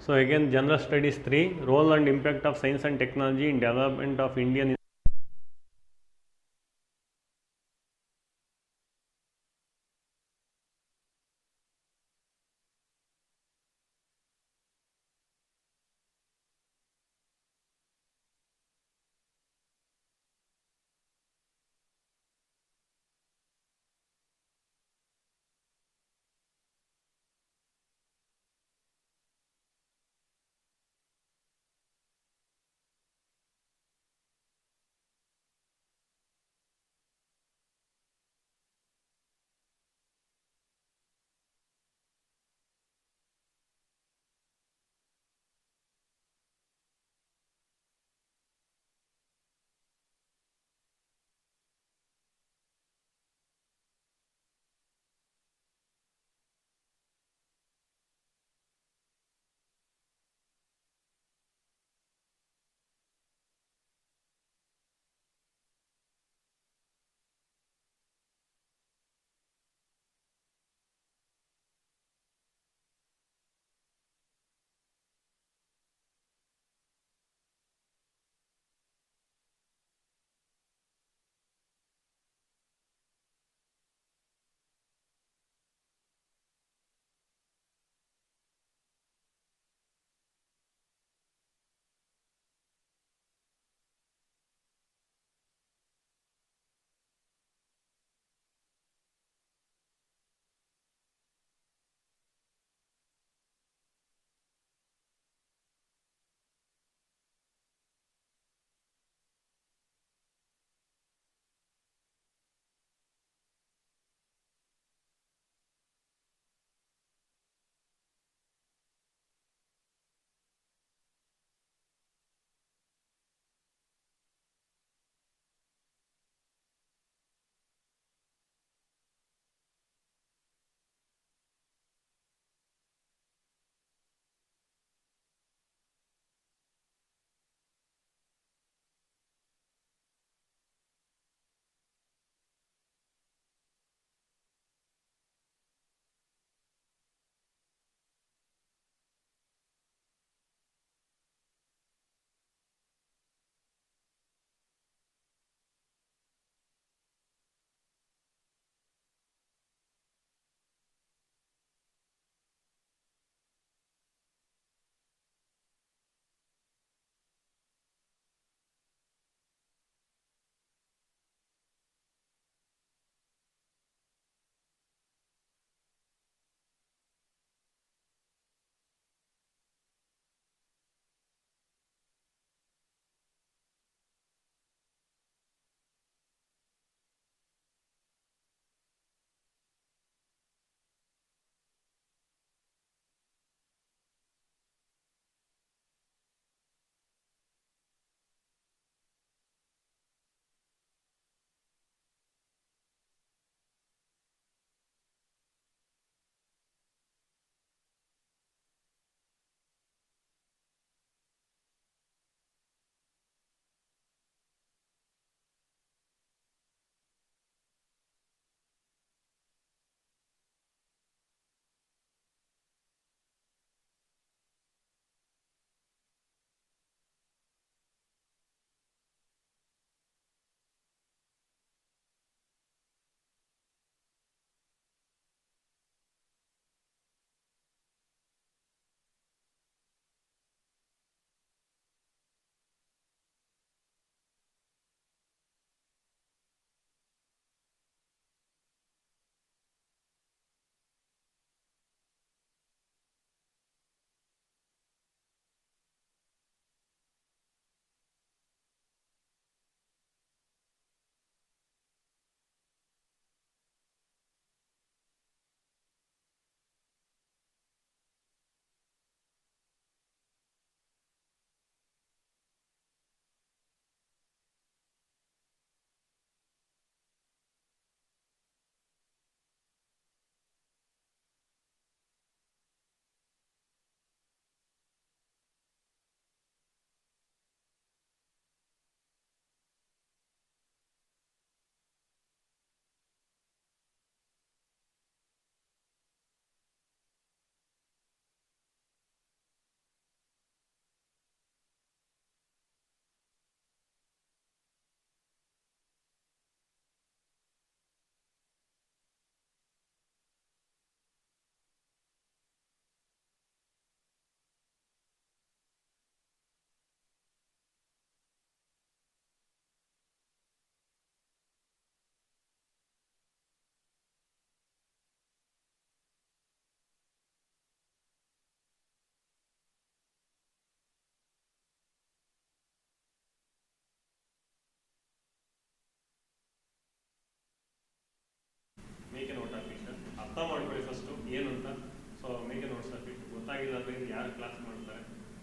So again, General Studies 3, Role and Impact of Science and Technology in Development of Indian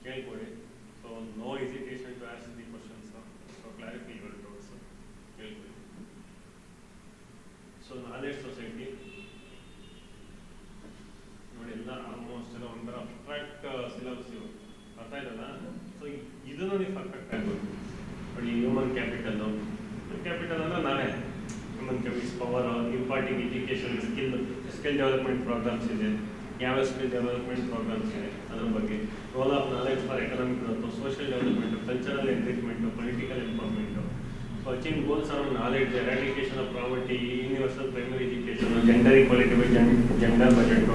ಕೇಳ್ಕೊಳ್ಳಿ. So no hesitation to ask the questions. So clarify your doubts ಕೇಳ್ಕೊಳ್ಳಿ. So knowledge society ನೋಡಿ, ಎಲ್ಲ almost ಎಲ್ಲ ಒಂಥರ abstract syllabus ಇವು, ಅರ್ಥ ಇದಲ್ಲ. So ಇದನ್ನು ನೀವು ಪರ್ಫೆಕ್ಟ್ ಆಗ್ಬೋದು ನೋಡಿ. ಹ್ಯೂಮನ್ ಕ್ಯಾಪಿಟಲ್ ಅಂದರೆ ನಾವೇ human capitals power, imparting education, skill development programmes ಇದೆ, ಯಾವ ಸ್ಕಿಲ್ ಡೆವಲಪ್ಮೆಂಟ್ ಪ್ರೋಗ್ರಾಮ್ಸ್ ಇದೆ ಅದ್ರ ಬಗ್ಗೆ, role of knowledge for economic growth, social development, cultural enrichment, political empowerment, so achieve goals on knowledge, eradication of poverty, universal primary education, gender equality ಬಗ್ಗೆ, gender budget,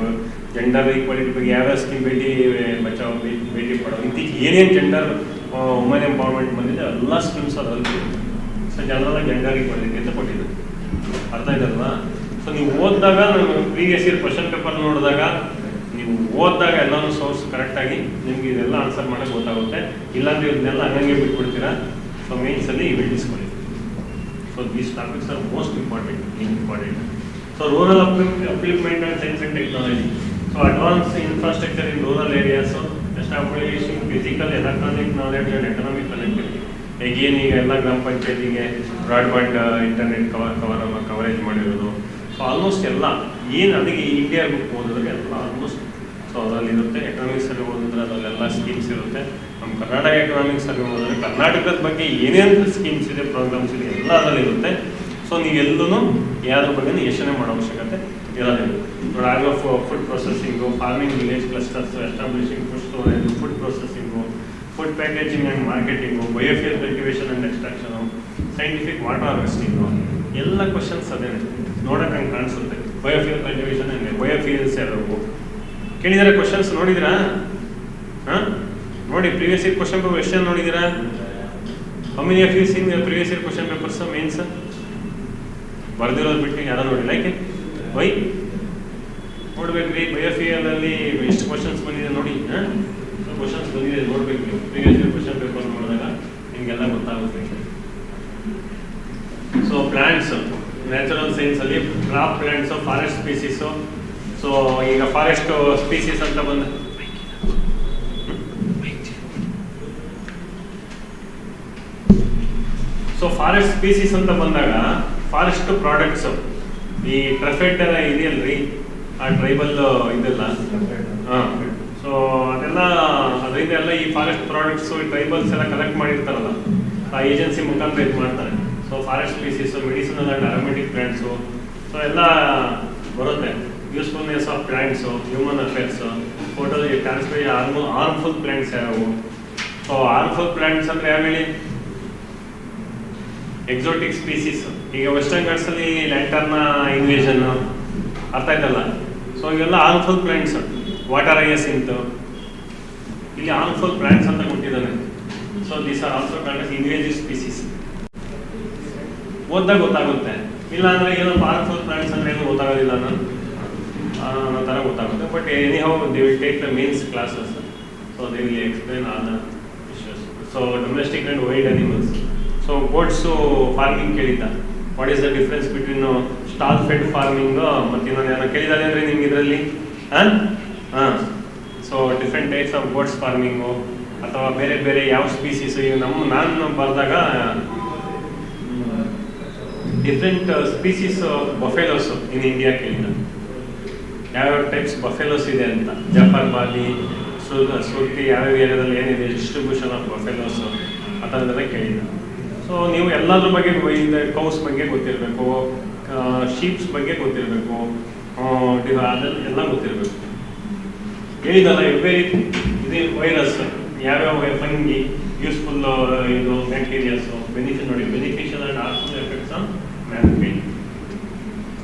gender equality ಬಗ್ಗೆ ಯಾವ scheme ಬೇಟಿ ಬಚಾವ್, ಬೇಟಿ ಪಡೋ, ಇತ್ತೀಚೆಗೆ ಏನೇನು ಜೆಂಡರ್ ವುಮೆನ್ ಎಂಪವರ್ಮೆಂಟ್ ಬಂದಿದೆ ಎಲ್ಲ schemes ಅದರಲ್ಲಿ. ಸೊ ಜನರಲ್ ಜೆಂಡರ್ ಈಕ್ವಾಲಿಟಿ ಅಂತ ಕೊಟ್ಟಿದ್ದು, ಅರ್ಥ ಇದಲ್ವಾ. ಸೊ ನೀವು ಓದಿದಾಗ, ನಮ್ಮ ಪ್ರೀವಿಯಸ್ ಇಯರ್ ಕ್ವಶನ್ ಪೇಪರ್ ನೋಡಿದಾಗ, ನೀವು ಓದಿದಾಗ ಎಲ್ಲನೂ ಸೋರ್ಸ್ ಕರೆಕ್ಟಾಗಿ ನಿಮ್ಗೆ ಇದೆಲ್ಲ ಆನ್ಸರ್ ಮಾಡೋಕ್ಕೆ ಗೊತ್ತಾಗುತ್ತೆ. ಇಲ್ಲಾಂದರೆ ಇದನ್ನೆಲ್ಲ ಹಂಗೆ ಬಿಟ್ಬಿಡ್ತೀರಾ. ಸೊ ಮೇನ್ಸಲ್ಲಿ ಇವೆಲ್ಲ ಇಸ್ಕೊಳ್ಳಿ. So these topics are most important. So rural upliftment and science and technology. So advance infrastructure in rural areas, establishing physical, electronic knowledge and economic connectivity. ಈಗೇನು ಈಗ ಎಲ್ಲ ಗ್ರಾಮ ಪಂಚಾಯತಿಗೆ ಬ್ರಾಡ್ಬ್ಯಾಂಡ್ ಇಂಟರ್ನೆಟ್ ಕವರೇಜ್ ಮಾಡಿರೋದು. ಸೊ ಆಲ್ಮೋಸ್ಟ್ ಎಲ್ಲ ಏನು ಅದಕ್ಕೆ India book ಓದಿದ್ರೆ ಎಲ್ಲ ಆಲ್ಮೋಸ್ಟ್ ಸೊ ಅದರಲ್ಲಿರುತ್ತೆ. ಎಕನಾಮಿಕ್ ಸರ್ವೆ ಓದಿದ್ರೆ ಅದರಲ್ಲೆಲ್ಲ ಸ್ಕೀಮ್ಸ್ ಇರುತ್ತೆ. ನಮ್ಮ ಕರ್ನಾಟಕ ಎಕನಾಮಿಕ್ ಸರ್ವೆ ಓದಿದ್ರೆ ಕರ್ನಾಟಕದ ಬಗ್ಗೆ ಏನೇನು ಸ್ಕೀಮ್ಸ್ ಇದೆ, ಪ್ರೋಗ್ರಾಮ್ಸ್ ಇದೆ, ಎಲ್ಲ ಅದರಲ್ಲಿರುತ್ತೆ. ಸೊ ನೀವೆಲ್ಲೂ ಯಾವ್ದ್ರ ಬಗ್ಗೆ ಯೋಚನೆ ಮಾಡೋ ಅವಶ್ಯಕತೆ ಇರೋದಿಲ್ಲ. ನೋಡಿ, ಆಗ food processing, farming village clusters, establishing food storage, food processing, food packaging and marketing, biofuel cultivation and extraction, scientific water harvesting, ಎಲ್ಲ ಕ್ವಶನ್ಸ್ ಅದೇ ನೋಡೋಕೆ ಹಂಗೆ ಕಾಣಿಸುತ್ತೆ. ಬಯೋಫ್ಯೂಲ್ ಕಲ್ಟಿವೇಷನ್ ಅಂದರೆ ಬಯೋಫ್ಯೂಲ್ಸ್ ಯಾವ್ಯಾವು ಕೇಳಿದರೆ ಕ್ವಶನ್ಸ್ ನೋಡಿದಿರಾ? ಹಾಂ, ನೋಡಿ ಪ್ರೀವಿಯಸ್ ಇಯರ್ ಕ್ವಶನ್ ಪೇಪರ್ ಎಷ್ಟು ನೋಡಿದ್ದೀರಾ? How many of you seen previous year question papers mains? ಬರ್ದಿರೋದು ಬಿಟ್ಟು ಯಾರೋ ನೋಡಿಲ್ಲ. ಯಾಕೆ ವೈ ನೋಡ್ಬೇಕ್ರಿ? ಬಯೋಫ್ಯೂಯಲಲ್ಲಿ ಎಷ್ಟು ಕ್ವಶನ್ಸ್ ಬಂದಿದೆ ನೋಡಿ. ಹಾಂ, ಕ್ವಶನ್ಸ್ ಬಂದಿದೆ ನೋಡ್ಬೇಕು ನೀವು. ಪ್ರೀವಿಯಸ್ ಇಯರ್ ಕ್ವಶನ್ ಪೇಪರ್ ನೋಡಿದಾಗ ನಿಮಗೆಲ್ಲ ಗೊತ್ತಾಗುತ್ತೆ. ಸೊ ಪ್ಲಾಂಟ್ಸ್, ನ್ಯಾಚುರಲ್ ಸೈನ್ಸಲ್ಲಿ crop plants, forest species. So ಈಗ ಫಾರೆಸ್ಟ್ ಸ್ಪೀಸೀಸ್ ಅಂತ ಬಂದ ಸೊ ಫಾರೆಸ್ಟ್ ಸ್ಪೀಸೀಸ್ ಅಂತ ಬಂದಾಗ ಫಾರೆಸ್ಟ್ ಪ್ರಾಡಕ್ಟ್ಸು, ಈ ಟ್ರಫೆಟ್ ಎಲ್ಲ ಇದೆಯಲ್ರಿ, ಆ ಟ್ರೈಬಲ್ ಇದೆಲ್ಲ, ಹಾಂ, ಸೊ ಅದೆಲ್ಲ ಅದರಿಂದ ಎಲ್ಲ ಈ ಫಾರೆಸ್ಟ್ ಪ್ರಾಡಕ್ಟ್ಸು ಟ್ರೈಬಲ್ಸ್ ಎಲ್ಲ ಕಲೆಕ್ಟ್ ಮಾಡಿರ್ತಾರಲ್ಲ, ಆ ಏಜೆನ್ಸಿ ಮುಖಾಂತರ ಇದು ಮಾಡ್ತಾರೆ. So forest species, medicinal and aromatic plants, so ಎಲ್ಲ ಬರುತ್ತೆ. Usefulness of plants, human affairs, photo transfer, harmful plants ಯಾವುವು. ಸೊ ಹಾರ್ಮ್ಫುಲ್ ಪ್ಲಾಂಟ್ಸ್ ಅಂದರೆ ಯಾವ ಹೇಳಿ? Exotic species. ಈಗ ವೆಸ್ಟರ್ನ್ ಘಾಟ್ಸಲ್ಲಿ ಲ್ಯಾಂಟರ್ನ ಇನ್ವೇಷನ್, ಅರ್ಥ ಆಯ್ತಲ್ಲ. ಸೊ ಇವೆಲ್ಲ ಹಾರ್ಮ್ಫುಲ್ ಪ್ಲಾಂಟ್ಸ್. ವಾಟರ್ ಹಯಸಿಂತ್, ಇಲ್ಲಿ ಹಾರ್ಮ್ಫುಲ್ ಪ್ಲಾಂಟ್ಸ್ ಅಂತ ಕೊಟ್ಟಿದ್ದಾನೆ. So these are also called as invasive species. ಓದ್ದಾಗ ಗೊತ್ತಾಗುತ್ತೆ. ಇಲ್ಲ ಅಂದರೆ ಏನೋ ಹಾರ್ಮ್ಫುಲ್ ಪ್ಲಾಂಟ್ಸ್ ಅಂದರೆ ಏನೋ ಗೊತ್ತಾಗೋದಿಲ್ಲ ಅನ್ನೋ ಥರ ಗೊತ್ತಾಗುತ್ತೆ. But anyhow they will take the mains classes. So they will explain all the issues. So domestic and wild animals. So goats farming ಕೇಳಿದ್ದ. What is the difference between stall fed farming ಮತ್ತು ಇನ್ನೊಂದು ಏನೋ ಕೇಳಿದಾರೆ ಅಂದರೆ ನಿಮ್ಗೆ ಇದರಲ್ಲಿ. ಹಾಂ, so different types of goats farming, ಅಥವಾ ಬೇರೆ ಬೇರೆ ಯಾವ ಸ್ಪೀಸೀಸು. ಈಗ ನಾನು ಬರೆದಾಗ different species buffaloes in India ಕೇಳಿದ. ಯಾವ್ಯಾವ ಟೈಪ್ಸ್ ಬಫೆಲೋಸ್ ಇದೆ ಅಂತ, ಜಫರ್ ಬಾಲಿ, ಸುರ್ತಿ, ಯಾವ್ಯಾವ ಏರಿಯಾದಲ್ಲಿ ಏನಿದೆ, ಡಿಸ್ಟ್ರಿಬ್ಯೂಷನ್ ಆಫ್ ಬಫೆಲೋಸು ಆ ಥರದ್ದೆಲ್ಲ ಕೇಳಿದ. ಸೊ ನೀವು ಎಲ್ಲದ್ರ ಬಗ್ಗೆ, ಕೌಸ್ ಬಗ್ಗೆ ಗೊತ್ತಿರಬೇಕು, ಶೀಪ್ಸ್ ಬಗ್ಗೆ ಗೊತ್ತಿರಬೇಕು, ಅದೆಲ್ಲ ಎಲ್ಲ ಗೊತ್ತಿರಬೇಕು. ಹೇಳಿದಲ್ಲ ಎವ್ರಿ ಇದು ವೈರಸ್, ಯಾವ್ಯಾವ ಫಂಗಿ, ಯೂಸ್ಫುಲ್ ಇದು ಬ್ಯಾಕ್ಟೀರಿಯಾಸು, ಬೆನಿಫಿಟ್ ನೋಡಿ, beneficial and harmful effects on Mankind.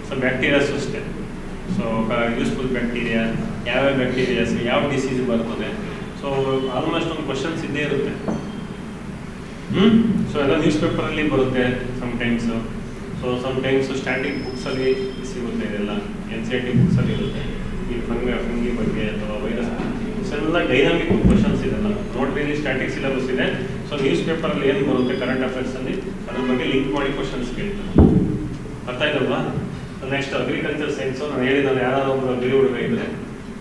So bacterias ಅಷ್ಟೇ. ಸೊ ಯೂಸ್ಫುಲ್ ಬ್ಯಾಕ್ಟೀರಿಯಾ, ಯಾವ್ಯಾವ ಬ್ಯಾಕ್ಟೀರಿಯಾಸ್, ಯಾವ ಡಿಸೀಸ್ ಬರ್ತದೆ. ಸೊ ಆಲ್ಮೋಸ್ಟ್ ಒಂದು ಕ್ವಶನ್ಸ್ ಇದ್ದೇ ಇರುತ್ತೆ. ಸೊ ಎಲ್ಲ ನ್ಯೂಸ್ ಪೇಪರಲ್ಲಿ ಬರುತ್ತೆ ಸಮ್ಟೈಮ್ಸು. ಸೊ ಸಮ್ಟೈಮ್ಸು ಸ್ಟ್ಯಾಟಿಕ್ ಬುಕ್ಸಲ್ಲಿ ಸಿಗುತ್ತೆ. ಇದೆಲ್ಲ NCERT ಬುಕ್ಸಲ್ಲಿ ಇರುತ್ತೆ. ಈ ಫಂಗಿ ಬಗ್ಗೆ ಅಥವಾ ವೈರಸ್ ಎಲ್ಲ ಡೈನಾಮಿಕ್ ಕ್ವಶನ್ಸ್ ಇದೆಲ್ಲ. ನೋಡ್ರಿ, ಸ್ಟ್ಯಾಟಿಕ್ ಸಿಲೆಬಸ್ ಇದೆ. ಸೊ ನ್ಯೂಸ್ ಪೇಪರಲ್ಲಿ ಏನು ಬರುತ್ತೆ ಕರೆಂಟ್ ಅಫೇರ್ಸಲ್ಲಿ ಅದ್ರ ಬಗ್ಗೆ ಲಿಂಕ್ ಮಾಡಿ ಕ್ವಶನ್ಸ್ ಕೇಳ್ತಾರೆ. ಅರ್ಥ ಆಯ್ತಲ್ವಾ? Next agriculture science. ನಾನು ಹೇಳಿದ ಯಾರಾದ್ರೂ ಒಬ್ಬರು ಅಗ್ರಿ ಹುಡುಗ ಇದ್ದರೆ,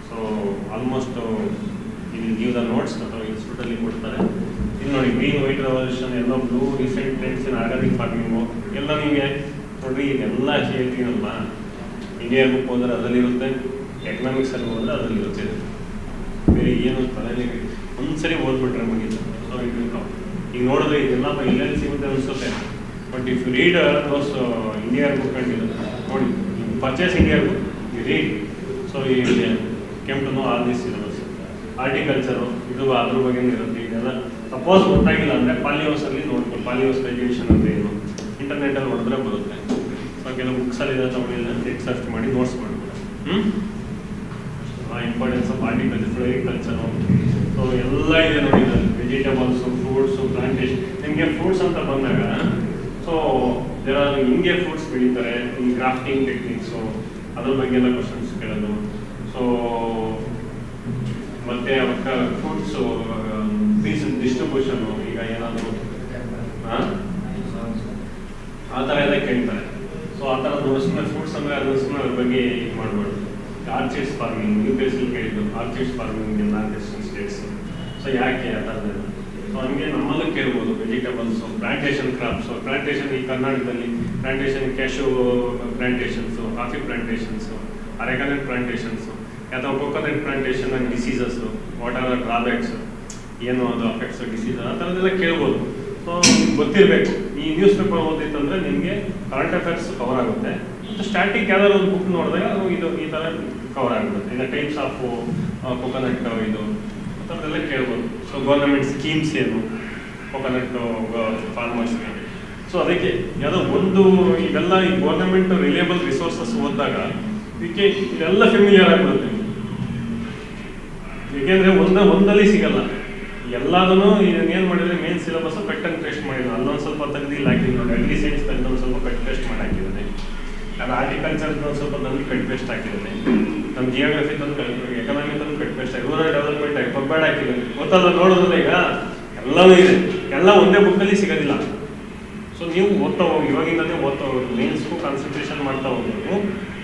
ಸೊ ಆಲ್ಮೋಸ್ಟ್ ಈಗ ಗಿವ್ ದ ನೋಟ್ಸ್ ಅಥವಾ ಇನ್ಸ್ಟಿಟ್ಯೂಟಲ್ಲಿ ಕೊಡ್ತಾರೆ. ಇಲ್ಲಿ ನೋಡಿ ಗ್ರೀನ್ ವೈಟ್ ರೆವಲ್ಯೂಷನ್, ಎಲ್ಲ ಬ್ಲೂ ರಿಸೆಂಟ್ ಟ್ರೆಂಡ್ಸ್ ಇನ್ ಆರ್ಗಾನಿಕ್ ಫಾರ್ಮಿಂಗು ಎಲ್ಲ ನಿಮಗೆ ನೋಡ್ರಿ ಇದೆಲ್ಲ ಹೇಳ್ತೀನಲ್ಲ. ಇಂಡಿಯಾ ಬುಕ್ ಹೋದ್ರೆ ಅದರಲ್ಲಿರುತ್ತೆ, ಎಕನಾಮಿಕ್ಸಲ್ಲಿ ಹೋದ್ರೆ ಅದರಲ್ಲಿರುತ್ತೆ. ಬೇರೆ ಏನು ತಲೆನೇ ಒಂದ್ಸರಿ ಓದ್ಬಿಟ್ರೆ ಮುಗೀತು. ಸೊ ಇದು ಈಗ ನೋಡಿದ್ರೆ ಇದೆಲ್ಲ ಎಲ್ಲೆಲ್ಲಿ ಸಿಗುತ್ತೆ ಅನಿಸುತ್ತೆ. But if you read those India book and ಇದು ನೋಡಿ, purchase India book you read. So he came to know all this syllabus. Horticulture ಇದು ಅದ್ರ ಬಗ್ಗೆ ಇರುತ್ತೆ. ಇದೆಲ್ಲ ಸಪೋಸ್ ಗೊತ್ತಾಗಿಲ್ಲ ಅಂದರೆ ಪಾಲಿಹೌಸಲ್ಲಿ ನೋಡ್ಕೊಂಡು, ಪಾಲಿಹೌಸ್ ಎಜುಕೇಷನ್ ಅಂದರೆ ಏನು ಇಂಟರ್ನೆಟಲ್ಲಿ ನೋಡಿದ್ರೆ ಬರುತ್ತೆ. ಸೊ ಕೆಲವು ಬುಕ್ಸಲ್ಲಿ ಇದೆ, ತಗೊಂಡಿಲ್ಲ ನೆಟ್ ಸರ್ಚ್ ಮಾಡಿ ನೋಟ್ಸ್ ಮಾಡ್ಬೋದು. ಇಂಪಾರ್ಟೆನ್ಸ್ ಆಫ್ ಆರ್ಟಿಕಲ್ಚರ್, ಫ್ಲೋರಿಕಲ್ಚರು, ಸೊ ಎಲ್ಲ ಇದೆ ನೋಡಿ. Vegetables, fruits, plantation. ನಿಮಗೆ ಫ್ರೂಟ್ಸ್ ಅಂತ ಬಂದಾಗ ಸೊ ದೇರ್ ಆರ್ ಹಿಂಗೆ ಫ್ರೂಟ್ಸ್ ಬೆಳೀತಾರೆ, ಈ ಗ್ರಾಫ್ಟಿಂಗ್ ಟೆಕ್ನಿಕ್ಸು ಅದ್ರ ಬಗ್ಗೆ ಎಲ್ಲ ಕ್ವಶನ್ಸ್ ಕೇಳೋದು. ಸೊ ಮತ್ತು ಅವಕ್ಕೆ ಫ್ರೂಟ್ಸು ಪೀಸ್ ಡಿಸ್ಟ್ರಿಬ್ಯೂಷನು, ಈಗ ಏನಾದರೂ ಆ ಥರ ಎಲ್ಲ ಕೇಳ್ತಾರೆ. ಸೊ ಆ ಥರ ಸುಮ್ಮನೆ ಫ್ರೂಟ್ಸ್ ಅಂದರೆ ಅದನ್ನು ಸುಮ್ಮನೆ ಅದ್ರ ಬಗ್ಗೆ ಇದು ಮಾಡಬಾರ್ದು. Orchids farming U P S C ಕೇಳಿದ್ದು, ಆರ್ಚಿಡ್ಸ್ ಫಾರ್ಮಿಂಗ್ ಎಲ್ಲ ವೆಸ್ಟರ್ನ್ ಸ್ಟೇಟ್ಸು. ಸೊ ಯಾಕೆ ಆ ಥರದ್ದೆಲ್ಲ ಸೊ ಹಂಗೆ ನಮ್ಮಲ್ಲೂ ಕೇಳ್ಬೋದು. ವೆಜಿಟೇಬಲ್ಸು, ಪ್ಲಾಂಟೇಶನ್ ಕ್ರಾಪ್ಸು, ಪ್ಲಾಂಟೇಶನ್ ಈ ಕರ್ನಾಟಕದಲ್ಲಿ plantation, cashew plantations, coffee plantations, arecanut plantations, ಅಥವಾ coconut plantation and diseases, what are the drawbacks, ಏನು ಅದು ಅಫೆಕ್ಟ್ಸ್ ಡಿಸೀಸ್, ಆ ಥರದ್ದೆಲ್ಲ ಕೇಳ್ಬೋದು. ಸೊ ನಿಮ್ಗೆ ಗೊತ್ತಿರಬೇಕು. ಈ ನ್ಯೂಸ್ ಪೇಪರ್ ಓದಿತ್ತಂದರೆ ನಿಮಗೆ ಕರೆಂಟ್ ಅಫೇರ್ಸ್ ಕವರ್ ಆಗುತ್ತೆ. ಮತ್ತು ಸ್ಟ್ಯಾಟಿಕ್ ಯಾವ್ದಾದ್ರು ಒಂದು ಬುಕ್ ನೋಡಿದಾಗ ಇದು ಈ ಥರ ಕವರ್ ಆಗುತ್ತೆ. ಈಗ ಟೈಪ್ಸ್ ಆಫ್ ಕೊಕೊನಟ್ ಇದು ಆ ಥರದ್ದೆಲ್ಲ ಕೇಳ್ಬೋದು. ಸೊ ಗೌರ್ಮೆಂಟ್ ಸ್ಕೀಮ್ಸ್ ಏನು ಕೊಕೊನಟ್ ಫಾರ್ಮರ್ಸ್ಗೆ. ಸೊ ಅದಕ್ಕೆ ಯಾವುದೋ ಒಂದು ಇದೆಲ್ಲ ಈ ಗೌರ್ಮೆಂಟ್ ರಿಲೇಬಲ್ ರಿಸೋರ್ಸಸ್ ಓದಿದಾಗ ಇದಕ್ಕೆ ಇದೆಲ್ಲ ಫೆಮಿಲಿಯರ್ ಆಗಿಬಿಡುತ್ತೆ. ಏಕೆಂದರೆ ಒಂದಲ್ಲಿ ಸಿಗಲ್ಲ. ಎಲ್ಲದನ್ನು ಏನು ಮಾಡಿದರೆ main syllabus cut and paste ಮಾಡಿದ್ರು. ಅಲ್ಲೊಂದು ಸ್ವಲ್ಪ ತೆಗೆದು ಇಲ್ಲಿ ಹಾಕಿದ್ರು ನೋಡಿ. ಅಗ್ರಿ ಸೈನ್ಸ್ ತೆಗೆದು ಒಂದು ಸ್ವಲ್ಪ ಕಟ್ ಪೇಸ್ಟ್ ಮಾಡಿ ಹಾಕಿದ್ದಾನೆ. ಅದು ಆರ್ಟಿಕಲ್ಚರ್ದು ಒಂದು ಸ್ವಲ್ಪ ತಂದು ಕಟ್ ಪೇಸ್ಟ್ ಹಾಕಿದ್ದಾನೆ. ನಮ್ಮ ಜಿಯೋಗ್ರಫಿ ತಂದು ಎಕನಾಮಿ ತಂದು ಕಟ್ ಪೇಸ್ಟ್ ಹಾಕಿ, ರೂರಲ್ ಡೆವಲಪ್ಮೆಂಟ್ ಆಗಿ ಕೊಬ್ಬಾಡ ಹಾಕಿದ್ದಾನೆ. ಗೊತ್ತಲ್ಲ ನೋಡೋದ್ರೆ ಈಗ ಎಲ್ಲವೂ ಇದೆ. ಎಲ್ಲ ಒಂದೇ ಬುಕ್ಕಲ್ಲಿ ಸಿಗೋದಿಲ್ಲ. ಸೊ ನೀವು ಓದ್ತಾ ಹೋಗಿ, ಇವಾಗಿಂದಲೇ ಓದ್ತಾ ಹೋಗಿ, ಮೇನ್ಸ್ಗೂ ಕಾನ್ಸಂಟ್ರೇಷನ್ ಮಾಡ್ತಾ ಹೋಗ್ಬೇಕು.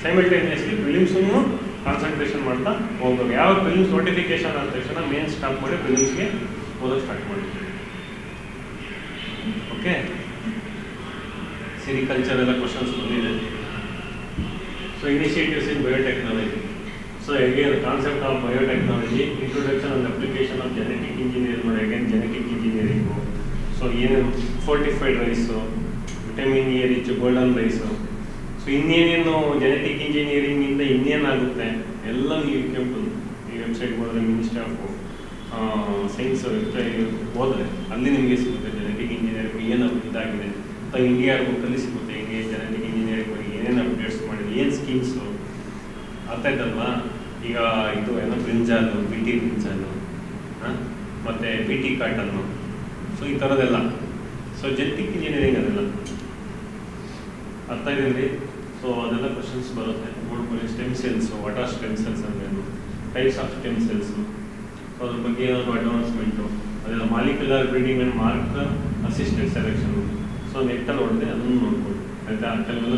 ಸೈಮಲ್ಟೇನಿಯಸ್ಲಿ ಪ್ರಿಲಿಮ್ಸನ್ನು ಕಾನ್ಸಂಟ್ರೇಷನ್ ಮಾಡ್ತಾ ಹೋಗ್ಬೇಕು. ಯಾವ ಪ್ರಿಲಿಮ್ಸ್ ನೋಟಿಫಿಕೇಶನ್ ಆದ ತಕ್ಷಣ ಮೇನ್ ಸ್ಟಾಪ್ ಮಾಡಿ ಪ್ರಿಲಿಮ್ಸ್ಗೆ ಓದೋಕ್ಕೆ ಸ್ಟಾರ್ಟ್ ಮಾಡಿ. ಓಕೆ, ಸಿರಿಕಲ್ಚರ್ ಎಲ್ಲ ಕ್ವಶನ್ಸ್ ಬಂದಿದೆ. So initiatives in biotechnology. So again concept of biotechnology, introduction and application of genetic engineering ನೋಡಿ. Again genetic engineering. ಸೊ ಏನೇನು fortified rice, vitamin A rich golden rice. So ಇನ್ನೇನೇನು genetic ಇಂಜಿನಿಯರಿಂಗಿಂದ ಇನ್ನೇನಾಗುತ್ತೆ ಎಲ್ಲ ನೀವು ಕೇಳ್ಬೋದು. ಈ ವೆಬ್ಸೈಟ್ಗೆ ಹೋದರೆ ಮಿನಿಸ್ಟ್ರಿ ಆಫ್ ಸೈನ್ಸ್ ವೆಬ್ಸೈಟ್ ಹೋದರೆ ಅಲ್ಲಿ ನಿಮಗೆ ಸಿಗುತ್ತೆ. ಜೆನೆಟಿಕ್ ಇಂಜಿನಿಯರಿಂಗ್ ಏನು ಇದಾಗಿದೆ ಅಥವಾ ಇಂಡಿಯಾ ಬುಕ್ಕಲ್ಲಿ ಸಿಗುತ್ತೆ. ಹಿಂಗೆ ಜೆನೆಟಿಕ್ ಇಂಜಿನಿಯರಿಂಗ್ ಬಗ್ಗೆ ಏನೇನು ಅಪ್ಡೇಟ್ಸ್ ಮಾಡಿದೆ, ಏನು ಸ್ಕೀಮ್ಸು ಅರ್ಥ ಆಯ್ತಲ್ವಾ. ಈಗ ಇದು ಏನೋ ಬ್ರಿಂಜಾಲು, ಬಿ ಟಿ ಬ್ರಿಂಜಾಲು, ಮತ್ತು ಬಿ ಟಿ ಕಾಟನ್ನು, ಸೊ ಈ ಥರದ್ದೆಲ್ಲ. ಸೊ ಜೆನೆಟಿಕ್ ಇಂಜಿನಿಯರಿಂಗ್ ಅದೆಲ್ಲ ಅರ್ಥ ಇದೆ. ಸೊ ಅದೆಲ್ಲ ಕ್ವಶನ್ಸ್ ಬರುತ್ತೆ. ನೋಡ್ಕೊಳ್ಳಿ. Stem cells, what are stem cells ಅಂದ್ರೇನು, types of stem cells, so ಅದ್ರ ಬಗ್ಗೆ ಏನಾದರೂ ಅಡ್ವಾನ್ಸ್ಮೆಂಟು, ಅದೆಲ್ಲ molecular breeding and mark assisted selection. So ನೆಟ್ಟಲ್ಲಿ ನೋಡಿದೆ ಅದನ್ನು ನೋಡ್ಕೊಳ್ಳಿ ಆಯಿತಾ. ಕೆಲವೆಲ್ಲ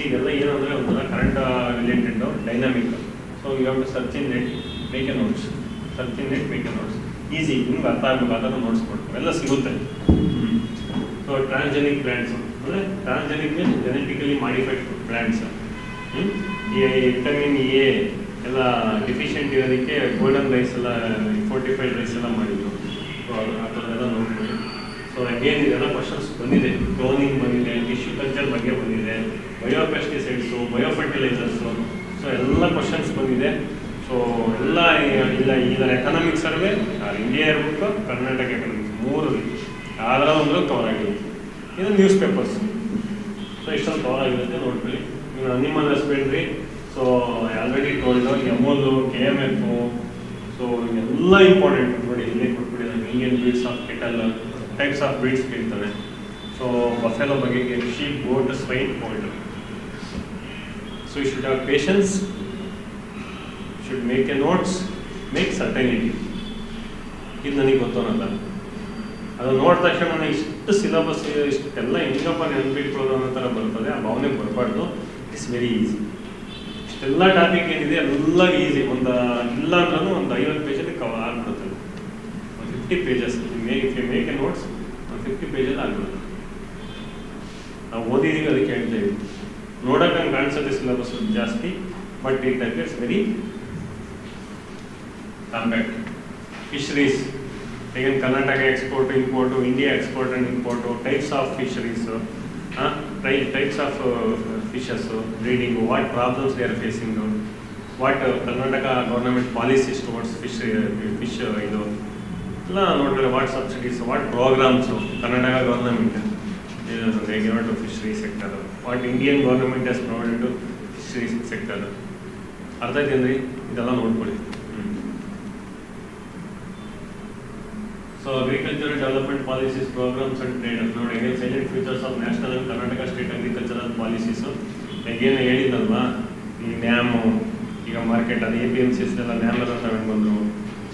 ಇದೆಲ್ಲ ಏನಂದರೆ ಒಂಥರ current related dynamic. So you have to search in net, make a notes. Search in net, make a notes. Easy, ನಿಮ್ಗೆ ಅರ್ಥ ಆಗಬೇಕು. ಅದನ್ನು ನೋಟ್ಸ್ ಕೊಡ್ತಾರೆ, ಎಲ್ಲ ಸಿಗುತ್ತೆ. ಸೊ ಟ್ರಾನ್ಸ್ಜೆನಿಕ್ ಪ್ಲಾಂಟ್ಸು ಅಂದರೆ transgenic means genetically modified plants. ಈ ವಿಟಮಿನ್ ಎ ಎಲ್ಲ ಡಿಫಿಷಿಯೆಂಟ್ ಇರೋದಕ್ಕೆ ಗೋಲ್ಡನ್ ರೈಸ್ ಎಲ್ಲ, ಫೋರ್ಟಿಫೈಡ್ ರೈಸ್ ಎಲ್ಲ ಮಾಡಿದ್ರು. ಸೊ ಅದು ಆ ಥರದ್ದೆಲ್ಲ ನೋಡ್ಕೊಳ್ಳಿ. ಸೊ ಅಗೇನ್ ಇದೆಲ್ಲ ಕ್ವಶನ್ಸ್ ಬಂದಿದೆ. ಕ್ಲೋನಿಂಗ್ ಬಂದಿದೆ, ಟಿಶ್ಯೂ ಕಲ್ಚರ್ ಬಗ್ಗೆ ಬಂದಿದೆ, ಬಯೋಪೆಸ್ಟಿಸೈಡ್ಸು, ಬಯೋಫರ್ಟಿಲೈಸರ್ಸು. ಸೊ ಎಲ್ಲ ಕ್ವಶನ್ಸ್ ಬಂದಿದೆ. ಸೊ ಎಲ್ಲ ಇಲ್ಲ ಇದರ economic survey, India book, Karnataka economics, ಮೂರಲ್ಲಿ ಯಾವ್ದಾರ ಒಂದು ಕವರ್ ಆಗಿರುತ್ತೆ. ಇದು ನ್ಯೂಸ್ ಪೇಪರ್ಸ್. ಸೊ ಇಷ್ಟೊಂದು ಕವರ್ ಆಗಿರುತ್ತೆ ನೋಡ್ಕೊಳ್ಳಿ. ನಿಮ್ಮ husbandry. So already told Amul, KMF. So ಎಲ್ಲ ಇಂಪಾರ್ಟೆಂಟ್ ನೋಡಿ. ಇಲ್ಲೇ ಕೊಟ್ಬಿಟ್ಟಿದ್ದಾರೆ. Indian breeds of cattle, types of breeds ಕೇಳ್ತಾರೆ. ಸೊ ಬಫೆಲೋ ಬಗ್ಗೆ, sheep, goat, swine, poultry. So you should have patience, should make a notes, make certainty. ಇದು ನನಗೆ ಗೊತ್ತು ಅನ್ನೋಲ್ಲ. ಅದು ನೋಡಿದ ತಕ್ಷಣ ನನಗೆ ಇಷ್ಟು ಸಿಲೆಬಸ್ ಇಷ್ಟೆಲ್ಲ ಹೆಂಗಪ್ಪ ನೆನಪಿಟ್ಕೊಳ್ಳೋದು ಅನ್ನೋ ಥರ ಬರ್ತದೆ. ಆ ಭಾವನೆ ಬರಬಾರ್ದು. It's very easy. ಇಷ್ಟೆಲ್ಲ ಟಾಪಿಕ್ ಏನಿದೆ ಎಲ್ಲ ಈಸಿ. ಒಂದು ಇಲ್ಲ ಅಂದ್ರೂ ಒಂದು 50 ಪೇಜಲ್ಲಿ ಕವರ್ ಆಗ್ಬಿಡುತ್ತೆ. 50 pages. If you make a notes, 50 pages ಆಗ್ಬೋದು. ನಾವು ಓದಿದ್ದೀವಿ ಅದಕ್ಕೆ ಹೇಳ್ತಾ ಇದ್ದೀವಿ. ನೋಡೋಕೆ ಹಂಗೆ ಕಾಣಿಸುತ್ತೆ ಸಿಲೆಬಸ್ ಜಾಸ್ತಿ, but it appears very compact. Fisheries, again Karnataka export, import, India export and import, types of fisheries, types of fishes, breeding, what problems they are facing, what Karnataka government policies towards fish ಇದು ಎಲ್ಲ ನೋಡ್ರಿ, what subsidies, what programs Karnataka government they give to fishery sector, what Indian government has provided to fishery sector. ಅರ್ಥ ಆಯ್ತೇನ್ರಿ? ಇದೆಲ್ಲ ನೋಡ್ಕೊಳ್ಳಿ. So agricultural development policies, programs and trade. ನೋಡಿ, again salient features of national and Karnataka state agricultural policies. Again ಹೇಳಿದ್ನಲ್ವಾ, ಈ ನ್ಯಾಮು ಈಗ market ಅದು APMCs ಎಲ್ಲ ನ್ಯಾಮ್ ಎಲ್ಲ ತಗೊಂಡು ಬಂದರು.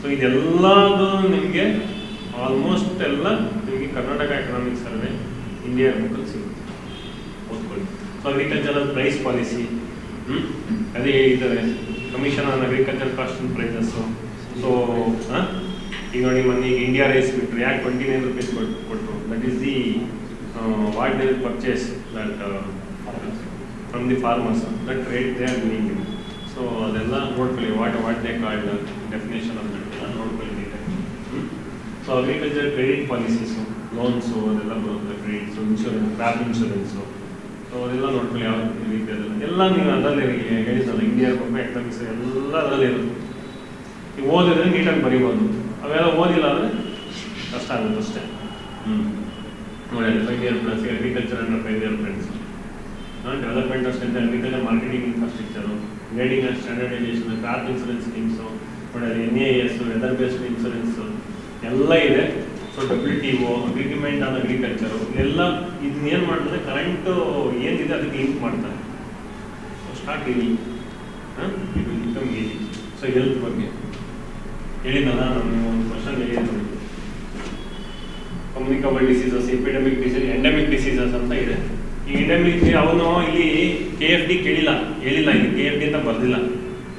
ಸೊ ಇದೆಲ್ಲದು ನಿಮಗೆ ಆಲ್ಮೋಸ್ಟ್ ಎಲ್ಲ ನಿಮಗೆ ಕರ್ನಾಟಕ ಎಕನಾಮಿಕ್ ಸರ್ವೆ ಇಂಡಿಯಾ ಬುಕ್ಕಲ್ಲಿ ಸಿಗುತ್ತೆ, ಓದ್ಕೊಳ್ಳಿ. ಸೊ ಅಗ್ರಿಕಲ್ಚರಲ್ ಪ್ರೈಸ್ ಪಾಲಿಸಿ, ಅದೇ ಹೇಳ್ತಾರೆ commission on agriculture cost and prices. So ಈಗ ನೋಡಿ, ಮೊನ್ನೆ ಈಗ ಇಂಡಿಯಾ ರೈಸ್ ಬಿಟ್ಟರು, ಯಾಕೆ 29 rupees ಕೊಟ್ಟರು? That is the what they purchase that from the farmers, that rate they are giving. So ಅದೆಲ್ಲ ನೋಡ್ಕೊಳ್ಳಿ, ವಾಟ್ ದೇ ಕಾಲ್ಡ್ ಡೆಫಿನೇಷನ್ ಅಂತ ಎಲ್ಲ ನೋಡ್ಕೊಳ್ಳಿ ನೀಟಾಗಿ. So agriculture credit policies, loans ಅದೆಲ್ಲ ಬರುತ್ತೆ, credits, insurance, crop insurance, so ಅದೆಲ್ಲ ನೋಡ್ಕೊಳ್ಳಿ. ಯಾವ ರೀತಿ ಅದೆಲ್ಲ ಎಲ್ಲ ನೀವು ಅದರಲ್ಲಿ ಹೇಳಿದ್ನಲ್ಲ, ಇಂಡಿಯಾ ಬಗ್ಗೆ ಎಕನಾಮಿಕ್ಸ್ ಎಲ್ಲ ಅದರಲ್ಲಿ ಇರುತ್ತೆ. ನೀವು ಓದಿದ್ರೆ ನೀಟಾಗಿ ಬರೀಬೋದು. ಅವೆಲ್ಲ ಓದಿಲ್ಲ ಅಂದರೆ ಕಷ್ಟ ಆಗುತ್ತೆ ಅಷ್ಟೇ. ನೋಡಿ, 5 year plus agriculture and 5 year friends, development of strength agriculture marketing infrastructure, guiding and standardisation, crop insurance schemes, ನೋಡಿ ಅದು NAS, ವೆದರ್ ಬೇಸ್ಡ್ ಇನ್ಸೂರೆನ್ಸು ಎಲ್ಲ ಇದೆ. So WTO, agreement on agriculture, ಎಲ್ಲ ಇದನ್ನೇನು ಮಾಡ್ತದೆ, ಕರೆಂಟು ಏನಿದೆ ಅದಕ್ಕೆ ಲಿಂಕ್ ಮಾಡ್ತಾರೆ. ಸೊ ಸ್ಟಾರ್ಟ್ ಈಸಿ, ಇದು ಬಿಕಮ್ ಈಸಿ. ಸೊ ಹೆಲ್ತ್ ಬಗ್ಗೆ ಹೇಳಿದ್ನಲ್ಲ, ನಾನು ಒಂದು ಕ್ವಶನ್ ಹೇಳಿದ್ದು, communicable diseases, epidemic disease, endemic diseases ಅಂತ ಇದೆ. ಈ ಎಂಡೆಮಿಕ್ ಅವನು ಇಲ್ಲಿ KFD ಹೇಳಿಲ್ಲ, ಇಲ್ಲಿ KFD ಅಂತ ಬರ್ದಿಲ್ಲ,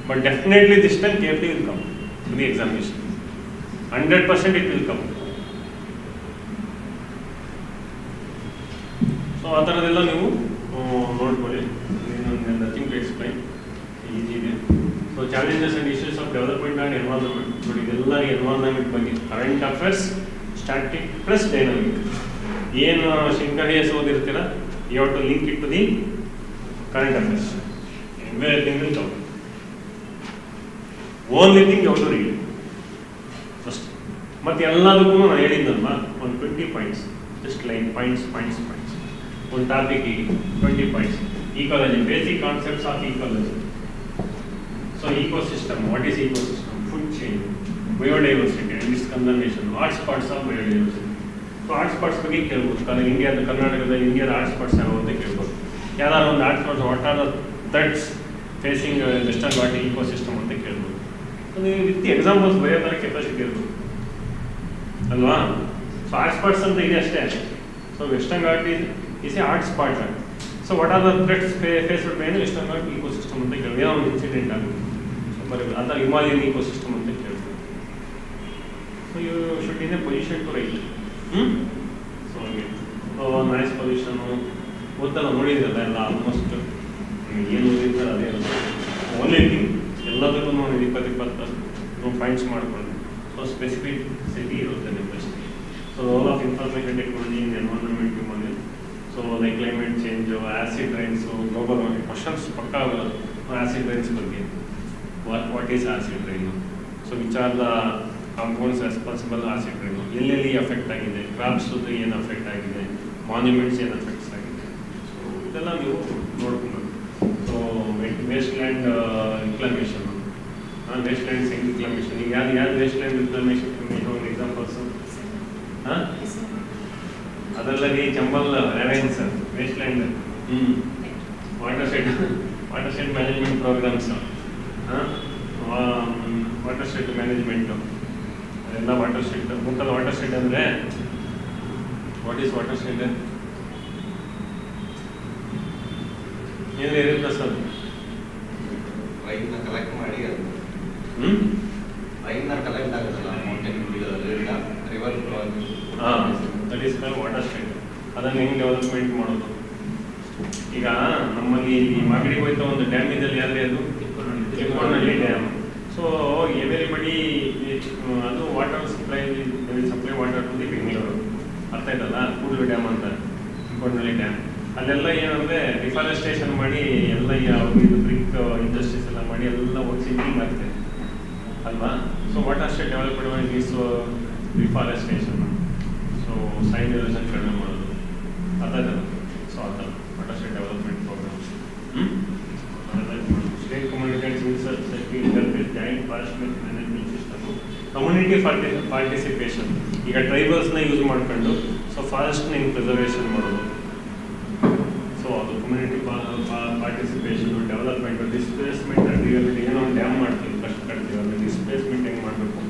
but definitely this time KFD will come to the examination, 100% it will come. So ಆ ಥರದ್ದೆಲ್ಲ ನೀವು ನೋಡ್ಕೊಳ್ಳಿ. ನಥಿಂಗ್ ಟು ಎಕ್ಸ್ಪ್ಲೈನ್, ಈಸಿ ಇದೆ. So challenges and issues of development and environment, ನೋಡಿ ಇದೆಲ್ಲ ಎನ್ವೈರನ್ಮೆಂಟ್ ಬಗ್ಗೆ, current affairs, static plus dynamic. ಏನು ಶಿಂಕಡಿಯಸ್ ಓದಿರ್ತೀರ, you have to link it to the current affairs. Everything will come. Only thing you have to read first. ಮತ್ತು ಎಲ್ಲದಕ್ಕೂ ನಾನು ಹೇಳಿದ್ದಲ್ವಾ, ಒಂದು 20 points, ಜಸ್ಟ್ ಲೈನ್ ಪಾಯಿಂಟ್ಸ್. ಒಂದು ಟಾಪಿಕ್ಕಿಗೆ 20 points. Ecology, basic concepts of ecology. So ecosystem, what is ecosystem, food chain, biodiversity and its conservation, hot spots of biodiversity. So hot spots ಬಗ್ಗೆ ಕೇಳ್ಬೋದು, ಕರ್ನಾಟಕದ ಇಂಡಿಯಾದ ಹಾಟ್ ಸ್ಪಾಟ್ಸ್ ಯಾವ ಅಂತ ಕೇಳ್ಬೋದು. ಯಾರು ಒಂದು hot spots, what are the threats facing western ghat ecosystem ಅಂತ ಕೇಳ್ಬೋದು. ನೀವು ವಿತ್ ಎಕ್ಸಾಂಪಲ್ಸ್ ಬರೆಯೋ ಥರ ಕೆಪಾಸಿಟಿ ಇರ್ಬೋದು ಅಲ್ವಾ. ಸೊ ಹಾಟ್ ಸ್ಪಾಟ್ಸ್ ಅಂತ ಇದೆ ಅಷ್ಟೇ. So western ghat is A hot spot. So what are the threats faced by western ghat ecosystem ಅಂತ ಕೇಳ್ಬೋದು. ಏನೋ ಒಂದು ಇನ್ಸಿಡೆಂಟ್ ಆಗುತ್ತೆ, ಸೊ ಬರೀಬೋದು. ಅಥವಾ ಹಿಮಾಲಯನ್ ಈಕೋಸಿಸ್ಟಮ್ ಅಂತ ಕೇಳ್ಬೋದು. So you should in a position to write. So ಹಾಗೆ ನಾಯ್ಸ್ ಪೊಲ್ಯೂಷನು ಓದಲ್ಲ, ನೋಡಿದ್ರಲ್ಲ ಎಲ್ಲ ಆಲ್ಮೋಸ್ಟ್ ಏನು ಓದಿರ್ತಾರೆ ಅದೇ ಇರುತ್ತೆ. ಓನ್ಲಿ ಥಿಂಗ್ ಎಲ್ಲದಕ್ಕೂ ನೋಡಿ 20 ಪಾಯಿಂಟ್ಸ್ ಮಾಡಿಕೊಂಡು, ಸೊ ಸ್ಪೆಸಿಫಿಸಿಟಿ ಇರುತ್ತೆ ನಿಮ್ಮಷ್ಟು. So role of information technology in environment human, so like climate change, acid rains, global warming questions ಪಕ್ಕ ಆಗೋದು. ಆ್ಯಸಿಡ್ ರೈನ್ಸ್ ಬಗ್ಗೆ, what is acid rain, so which are the compounds responsible acid rain, ಎಲ್ಲೆಲ್ಲಿ effect ಆಗಿದೆ, ಕ್ರಾಪ್ಸದು ಏನು effect ಆಗಿದೆ, monuments ಏನು effects ಆಗಿದೆ. ಸೊ ಇದೆಲ್ಲ ನೀವು ನೋಡ್ಕೊಬೇಕು. So wasteland reclamation, wasteland reclamation, ಈಗ ಯಾರು ವೇಸ್ಟ್ ಲ್ಯಾಂಡ್ ಇನ್ಕ್ಲಮೇಷನ್ ಒಂದು ಎಕ್ಸಾಂಪಲ್ಸು ಅದರಲ್ಲಿ Chambal ravines, wasteland, watershed management programs, watershed management, ಅದೆಲ್ಲ ವಾಟರ್ ಶೆಡ್. ಮುಖದ ವಾಟರ್ ಶೆಡ್ ಅಂದರೆ ವಾಟ್ ಈಸ್ ವಾಟರ್ ಶೆಡ್? ಏನು ಇರುತ್ತೆ ಸರ್? ರೈನ್ನ ಕಲೆಕ್ಟ್ ಮಾಡಿ ಅದು ರೈನ್ನ ಕಲೆಕ್ಟ್ ಆಗುತ್ತಲ್ಲ, ಮೌಂಟೇನ್ ಅದನ್ನು ಹೆಂಗೆ ಡೆವಲಪ್ಮೆಂಟ್ ಮಾಡೋದು. ಈಗ ನಮ್ಮಲ್ಲಿ ಈ ಮಾಗಡಿಗೆ ಹೋಯ್ತಾ ಒಂದು ಡ್ಯಾಮ್ ಇದೆಯಲ್ಲ, ಯಾರೇ ಅದು ಚಿಕ್ಕೋನಹಳ್ಳಿ ಡ್ಯಾಮ್. ಸೊ ಎವ್ರಿಬಡಿ ಅದು water supply water to the Bengaluru, ಅರ್ಥ ಆಯ್ತಲ್ಲ, ಕೂಡಲು ಡ್ಯಾಮ್ ಅಂತ ಚಿಕ್ಕೋನಹಳ್ಳಿ ಡ್ಯಾಮ್. ಅಲ್ಲೆಲ್ಲ ಏನಂದರೆ ಡಿಫಾರೆಸ್ಟೇಷನ್ ಮಾಡಿ ಎಲ್ಲ ಇದು ಬ್ರಿಕ್ ಇಂಡಸ್ಟ್ರೀಸ್ ಎಲ್ಲ ಮಾಡಿ ಎಲ್ಲ ಹೋಗಿ ಸಿಂಕಿಂಗ್ ಆಗ್ತದೆ ಅಲ್ವಾ. So water state development is deforestation. So side erosion ಕಡಿಮೆ ಮಾಡೋದು ಅದಲ್ಲ. ಸೊ ಆ ಥರ water state development programmes. State community joint forest management system, community participation. ಈಗ ಟ್ರೈಬಲ್ಸ್ನ ಯೂಸ್ ಮಾಡ್ಕೊಂಡು ಸೊ ಫಾರೆಸ್ಟ್ನ ಹಿಂಗೆ ಪ್ರಿಸರ್ವೇಷನ್ ಮಾಡೋದು. ಸೊ ಅದು community participation, development, displacement and reality. ಏನೋ ಒಂದು ಡ್ಯಾಮ್ ಮಾಡ್ತೀವಿ, ಕಷ್ಟ ಕಟ್ತೀವಿ, ಅಲ್ಲಿ ಡಿಸ್ಪ್ಲೇಸ್ಮೆಂಟ್ ಹೆಂಗೆ ಮಾಡಬೇಕು.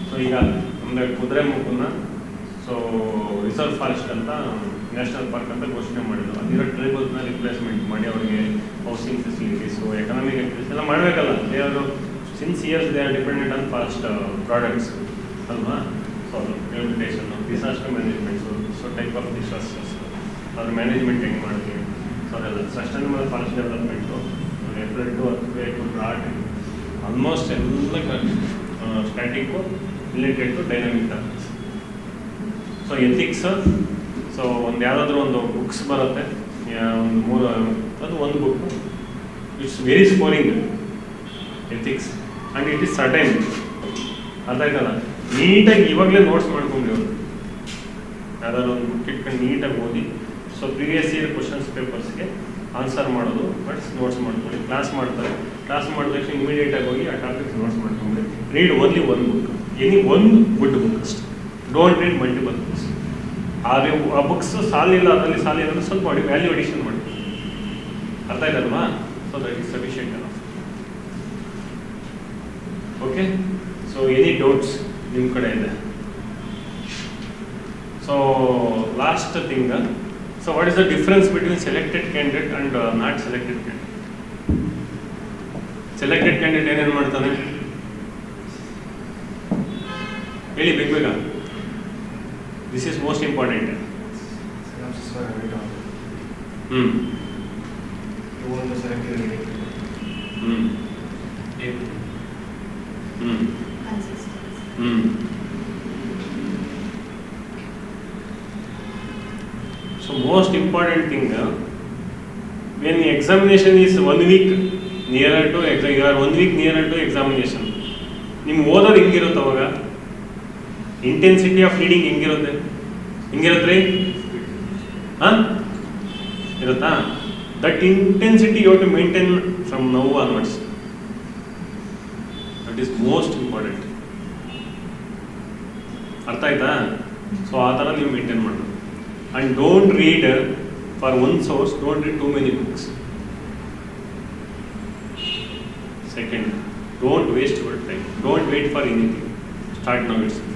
ಸೊ ಈಗ ನಮ್ಮದು ಕುದುರೆಮುಖನ ಸೊ ರಿಸರ್ವ್ ಫಾರೆಸ್ಟ್ ಅಂತ ನ್ಯಾಷನಲ್ ಪಾರ್ಕ್ ಅಂತ ಘೋಷಣೆ ಮಾಡಿದ್ರು. ಅಲ್ಲಿರೋ ಟ್ರೈಬಲ್ಸ್ನ ರಿಪ್ಲೇಸ್ಮೆಂಟ್ ಮಾಡಿ ಅವರಿಗೆ ಹೌಸಿಂಗ್ ಫೆಸಿಲಿಟೀಸು, ಎಕನಾಮಿಕ್ ಆಕ್ಟಿವಿಟೀಸ್ ಎಲ್ಲ ಮಾಡಬೇಕಲ್ಲ. They are since years they are dependent on forest products ಅಲ್ವಾ. ಸೊ ಅದು rehabilitation, disaster managements, so type of disasters, ಅದ್ರ ಮ್ಯಾನೇಜ್ಮೆಂಟ್ ಹೆಂಗೆ ಮಾಡ್ತೀವಿ. ಸೊ ಅದೆಲ್ಲ sustainable forest development, April to earthquake drought, almost ಎಲ್ಲ static related to dynamic topics. So ethics, so ಒಂದು ಯಾವುದಾದ್ರೂ ಒಂದು ಬುಕ್ಸ್ ಬರುತ್ತೆ, ಒಂದು 3 ಅದು ಒಂದು book, it's very scoring ethics and it is certain. ಅದಾಗಲ್ಲ, ನೀಟಾಗಿ ಇವಾಗಲೇ ನೋಟ್ಸ್ ಮಾಡ್ಕೊಂಡ್ರಿ ಅವರು, ಯಾವ್ದಾದ್ರು ಒಂದು ಬುಕ್ ಇಟ್ಕೊಂಡು ನೀಟಾಗಿ ಓದಿ. ಸೊ ಪ್ರೀವಿಯಸ್ ಇಯರ್ ಕ್ವಶನ್ಸ್ ಪೇಪರ್ಸ್ಗೆ ಆನ್ಸರ್ ಮಾಡೋದು, ಬಟ್ ನೋಟ್ಸ್ ಮಾಡ್ಕೊಳ್ಳಿ. ಕ್ಲಾಸ್ ಮಾಡ್ತಾರೆ, ಕ್ಲಾಸ್ ಮಾಡಿದ ತಕ್ಷಣ ಇಮಿಡಿಯೇಟಾಗಿ ಹೋಗಿ ಆ ಟಾಪಿಕ್ಸ್ ನೋಟ್ಸ್ ಮಾಡ್ಕೊಂಡ್ರಿ. Read only one book, any one good book ಅಷ್ಟೆ. Don't read multiple books. ಆ ಬುಕ್ಸ್ ಸಾಲಿಲ್ಲ, ಅದರಲ್ಲಿ ಸಾಲಿಲ್ಲ, ಸ್ವಲ್ಪ ಮಾಡಿ ವ್ಯಾಲ್ಯೂ ಅಡಿಷನ್ ಮಾಡಿ. ಅರ್ಥ ಆಯ್ತಲ್ವಾ. So that is sufficient enough. Okay. So any doubts ನಿಮ್ಮ ಕಡೆ ಇದೆ? So last thing, so what is the difference between selected candidate and not selected candidate? Selected candidate ಏನೇನು ಮಾಡ್ತಾನೆ ಹೇಳಿ ಬೇಗ. This is most important. So most important thing, when the examination is 1 week nearer to exam, you are 1 week nearer to examination. ನಿಮ್ಗೆ ಓದೋದು ಹೆಂಗಿರುತ್ತೆ ಅವಾಗ? Intensity of reading ಹೆಂಗಿರುತ್ತೆ ರೀ? ಇರುತ್ತಾ? That intensity you have to maintain from now onwards. That is most important. ಅರ್ಥ ಆಯ್ತಾ? So ಆ ಥರ ನೀವು ಮೇಂಟೈನ್ ಮಾಡಬೇಕು. And don't read for one source, don't read too many books. Second, don't waste your time. Don't wait for anything. Start now itself.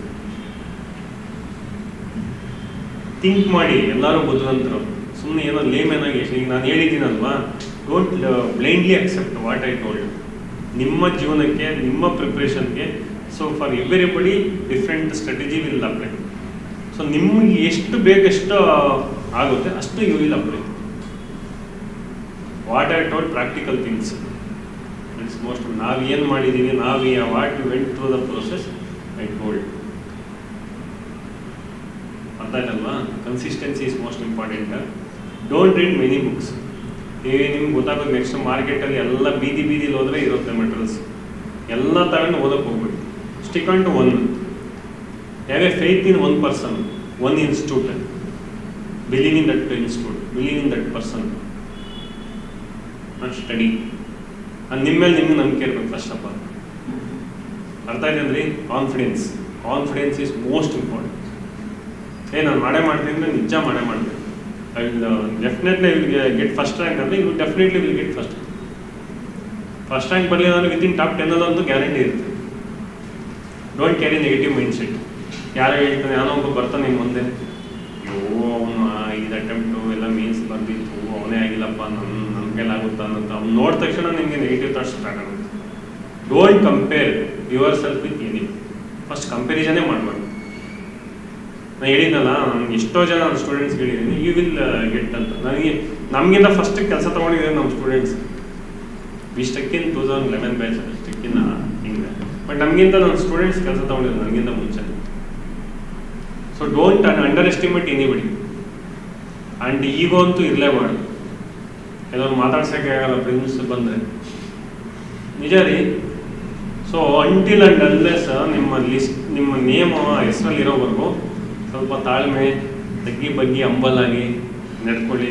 Think ಮಾಡಿ. ಎಲ್ಲರೂ ಬುದ್ಧಿವಂತರು, ಸುಮ್ಮನೆ ಏನೋ ಲೇಮನ್ ಆಗಿ ಈಗ ನಾನು ಹೇಳಿದ್ದೀನಲ್ವಾ, don't blindly accept what I told. ನಿಮ್ಮ ಜೀವನಕ್ಕೆ, ನಿಮ್ಮ ಪ್ರಿಪ್ರೇಷನ್ಗೆ, so for everybody different strategy will apply. So ನಿಮಗೆ ಎಷ್ಟು ಬೇಕೆಷ್ಟು ಆಗುತ್ತೆ ಅಷ್ಟು you will apply. What I told practical things, it's most. ನಾವು ಏನು ಮಾಡಿದ್ದೀವಿ, ನಾವು what you went through the process I told. ಅರ್ಥ ಆಯ್ತಲ್ವಾ? Consistency is most important. Don't read many books. ನಿಮ್ಗೆ ಗೊತ್ತಾಗೋದು ನೆಕ್ಸ್ಟ್ ಮಾರ್ಕೆಟಲ್ಲಿ ಎಲ್ಲ ಬೀದಿಲಿ ಹೋದರೆ ಇರುತ್ತೆ ಮೆಟೀರಿಯಲ್ಸ್, ಎಲ್ಲ ತಗೊಂಡು ಓದೋಕ್ಕೆ ಹೋಗ್ಬಿಟ್ಟು. Stick on to one. Have a faith in one person, one institute. Believe in that institute, believe in that person, and study. And ನಿಮ್ಮ ಮೇಲೆ ನಿಮ್ಗೆ ನಂಬಿಕೆ ಇರಬೇಕು ಫಸ್ಟ್ ಆಫ್ ಆಲ್. ಅರ್ಥ ಆಯ್ತಂದ್ರಿ? Confidence is most important. ನಾನು ಮಾಡ್ತೀನಿ ಅಂದರೆ ನಿಜ ಮಾಡ್ತೀನಿ. I will definitely will get first rank ಅಂದರೆ you definitely will get first rank ಬರಲಿಲ್ಲ ಅಂದರೆ ವಿತಿನ್ ಟಾಪ್ 10 ಅನ್ನೋದು ಗ್ಯಾರಂಟಿ ಇರುತ್ತೆ. Don't carry negative mindset. ಯಾರೋ ಹೇಳ್ತಾನೆ, ಯಾರೋ ಒಬ್ಬ ಬರ್ತಾನೆ ನಿಮ್ಮ ಮುಂದೆ, ಅಯ್ಯೋ ಅವನು ಇದು ಅಟೆಂಪ್ಟು ಎಲ್ಲ ಮೀನ್ಸ್ ಬಂದಿತ್ತು, ಅವನೇ ಆಗಿಲ್ಲಪ್ಪ, ನನ್ನ ಕೈಲಾಗುತ್ತಾ ಅಂತ ಅವ್ನು ನೋಡಿದ ತಕ್ಷಣ ನಿಮಗೆ ನೆಗೆಟಿವ್ ಥಾಟ್ಸ್ ಸ್ಟಾರ್ಟ್ ಆಗುತ್ತೆ. Don't compare yourself with any. First ಕಂಪ್ಯಾರಿಸನೇ ಮಾಡಬಾರ್ದು. ನಾನು ಹೇಳಿದ್ನಲ್ಲ, ನನಗೆ ಎಷ್ಟೋ ಜನ ನನ್ನ ಸ್ಟೂಡೆಂಟ್ಸ್ ಹೇಳಿದ್ದೀನಿ ಯು ವಿಲ್ ಗೆಟ್ ಅಂತ. ನಮಗಿಂತ ಫಸ್ಟ್ ಕೆಲಸ ತೊಗೊಂಡಿದ್ದೀನಿ ನಮ್ಮ students. We stuck in 2011 batch stuck in ಹಿಂಗೆ. ಬಟ್ ನಮಗಿಂತ ನನ್ನ ಸ್ಟೂಡೆಂಟ್ಸ್ ಕೆಲಸ ತೊಗೊಂಡಿದ್ರು ನನಗಿಂತ ಮುಂಚೆ. So don't underestimate anybody. And ego ಅಂತೂ ಇರಲೇಬಾರ್ದು. ಎಲ್ಲರೂ ಮಾತಾಡ್ಸೋಕ್ಕೆ ಆಗಲ್ಲ ಪ್ರಿನ್ಸ್ ಬಂದರೆ, ನಿಜ ರೀ. ಸೊ ಅಂಟಿಲ್ ಆ್ಯಂಡ್ ಅನ್ಲೆಸ್ ನಿಮ್ಮ ನೇಮ್ ಹೆಸರಲ್ಲಿರೋವರೆಗೂ ಸ್ವಲ್ಪ ತಾಳ್ಮೆ, ತಗ್ಗಿ ಬಗ್ಗಿ ಅಂಬಲಾಗಿ ನಡ್ಕೊಳ್ಳಿ.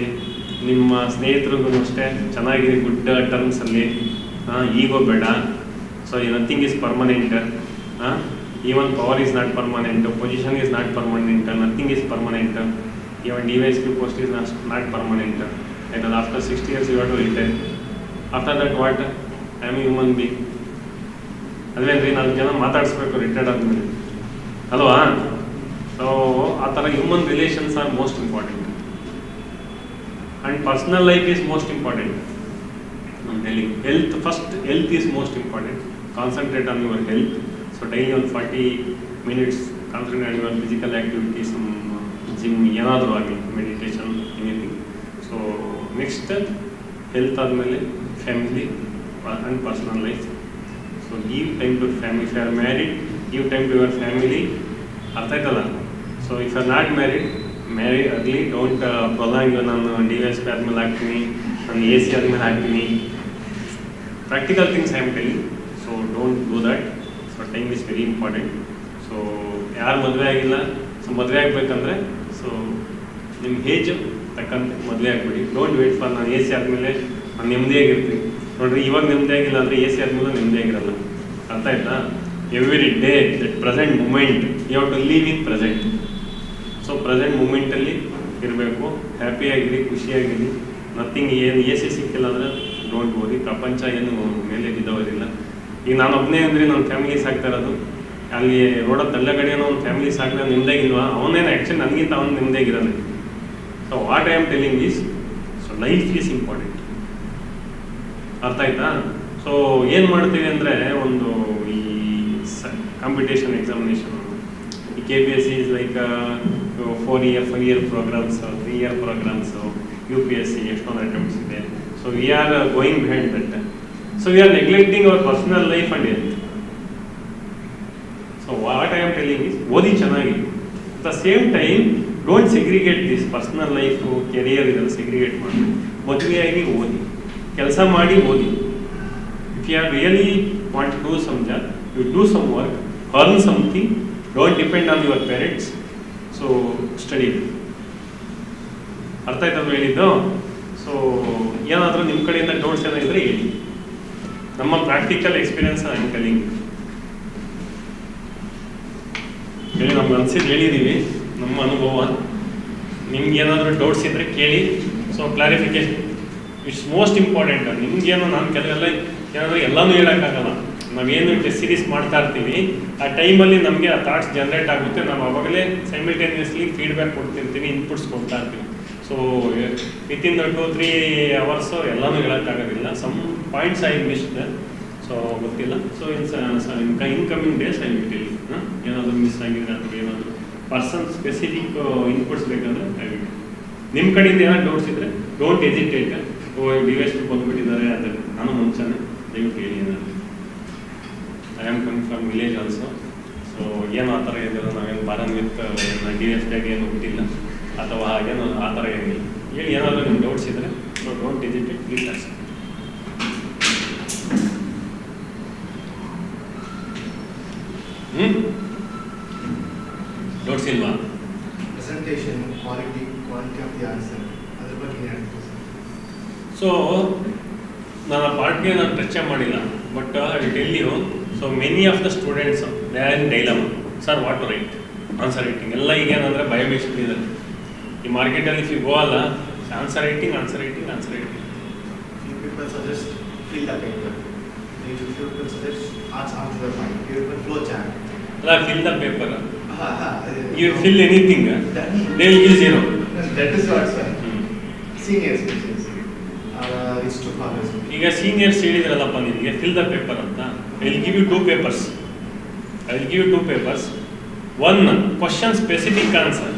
ನಿಮ್ಮ ಸ್ನೇಹಿತರಿಗೂ ಅಷ್ಟೇ ಚೆನ್ನಾಗಿದೆ, ಗುಡ್ ಟರ್ಮ್ಸಲ್ಲಿ. ಈಗೋ ಬೇಡ. So nothing is permanent. Even power is not permanent, position is not permanent, nothing is permanent. Even DYSP post is not permanent. Because after 60 years you have to retire. After that what? I am a human being. ಅದೇನ್ರಿ 4 ಜನ ಮಾತಾಡಿಸ್ಬೇಕು retired ಆದಮೇಲೆ ಅಲ್ವಾ? So ಆ ಥರ human relations R most important. And personal life is most important. I'm telling you, health is most important. Concentrate on your health. So daily on 40 minutes concentrate on your physical activities, some gym, ಏನಾದರೂ ಆಗಲಿ, meditation, anything. So next health ಆದಮೇಲೆ family and personal life. So give time to family. If you are married, give time to your family. ಅರ್ಥ ಆಯ್ತಲ್ಲ? So if you are not married ಆಗಲಿ, don't prolong. ನಾನು DYSP ಆದಮೇಲೆ ಹಾಕ್ತೀನಿ, ನಾನು AC ಆದಮೇಲೆ ಹಾಕ್ತೀನಿ. Practical things I am telling. So don't do that. So time is very important. So ಯಾರು ಮದುವೆ ಆಗಿಲ್ಲ, ಸೊ ಮದುವೆ ಆಗಬೇಕಂದ್ರೆ ಸೊ ನಿಮ್ಮ ಏಜ್ ತಕ್ಕಂತೆ ಮದುವೆ ಆಗಿಬಿಡಿ. ಡೋಂಟ್ ವೇಟ್ ಫಾರ್ ನಾನು AC ಆದಮೇಲೆ ನಾನು ನೆಮ್ಮದಿಯಾಗಿರ್ತೀನಿ. ನೋಡಿರಿ, ಇವಾಗ ನೆಮ್ಮದಿಯಾಗಿಲ್ಲ ಅಂದರೆ AC ಆದಮೇಲೆ ನೆಮ್ಮದಿಯಾಗಿರಲ್ಲ. ಅರ್ಥ ಆಯ್ತಾ? Every day that present moment you have to live in present. So present ಮೂಮೆಂಟಲ್ಲಿ ಇರಬೇಕು. ಹ್ಯಾಪಿಯಾಗಿರಿ, ಖುಷಿಯಾಗಿರಿ. ನಥಿಂಗ್. ಏನು AC ಸಿಕ್ಕಿಲ್ಲ ಅಂದರೆ ಡೋಂಟ್ ವರಿ. ಪ್ರಪಂಚ ಏನು ಮೇಲೆ ಬಿದ್ದವರಿಲ್ಲ. ಈಗ ನಾನು ಒಬ್ಬನೇ ಅಂದರೆ ನನ್ನ ಫ್ಯಾಮಿಲಿ ಸಾಕ್ತಾ ಇರೋದು. ಅಲ್ಲಿ ರೋಡ ತಳ್ಳಗಡೆನೋ ಒಂದು ಫ್ಯಾಮಿಲಿ ಸಾಕಿದ್ರೆ ನಿಮ್ಮದಾಗಿಲ್ವಾ? ಅವನೇನು ಆ್ಯಕ್ಚುಲಿ ನನಗಿಂತ ಅವ್ನು ನಿಮ್ಮದಾಗಿರೋದು. So what I am telling is, so life is important. ಅರ್ಥ ಆಯ್ತಾ? ಸೊ ಏನು ಮಾಡ್ತೀವಿ ಅಂದರೆ, ಒಂದು ಈ ಕಾಂಪಿಟೇಷನ್ ಎಕ್ಸಾಮಿನೇಷನ್, ಈ KPSC is like 4 year programs, 3 year programs, UPSC ಎಷ್ಟೊಂದು ಅಟೆಂಪ್ಟ್ಸ್ ಇದೆ. So we are going behind that. So we are neglecting our personal life and health. So what I am telling is, ಓದಿ ಚೆನ್ನಾಗಿ. At the same time don't segregate this personal life, career ಇದನ್ನು segregate ಮಾಡಿ. ಮದುವೆಯಾಗಿ ಓದಿ, ಕೆಲಸ ಮಾಡಿ ಓದಿ. If you are really want to do some job, you do some work, earn something. Don't depend on your parents. So study. ಅರ್ಥ ಆಯ್ತಲ್ವ ಹೇಳಿದ್ದು? ಸೊ ಏನಾದರೂ ನಿಮ್ಮ ಕಡೆಯಿಂದ ಡೌಟ್ಸ್ ಏನಾಗಿದ್ರೆ ಹೇಳಿ. ನಮ್ಮ practical experience I am telling. ಹೇಳಿ, ನಮ್ಗೆ ಅನ್ಸಿದ್ದು ಹೇಳಿದ್ದೀವಿ, ನಮ್ಮ ಅನುಭವ. ನಿಮ್ಗೆ ಏನಾದರೂ ಡೌಟ್ಸ್ ಇದ್ದರೆ ಕೇಳಿ. So clarification it's most important. ನಿಮ್ಗೇನು ನಾನು ಕೆಲವೆಲ್ಲ ಏನಾದರೂ ಎಲ್ಲನೂ ಹೇಳೋಕ್ಕಾಗಲ್ಲ. ನಾವೇನು ಟೆಸ್ಟ್ ಸೀರೀಸ್ ಮಾಡ್ತಾ ಇರ್ತೀವಿ, ಆ ಟೈಮಲ್ಲಿ ನಮಗೆ ಆ ಥಾಟ್ಸ್ ಜನ್ರೇಟ್ ಆಗುತ್ತೆ. ನಾವು ಆವಾಗಲೇ ಸೈಮಲ್ಟೇನಿಯಸ್ಲಿ ಫೀಡ್ಬ್ಯಾಕ್ ಕೊಡ್ತಿರ್ತೀವಿ, ಇನ್ಪುಟ್ಸ್ ಕೊಡ್ತಾ ಇರ್ತೀವಿ. ಸೊ ವಿತಿನ್ 2-3 hours ಎಲ್ಲನೂ ಹೇಳೋಕ್ಕಾಗೋದಿಲ್ಲ. Some points I missed, so ಗೊತ್ತಿಲ್ಲ. So incoming days I will tell. ಏನಾದರೂ ಮಿಸ್ ಆಗಿದ್ರೆ ಅಥವಾ ಏನಾದರೂ ಪರ್ಸನ್ ಸ್ಪೆಸಿಫಿಕ್ ಇನ್ಪುಟ್ಸ್ ಬೇಕಂದರೆ ಐ ವಿಲ್. ನಿಮ್ಮ ಕಡೆಯಿಂದ ಏನಾದ್ರು ಡೌಟ್ಸ್ ಇದ್ದರೆ ಡೋಂಟ್ ಹೆಸಿಟೇಟ್. DYSP ಬಂದುಬಿಟ್ಟಿದ್ದಾರೆ ಅಂದರೆ ನಾನು ಮುಂಚೆನೇ ದಯವಿಟ್ಟು ಹೇಳಿ. ಏನಾದರೂ I am coming from village also. So ಏನು ಆ ಥರ ಇದೆಯಲ್ಲ, ನಾವೇನು ಬಾರನ್ ವಿತ್ DYSP ಏನು ಹುಟ್ಟಿಲ್ಲ ಅಥವಾ ಹಾಗೇನು ಆ ಥರ ಏನಿಲ್ಲ. ಹೇಳಿ, ಏನಾದರೂ ನಿಮ್ಮ ಡೌಟ್ಸ್ ಇದ್ದರೆ. So don't hesitate, please ask. Doubts ಇಲ್ವಾ? Presentation, quality of the answer, ಅದ್ರ ಬಗ್ಗೆ ಏನು ಹೇಳ್ತೀವಿ? ಸೊ ನಾನು ಆ ಪಾರ್ಟ್ಗೆ ನಾನು ಟಚ್ ಮಾಡಿಲ್ಲ, but I tell you. So many of the students they are in dilemma. Sir what to write, answer writing ಎಲ್ಲ ಈಗೇನಂದರೆ ಬಯೋಮೆಟ್ರಿಕ್ ಇದೆ ಈ ಮಾರ್ಕೆಟಲ್ಲಿ. ಇಫ್ ಯು ಗೋ ಅಲ್ಲ, answer writing. Few people suggest fill the paper. Few people suggest answer the point. Few people flow chart. ಅಲ್ಲ, fill the paper. You fill anything, they will give 0. That is what, sir. Seniors is to follow. ಈಗ seniors ಹೇಳಿದ್ರಲ್ಲಪ್ಪ ನಿಮಗೆ fill the paper ಅಂತ. I will give you 2 papers. one question specific answer.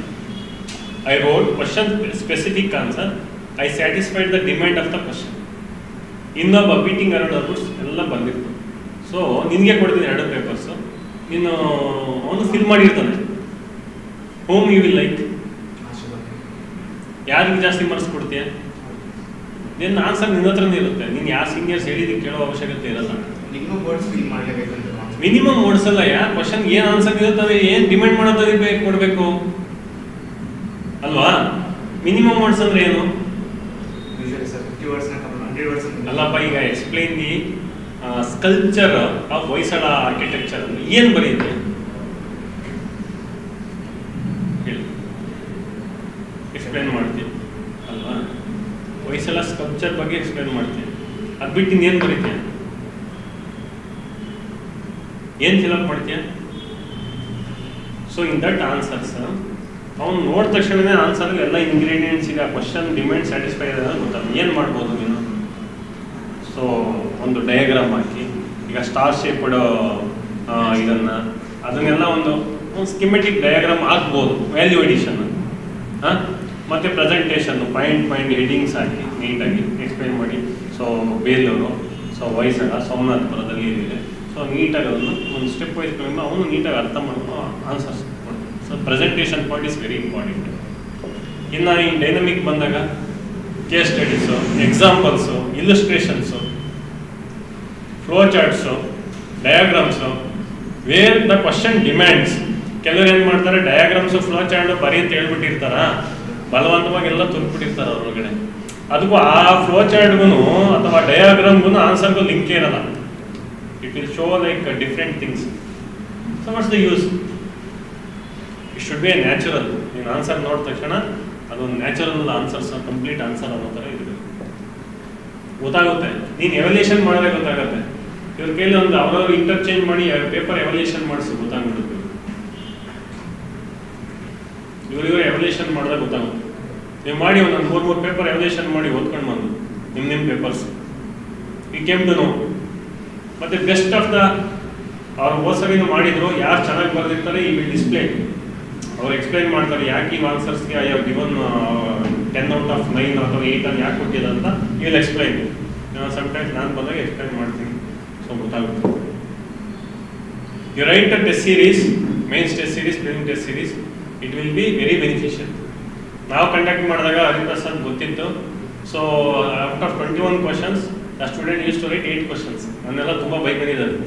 I wrote question specific answer. I satisfied the demand of the question. ಇನ್ನೊಬ್ಬ beating around outputs ಎಲ್ಲ ಬಂದಿತ್ತು. So ನಿನಗೆ ಕೊಡ್ತೀನಿ 2 papers, ನೀನು ಅವನು ಫಿಲ್ ಮಾಡಿರ್ತಾನೆ. ಹೋಮ್ ಯು ವಿಲ್ ಲೈಕ್, ಯಾರಿಗೆ ಜಾಸ್ತಿ ಮಾರ್ಕ್ಸ್ ಕೊಡ್ತೀಯ? ನಿನ್ನ ಆನ್ಸರ್ ನಿನ್ನ ಹತ್ರನೇ ಇರುತ್ತೆ. ನೀನು ಯಾವ ಸೀನಿಯರ್ಸ್ ಹೇಳಿದ್ದಕ್ಕೆ ಕೇಳೋ ಅವಶ್ಯಕತೆ ಇರಲ್ಲ. ಮಿನಿಮಮ್ ಓಡಿಸಲ್ಲ. ಕ್ವಶನ್ ಏನು ಆನ್ಸರ್ ಇರುತ್ತವೆ, ಏನು ಡಿಮ್ಯಾಂಡ್ ಮಾಡೋದಕ್ಕೆ ಕೊಡಬೇಕು ಅಲ್ವಾ? ಮಿನಿಮಮ್ ವರ್ಡ್ಸ್ ಅಂದ್ರೆ ಏನು? ಅಲ್ಲಪ್ಪ, ಈಗ explain the sculpture of Hoysala architecture ಅಂದ್ರೆ ಏನು ಬರೆಯುತ್ತೆ ಹೇಳಿ, ಎಕ್ಸ್ಪ್ಲೈನ್ ಮಾಡ್ತೀವಿ ಅಲ್ವಾ? ಹೊಯ್ಸಳ ಸ್ಕಲ್ಪ್ಚರ್ ಬಗ್ಗೆ ಎಕ್ಸ್ಪ್ಲೈನ್ ಮಾಡ್ತೀವಿ. ಅದು ಬಿಟ್ಟು ಇನ್ನೇನು ಬರೀತೀಯ? ಏನು ಫಿಲಪ್ ಮಾಡ್ತೀಯ? ಸೊ ಇನ್ ದಟ್ ಆನ್ಸರ್ಸ್ ಅವ್ನು ನೋಡಿದ ತಕ್ಷಣವೇ ಆನ್ಸರ್ಗೆ ಎಲ್ಲ ಇಂಗ್ರೀಡಿಯೆಂಟ್ಸ್ ಈಗ ಕ್ವಶನ್ ಡಿಮ್ಯಾಂಡ್ ಸ್ಯಾಟಿಸ್ಫೈ ಇದೆ ಗೊತ್ತಾಗ ಏನು ಮಾಡ್ಬೋದು ನೀನು. ಸೊ ಒಂದು ಡಯಾಗ್ರಾಮ್ ಹಾಕಿ, ಈಗ ಸ್ಟಾರ್ ಶೇಪ್ಡ್ ಇದನ್ನು ಅದನ್ನೆಲ್ಲ ಒಂದು ಸ್ಕಿಮೆಟಿಕ್ ಡಯಾಗ್ರಾಮ್ ಹಾಕ್ಬೋದು, ವ್ಯಾಲ್ಯೂ ಎಡಿಷನ್. ಹಾಂ, ಮತ್ತು ಪ್ರೆಸೆಂಟೇಷನ್ನು ಪಾಯಿಂಟ್ ಹೆಡಿಂಗ್ಸ್ ಹಾಕಿ ನೀಟಾಗಿ ಎಕ್ಸ್ಪ್ಲೈನ್ ಮಾಡಿ. ಸೊ ಬೇಲೂರು, ಸೊ ಹೊಯ್ಸಳ, ಸೋಮನಾಥಪುರದಲ್ಲಿ ಏನಿದೆ, ಸೊ ನೀಟಾಗಿ ಅದನ್ನು ಒಂದು ಸ್ಟೆಪ್ ವೈಸ್ ಅವನು ನೀಟಾಗಿ ಅರ್ಥ ಮಾಡ್ಕೊ answers. So presentation part is very important. ಇನ್ನು ಈ ಡೈನಮಿಕ್ ಬಂದಾಗ case studies, examples, illustrations, flow charts, diagrams, where the question demands. ಕೆಲವರು ಏನು ಮಾಡ್ತಾರೆ, ಡಯಾಗ್ರಾಮ್ಸು ಫ್ಲೋ ಚಾರ್ಟು ಬರೀ ಅಂತ ಹೇಳ್ಬಿಟ್ಟಿರ್ತಾರ, ಬಲವಂತವಾಗಿ ಎಲ್ಲ ತುರ್ಬಿಟ್ಟಿರ್ತಾರೆ ಅವ್ರೊಳಗಡೆ. ಅದಕ್ಕೂ ಆ ಫ್ಲೋ ಚಾರ್ಟ್ಗೂ ಅಥವಾ ಡಯಾಗ್ರಾಮ್ಗೂ ಆನ್ಸರ್ಗೂ ಲಿಂಕೇ ಇರಲ್ಲ. It will show like different things. So what's the use? It should be A natural. ನೀನು ಆನ್ಸರ್ ನೋಡಿದ ತಕ್ಷಣ ಅದೊಂದು ನ್ಯಾಚುರಲ್ ಆನ್ಸರ್ಸ್, ಕಂಪ್ಲೀಟ್ ಆನ್ಸರ್ ಅನ್ನೋ ಥರ ಇರಬೇಕು, ಗೊತ್ತಾಗುತ್ತೆ. ನೀನು ಎವ್ಯಾಲ್ಯೂಯೇಷನ್ ಮಾಡಿದ್ರೆ ಗೊತ್ತಾಗುತ್ತೆ. ಇವ್ರ ಕೈಲಿ ಒಂದು ಅವ್ರವ್ರು ಇಂಟರ್ಚೇಂಜ್ ಮಾಡಿ ಪೇಪರ್ ಎವ್ಯಾಲ್ಯೂಯೇಷನ್ ಮಾಡಿಸಿ ಗೊತ್ತಾಗ್ಬಿಡುತ್ತೆ. ಇವರು ಎವ್ಯಾಲ್ಯೂಯೇಷನ್ ಮಾಡಿದ್ರೆ ಗೊತ್ತಾಗುತ್ತೆ. ನೀವು ಮಾಡಿ ಒಂದು 3 ಪೇಪರ್ ಎವ್ಯಾಲ್ಯೂಯೇಷನ್ ಮಾಡಿ ಓದ್ಕೊಂಡು ಬಂದು ನಿಮ್ಮ papers we came to know. ಮತ್ತು ಬೆಸ್ಟ್ ಆಫ್ ದ ಅವ್ರು ಓದ್ಸರಿನೂ ಮಾಡಿದ್ರು, ಯಾರು ಚೆನ್ನಾಗಿ ಬರೆದಿರ್ತಾರೆ ಈ ವಿಲ್ ಡಿಸ್ಪ್ಲೇ. ಅವ್ರು ಎಕ್ಸ್ಪ್ಲೈನ್ ಮಾಡ್ತಾರೆ ಯಾಕೆ ಈ ಆನ್ಸರ್ಸ್ಗೆ I have given 10 out of 9 ಅಥವಾ 8 ಅಂತ ಯಾಕೆ ಕೊಟ್ಟಿದೆ ಅಂತ ಈ ವಿಲ್ ಎಕ್ಸ್ಪ್ಲೈನ್. ಸಮ್ಟೈಮ್ಸ್ ನಾನು ಬಂದಾಗ ಎಕ್ಸ್ಪ್ಲೈನ್ ಮಾಡ್ತೀನಿ, ಸೊ ಗೊತ್ತಾಗುತ್ತೆ. You write a test series, mains test series, prelim test series, it will be very beneficial. ನಾವು ಕಂಡಕ್ಟ್ ಮಾಡಿದಾಗ ಹರಿಪ್ರಸಾದ್ ಗೊತ್ತಿತ್ತು. So out of 21 questions the student use to write 8 questions. ನನ್ನೆಲ್ಲ ತುಂಬ ಬೈಕೊಂಡಿದ್ದಾರೆ,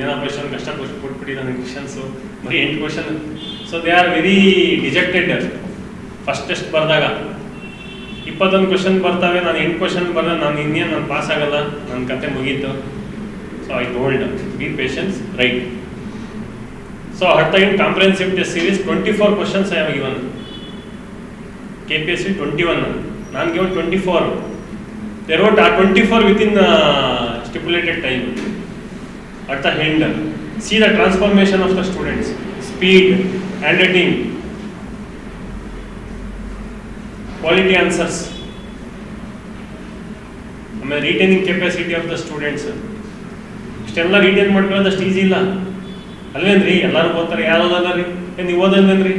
ಏನೋ ಕ್ವಶನ್ ಕಷ್ಟ ಕೊಟ್ಬಿಟ್ಟಿದ್ದಾನೆ ಕ್ವಶನ್ಸು, ಬರೀ 8 question. So they are very dejected. First test ಬರೆದಾಗ 21 question ಬರ್ತವೆ, ನಾನು 8 ಕ್ವಶನ್ ಬರೆದ ನಾನು ಇನ್ನೇನು ನಾನು ಪಾಸ್ ಆಗಲ್ಲ, ನನ್ನ ಕತೆ ಮುಗೀತು. So I told B patience, right. So at the end comprehensive test series 24 questions I have given. KPSC 21, ನಾನು given 24. They wrote 24 within stipulated time. At the end, see the transformation of the students, speed, handwriting, quality answers, ಆಮೇಲೆ retaining capacity of the students. ಇಷ್ಟೆಲ್ಲ retain ಮಾಡ್ಕೊಳ್ಳೋದು ಅಷ್ಟು easy ಇಲ್ಲ ಅಲ್ವೇನ್ರಿ? ಎಲ್ಲರೂ ಓದ್ತಾರೆ, ಯಾರು ಓದಲ್ಲ ರೀ? ನೀವು ಓದಲ್ವೇನ್ರಿ?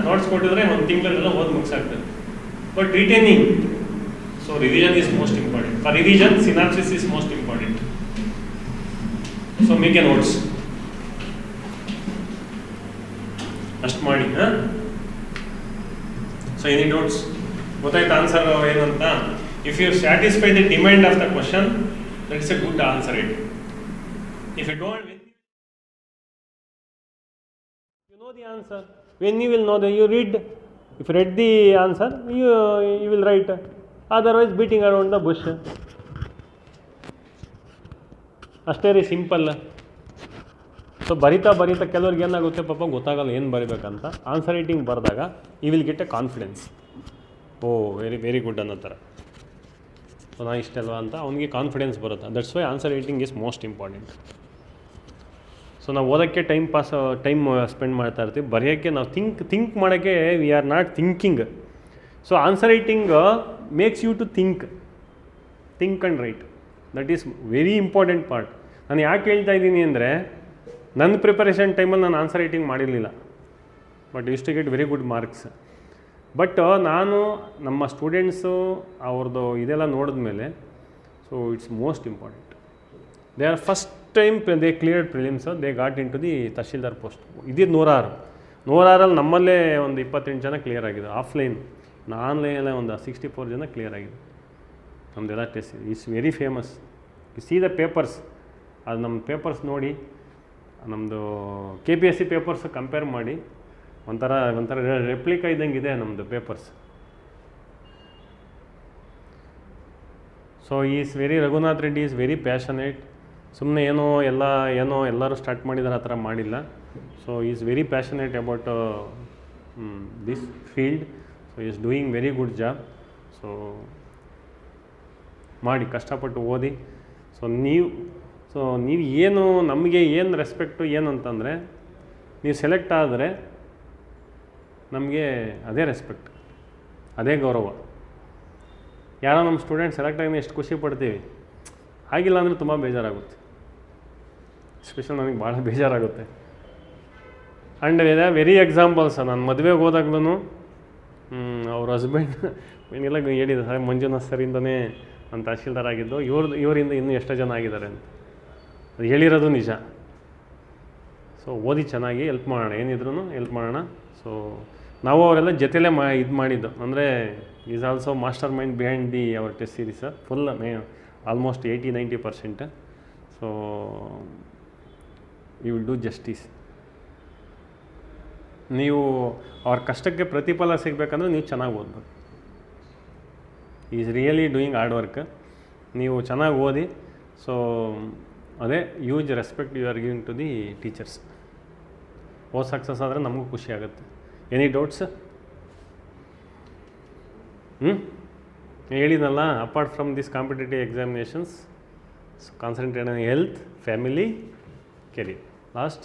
ನೋಟ್ಸ್ ಕೊಟ್ಟಿದ್ರೆ ಒಂದು ತಿಂಗಳೆಲ್ಲ ಓದಿ ಮುಗಿಸಾಗ್ತದೆ. But retaining, so revision is most important. For revision synopsis is most important. So make a notes ಅಷ್ಟು ಮಾಡಿ. So any doubts? ಗೊತ್ತಾಯ್ತು ಆನ್ಸರ್ ಏನಂತ? If you satisfy the demand of the question, that is a good answer it. If you don't, you know the answer. When you will know that you read, if you read the answer, you will write. Otherwise beating around the bush. ಅಷ್ಟೇ ರೀ, simple. So ಬರಿತಾ ಕೆಲವ್ರಿಗೆ ಏನಾಗುತ್ತೆ ಪಾಪ ಗೊತ್ತಾಗಲ್ಲ ಏನು ಬರಿಬೇಕಂತ. Answer writing ಬರೆದಾಗ you will get a confidence. Oh very good ಅನ್ನೋ ಥರ. ಸೊ ನಾ ಇಷ್ಟಲ್ವಾ ಅಂತ ಅವನಿಗೆ ಕಾನ್ಫಿಡೆನ್ಸ್ ಬರುತ್ತೆ. That's why answer writing is most important. So ನಾವು ಓದೋಕ್ಕೆ ಟೈಮ್ ಸ್ಪೆಂಡ್ ಮಾಡ್ತಾ ಇರ್ತೀವಿ, ಬರೆಯೋಕ್ಕೆ ನಾವು ಥಿಂಕ್ ಮಾಡೋಕ್ಕೆ we are not thinking. So answer writing makes you to think and write. That is very important part. ನಾನು ಯಾಕೆ ಹೇಳ್ತಾ ಇದ್ದೀನಿ ಅಂದರೆ, ನನ್ನ ಪ್ರಿಪರೇಷನ್ ಟೈಮಲ್ಲಿ ನಾನು ಆನ್ಸರ್ ರೈಟಿಂಗ್ ಮಾಡಿರಲಿಲ್ಲ. But use to get very good marks. But ನಾನು ನಮ್ಮ ಸ್ಟೂಡೆಂಟ್ಸು ಅವ್ರದ್ದು ಇದೆಲ್ಲ ನೋಡಿದ್ಮೇಲೆ, so it's most important. They are first time they cleared prelims, they got into the tahsildar post. ಇದಿದ್ದು 106 ನಮ್ಮಲ್ಲೇ ಒಂದು 28 ಜನ ಕ್ಲಿಯರ್ ಆಗಿದೆ. ಆಫ್ಲೈನ್, ಆನ್ಲೈನಲ್ಲೇ ಒಂದು 64 ಜನ ಕ್ಲಿಯರ್ ಆಗಿದೆ. ನಮ್ಮದೆಲ್ಲ test it's very famous. U C the papers, ಅದು ನಮ್ಮ ಪೇಪರ್ಸ್ ನೋಡಿ, ನಮ್ಮದು KPSC ಪೇಪರ್ಸ್ ಕಂಪೇರ್ ಮಾಡಿ, ಒಂಥರ ರೆಪ್ಲಿಕಾ ಇದ್ದಂಗೆ ಇದೆ ನಮ್ಮದು papers. So is very Raghunath Reddy is very passionate. ಸುಮ್ಮನೆ ಏನೋ ಎಲ್ಲರೂ ಸ್ಟಾರ್ಟ್ ಮಾಡಿದ್ದಾರೆ, ಆ ಥರ ಮಾಡಿಲ್ಲ. So is very passionate about this field. So is doing very good job. So ಮಾಡಿ, ಕಷ್ಟಪಟ್ಟು ಓದಿ. ಸೊ ನೀವು ಏನು ನಮಗೆ ಏನು ರೆಸ್ಪೆಕ್ಟು ಏನಂತಂದರೆ, ನೀವು ಸೆಲೆಕ್ಟ್ ಆದರೆ ನಮಗೆ ಅದೇ ರೆಸ್ಪೆಕ್ಟ್, ಅದೇ ಗೌರವ. ಯಾರೋ ನಮ್ಮ ಸ್ಟೂಡೆಂಟ್ ಸೆಲೆಕ್ಟ್ ಆಗಿ ಎಷ್ಟು ಖುಷಿ ಪಡ್ತೀವಿ, ಆಗಿಲ್ಲ ಅಂದರೆ ತುಂಬ ಬೇಜಾರಾಗುತ್ತೆ. ಎಸ್ಪೆಷಲ್ ನನಗೆ ಭಾಳ ಬೇಜಾರಾಗುತ್ತೆ. ಆ್ಯಂಡ್ ಇದೆ ವೆರಿ ಎಕ್ಸಾಂಪಲ್ಸ್. ನಾನು ಮದುವೆಗೆ ಹೋದಾಗ್ಲೂ ಅವ್ರ ಹಸ್ಬೆಂಡ್ ಏನೆಲ್ಲ ಹೇಳಿದೆ, ಸರ್ ಮಂಜುನಾಥ್ ಸರಿಂದನೇ ನಾನು ತಹಶೀಲ್ದಾರ್ ಆಗಿದ್ದು, ಇವರಿಂದ ಇನ್ನೂ ಎಷ್ಟೋ ಜನ ಆಗಿದ್ದಾರೆ ಅಂತ. ಅದು ಹೇಳಿರೋದು ನಿಜ. ಸೊ ಓದಿ ಚೆನ್ನಾಗಿ ಹೆಲ್ಪ್ ಮಾಡೋಣ, ಏನಿದ್ರು ಹೆಲ್ಪ್ ಮಾಡೋಣ. ಸೊ ನಾವು ಅವರೆಲ್ಲ ಜೊತೆಲೇ ಇದು ಮಾಡಿದ್ದು. ಅಂದರೆ is also mastermind behind the our test series. Full almost 80-90%. So you will do justice. ನೀವು ಅವ್ರ ಕಷ್ಟಕ್ಕೆ ಪ್ರತಿಫಲ ಸಿಗಬೇಕಂದ್ರೆ ನೀವು ಚೆನ್ನಾಗಿ ಓದಬೇಕು. Is really doing hard work. ನೀವು ಚೆನ್ನಾಗಿ ಓದಿ. ಸೊ ಅದೇ huge respect you are giving to the teachers. Success ಆದರೆ ನಮಗೂ ಖುಷಿ ಆಗುತ್ತೆ. Any doubts? ಹೇಳಿದ್ನಲ್ಲ, apart from this competitive examinations, concentrate on health, family, career. Last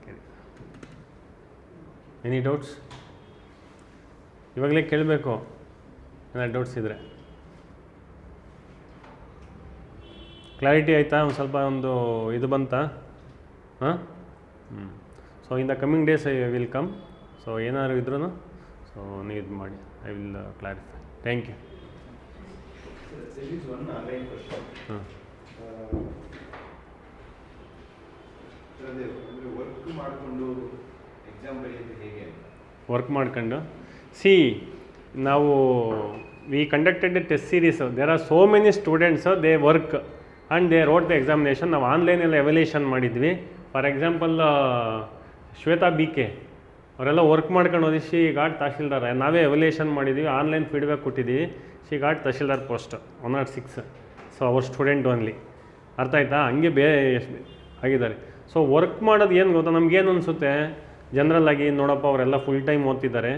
career. Any doubts? ಇವಾಗಲೇ ಕೇಳಬೇಕು ಏನಾದ್ರು ಡೌಟ್ಸ್ ಇದ್ದರೆ. ಕ್ಲಾರಿಟಿ ಆಯಿತಾ? ಒಂದು ಸ್ವಲ್ಪ ಇದು ಬಂತಾ? ಹಾಂ. So in the coming days I will come. So ಏನಾದ್ರು ಇದ್ರೂ ಸೊ ನೀವು ಇದು ಮಾಡಿ, I will clarify. Thank you. ಹಾಂ. ವರ್ಕ್ ಮಾಡ್ಕೊಂಡು ನಾವು we conducted a test series. There are so many students, they work and they wrote the examination. ನಾವು ಆನ್ಲೈನಲ್ಲಿ ಎವ್ಯಾಲ್ಯೂಯೇಷನ್ ಮಾಡಿದ್ವಿ. ಫಾರ್ ಎಕ್ಸಾಂಪಲ್ ಶ್ವೇತಾ BK ಅವರೆಲ್ಲ ವರ್ಕ್ ಮಾಡ್ಕೊಂಡು ಓದಿ ಶಿ ಗಾಟ್ ತಹಶೀಲ್ದಾರ್. ನಾವೇ ಎವ್ಯಾಲ್ಯೂಯೇಷನ್ ಮಾಡಿದ್ವಿ, ಆನ್ಲೈನ್ ಫೀಡ್ಬ್ಯಾಕ್ ಕೊಟ್ಟಿದ್ದೀವಿ. She got tahsildar post 106. So our student only. ಅರ್ಥ ಆಯ್ತಾ? ಹಂಗೆ ಆಗಿದ್ದಾರೆ. ಸೊ ವರ್ಕ್ ಮಾಡೋದು ಏನು ಗೊತ್ತಾ, ನಮಗೇನು ಅನಿಸುತ್ತೆ ಜನರಲ್ಲಾಗಿ, ನೋಡಪ್ಪ ಅವರೆಲ್ಲ ಫುಲ್ ಟೈಮ್ ಓದ್ತಿದ್ದಾರೆ.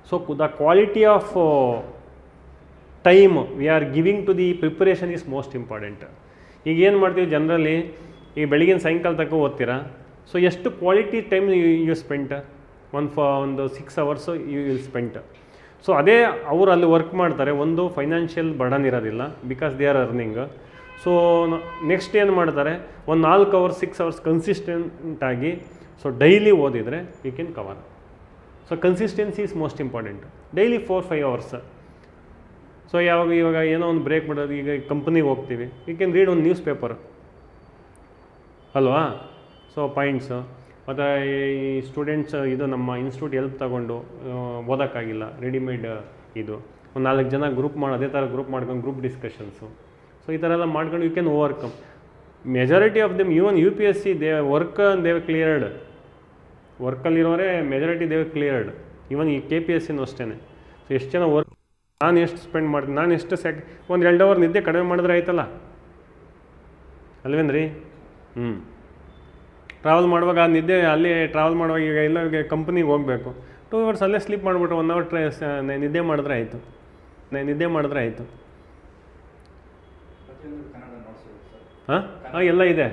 So the quality of time we are giving to the preparation is most important. ಈಗ ಏನು ಮಾಡ್ತೀವಿ ಜನರಲಿ, ಈಗ ಬೆಳಗಿನ ಸಾಯಂಕಾಲ ತನಕ ಓದ್ತೀರಾ. ಸೊ ಎಷ್ಟು ಕ್ವಾಲಿಟಿ ಟೈಮ್ ಯು ಸ್ಪೆಂಟ್? ಒಂದು 6 hours you will spent. So ಅದೇ ಅವರು ಅಲ್ಲಿ ವರ್ಕ್ ಮಾಡ್ತಾರೆ. ಒಂದು ಫೈನಾನ್ಷಿಯಲ್ ಬರ್ಡನ್ ಇರೋದಿಲ್ಲ, because they are earning. So next ಏನು ಮಾಡ್ತಾರೆ, ಒಂದು 4 hours 6 hours ಕನ್ಸಿಸ್ಟೆಂಟಾಗಿ ಸೊ ಡೈಲಿ ಓದಿದರೆ you can cover. So consistency is most important. Daily 4-5 hours. So ಇವಾಗ ಏನೋ ಒಂದು ಬ್ರೇಕ್ ಮಾಡೋದು, ಈಗ ಕಂಪ್ನಿಗೆ ಹೋಗ್ತೀವಿ, ಯು ಕ್ಯಾನ್ ರೀಡ್ ಒಂದು ನ್ಯೂಸ್ ಪೇಪರ್ ಅಲ್ವಾ. So points. ಮತ್ತು ಈ ಸ್ಟೂಡೆಂಟ್ಸ್ ಇದು ನಮ್ಮ ಇನ್ಸ್ಟಿಟ್ಯೂಟ್ ಹೆಲ್ಪ್ ತಗೊಂಡು ಓದೋಕ್ಕಾಗಿಲ್ಲ, ರೆಡಿಮೇಡ್ ಇದು ಒಂದು 4 ಜನ ಗ್ರೂಪ್ ಮಾಡಿ ಅದೇ ಥರ ಗ್ರೂಪ್ ಮಾಡ್ಕೊಂಡು ಗ್ರೂಪ್ ಡಿಸ್ಕಷನ್ಸು. ಸೊ ಈ ಥರ ಎಲ್ಲ ಮಾಡ್ಕೊಂಡು you can overcome. Majority of them even UPSC they work they've cleared. ವರ್ಕಲ್ಲಿರೋರೇ ಮೆಜಾರಿಟಿ ದೇವ್ ಕ್ಲಿಯರ್ಡ್. ಈವನ್ ಈ KPSCನೂ ಅಷ್ಟೇ. ಸೊ ಎಷ್ಟು ಜನ ವರ್ಕ್, ನಾನು ಎಷ್ಟು ಸ್ಪೆಂಡ್ ಮಾಡ್ತೀನಿ, ನಾನು ಎಷ್ಟು ಒಂದು 2 hour ನಿದ್ದೆ ಕಡಿಮೆ ಮಾಡಿದ್ರೆ ಆಯ್ತಲ್ಲ ಅಲ್ವೇನ್ರಿ? ಟ್ರಾವೆಲ್ ಮಾಡುವಾಗ ನಿದ್ದೆ ಅಲ್ಲೇ ಟ್ರಾವೆಲ್ ಮಾಡುವಾಗ ಈಗ ಎಲ್ಲ ಕಂಪ್ನಿಗೆ ಹೋಗಬೇಕು, 2 hours ಅಲ್ಲೇ ಸ್ಲೀಪ್ ಮಾಡಿಬಿಟ್ಟು 1 hour ನಿದ್ದೆ ಮಾಡಿದ್ರೆ ಆಯಿತು. ಹಾಂ ಹಾಂ, ಎಲ್ಲ ಇದೆ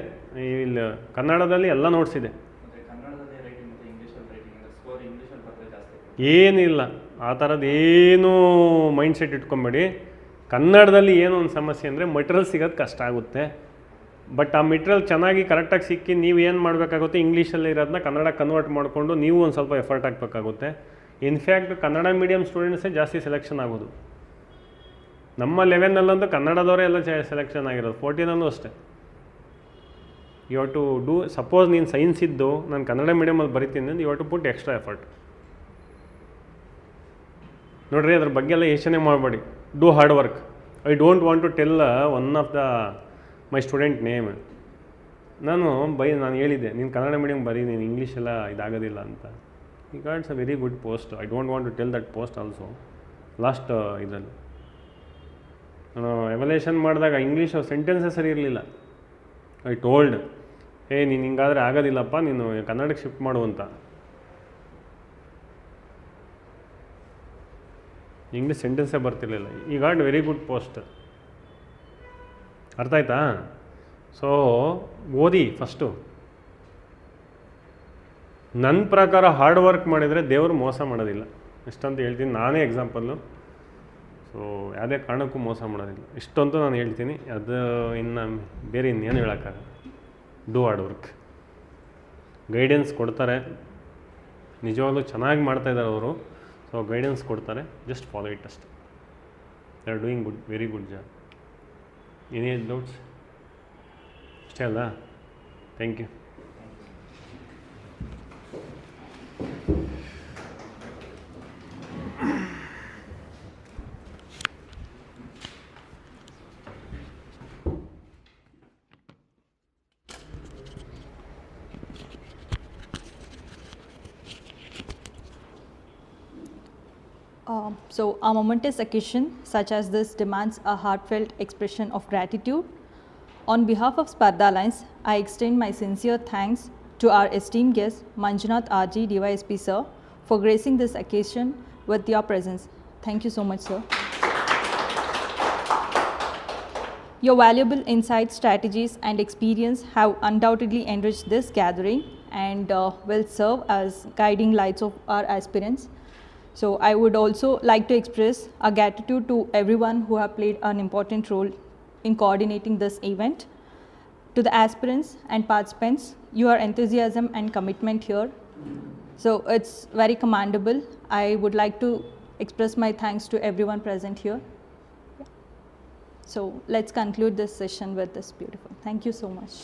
ಇಲ್ಲಿ ಕನ್ನಡದಲ್ಲಿ ಎಲ್ಲ ನೋಟ್ಸ್ ಇದೆ. ಏನಿಲ್ಲ ಆ ಥರದ್ದು ಏನೂ ಮೈಂಡ್ಸೆಟ್ ಇಟ್ಕೊಂಬೇಡಿ. ಕನ್ನಡದಲ್ಲಿ ಏನೋ ಒಂದು ಸಮಸ್ಯೆ ಅಂದರೆ ಮಟೀರಿಯಲ್ ಸಿಗೋದು ಕಷ್ಟ ಆಗುತ್ತೆ. ಬಟ್ ಆ ಮೆಟೀರಿಯಲ್ ಚೆನ್ನಾಗಿ ಕರೆಕ್ಟಾಗಿ ಸಿಕ್ಕಿ ನೀವು ಏನು ಮಾಡಬೇಕಾಗುತ್ತೆ, ಇಂಗ್ಲೀಷಲ್ಲಿ ಇರೋದನ್ನ ಕನ್ನಡ ಕನ್ವರ್ಟ್ ಮಾಡಿಕೊಂಡು ನೀವು ಒಂದು ಸ್ವಲ್ಪ ಎಫರ್ಟ್ ಹಾಕಬೇಕಾಗುತ್ತೆ. ಇನ್ಫ್ಯಾಕ್ಟ್ ಕನ್ನಡ ಮೀಡಿಯಮ್ ಸ್ಟೂಡೆಂಟ್ಸೇ ಜಾಸ್ತಿ ಸೆಲೆಕ್ಷನ್ ಆಗೋದು. ನಮ್ಮ 11ನಲ್ಲಂತೂ ಕನ್ನಡದವರೇ ಎಲ್ಲ ಸೆಲೆಕ್ಷನ್ ಆಗಿರೋದು, 14ನಲ್ಲೂ ಅಷ್ಟೇ. You have to do, suppose ನೀನು ಸೈನ್ಸ್ ಇದ್ದು ನಾನು ಕನ್ನಡ ಮೀಡಿಯಮಲ್ಲಿ ಬರಿತೀನಿ you have to put extra effort. ನೋಡಿರಿ, ಅದ್ರ ಬಗ್ಗೆ ಎಲ್ಲ ಯೋಚನೆ ಮಾಡಬೇಡಿ, do hard work. I don't want to tell one of the my student name. ನಾನು ಹೇಳಿದ್ದೆ, ನೀನು ಕನ್ನಡ ಮೀಡಿಯಮ್ ಬರೀ, ನೀನು ಇಂಗ್ಲೀಷ್ ಎಲ್ಲ ಇದಾಗೋದಿಲ್ಲ ಅಂತ. ಈ gots a very good post. I don't want to tell that post also. Last ಇದರಲ್ಲಿ ನಾನು ಎವಲ್ಯೂಷನ್ ಮಾಡಿದಾಗ ಇಂಗ್ಲೀಷ್ ಸೆಂಟೆನ್ಸೇ ಸರಿ ಇರಲಿಲ್ಲ. ಐ ಟೋಲ್ಡ್, ನೀನು ಹಿಂಗಾದರೆ ಆಗೋದಿಲ್ಲಪ್ಪ, ನೀನು ಕನ್ನಡಕ್ಕೆ ಶಿಫ್ಟ್ ಮಾಡು ಅಂತ. ಇಂಗ್ಲೀಷ್ ಸೆಂಟೆನ್ಸೇ ಬರ್ತಿರ್ಲಿಲ್ಲ. ಈ ಗಾಟ್ ವೆರಿ ಗುಡ್ ಪೋಸ್ಟ್. ಅರ್ಥ ಆಯ್ತಾ? ಸೊ ಓದಿ ಫಸ್ಟು. ನನ್ನ ಪ್ರಕಾರ ಹಾರ್ಡ್ ವರ್ಕ್ ಮಾಡಿದರೆ ದೇವರು ಮೋಸ ಮಾಡೋದಿಲ್ಲ, ಇಷ್ಟಂತ ಹೇಳ್ತೀನಿ. ನಾನೇ ಎಕ್ಸಾಂಪಲ್ಲು. ಸೊ ಯಾವುದೇ ಕಾರಣಕ್ಕೂ ಮೋಸ ಮಾಡೋದಿಲ್ಲ, ಇಷ್ಟಂತೂ ನಾನು ಹೇಳ್ತೀನಿ. ಅದು ಇನ್ನು ಬೇರೆ ಇನ್ನೇನು ಹೇಳೋಕ್ಕಾಗಲ್ಲ. Do hard work. ಗೈಡೆನ್ಸ್ ಕೊಡ್ತಾರೆ, ನಿಜವಾಗ್ಲೂ ಚೆನ್ನಾಗಿ ಮಾಡ್ತಾಯಿದ್ದಾರೆ ಅವರು. ಸೊ ಗೈಡೆನ್ಸ್ ಕೊಡ್ತಾರೆ, ಜಸ್ಟ್ ಫಾಲೋ ಇಟ್ ಅಷ್ಟೆ. They are doing good, very good job. Any doubts? ಅಷ್ಟೇ ಅಲ್ಲ? Thank you. So a momentous occasion such as this demands a heartfelt expression of gratitude. On behalf of Spardha Alliance, I extend my sincere thanks to our esteemed guest Manjunath RG DySP Sir for gracing this occasion with your presence. Thank you so much, sir. Your valuable insights, strategies and experience have undoubtedly enriched this gathering and will serve as guiding lights of our aspirants. So I would also like to express our gratitude to everyone who have played an important role in coordinating this event. To the aspirants and participants, your enthusiasm and commitment here, so it's very commendable. I would like to express my thanks to everyone present here. So let's conclude this session with this beautiful. Thank you so much.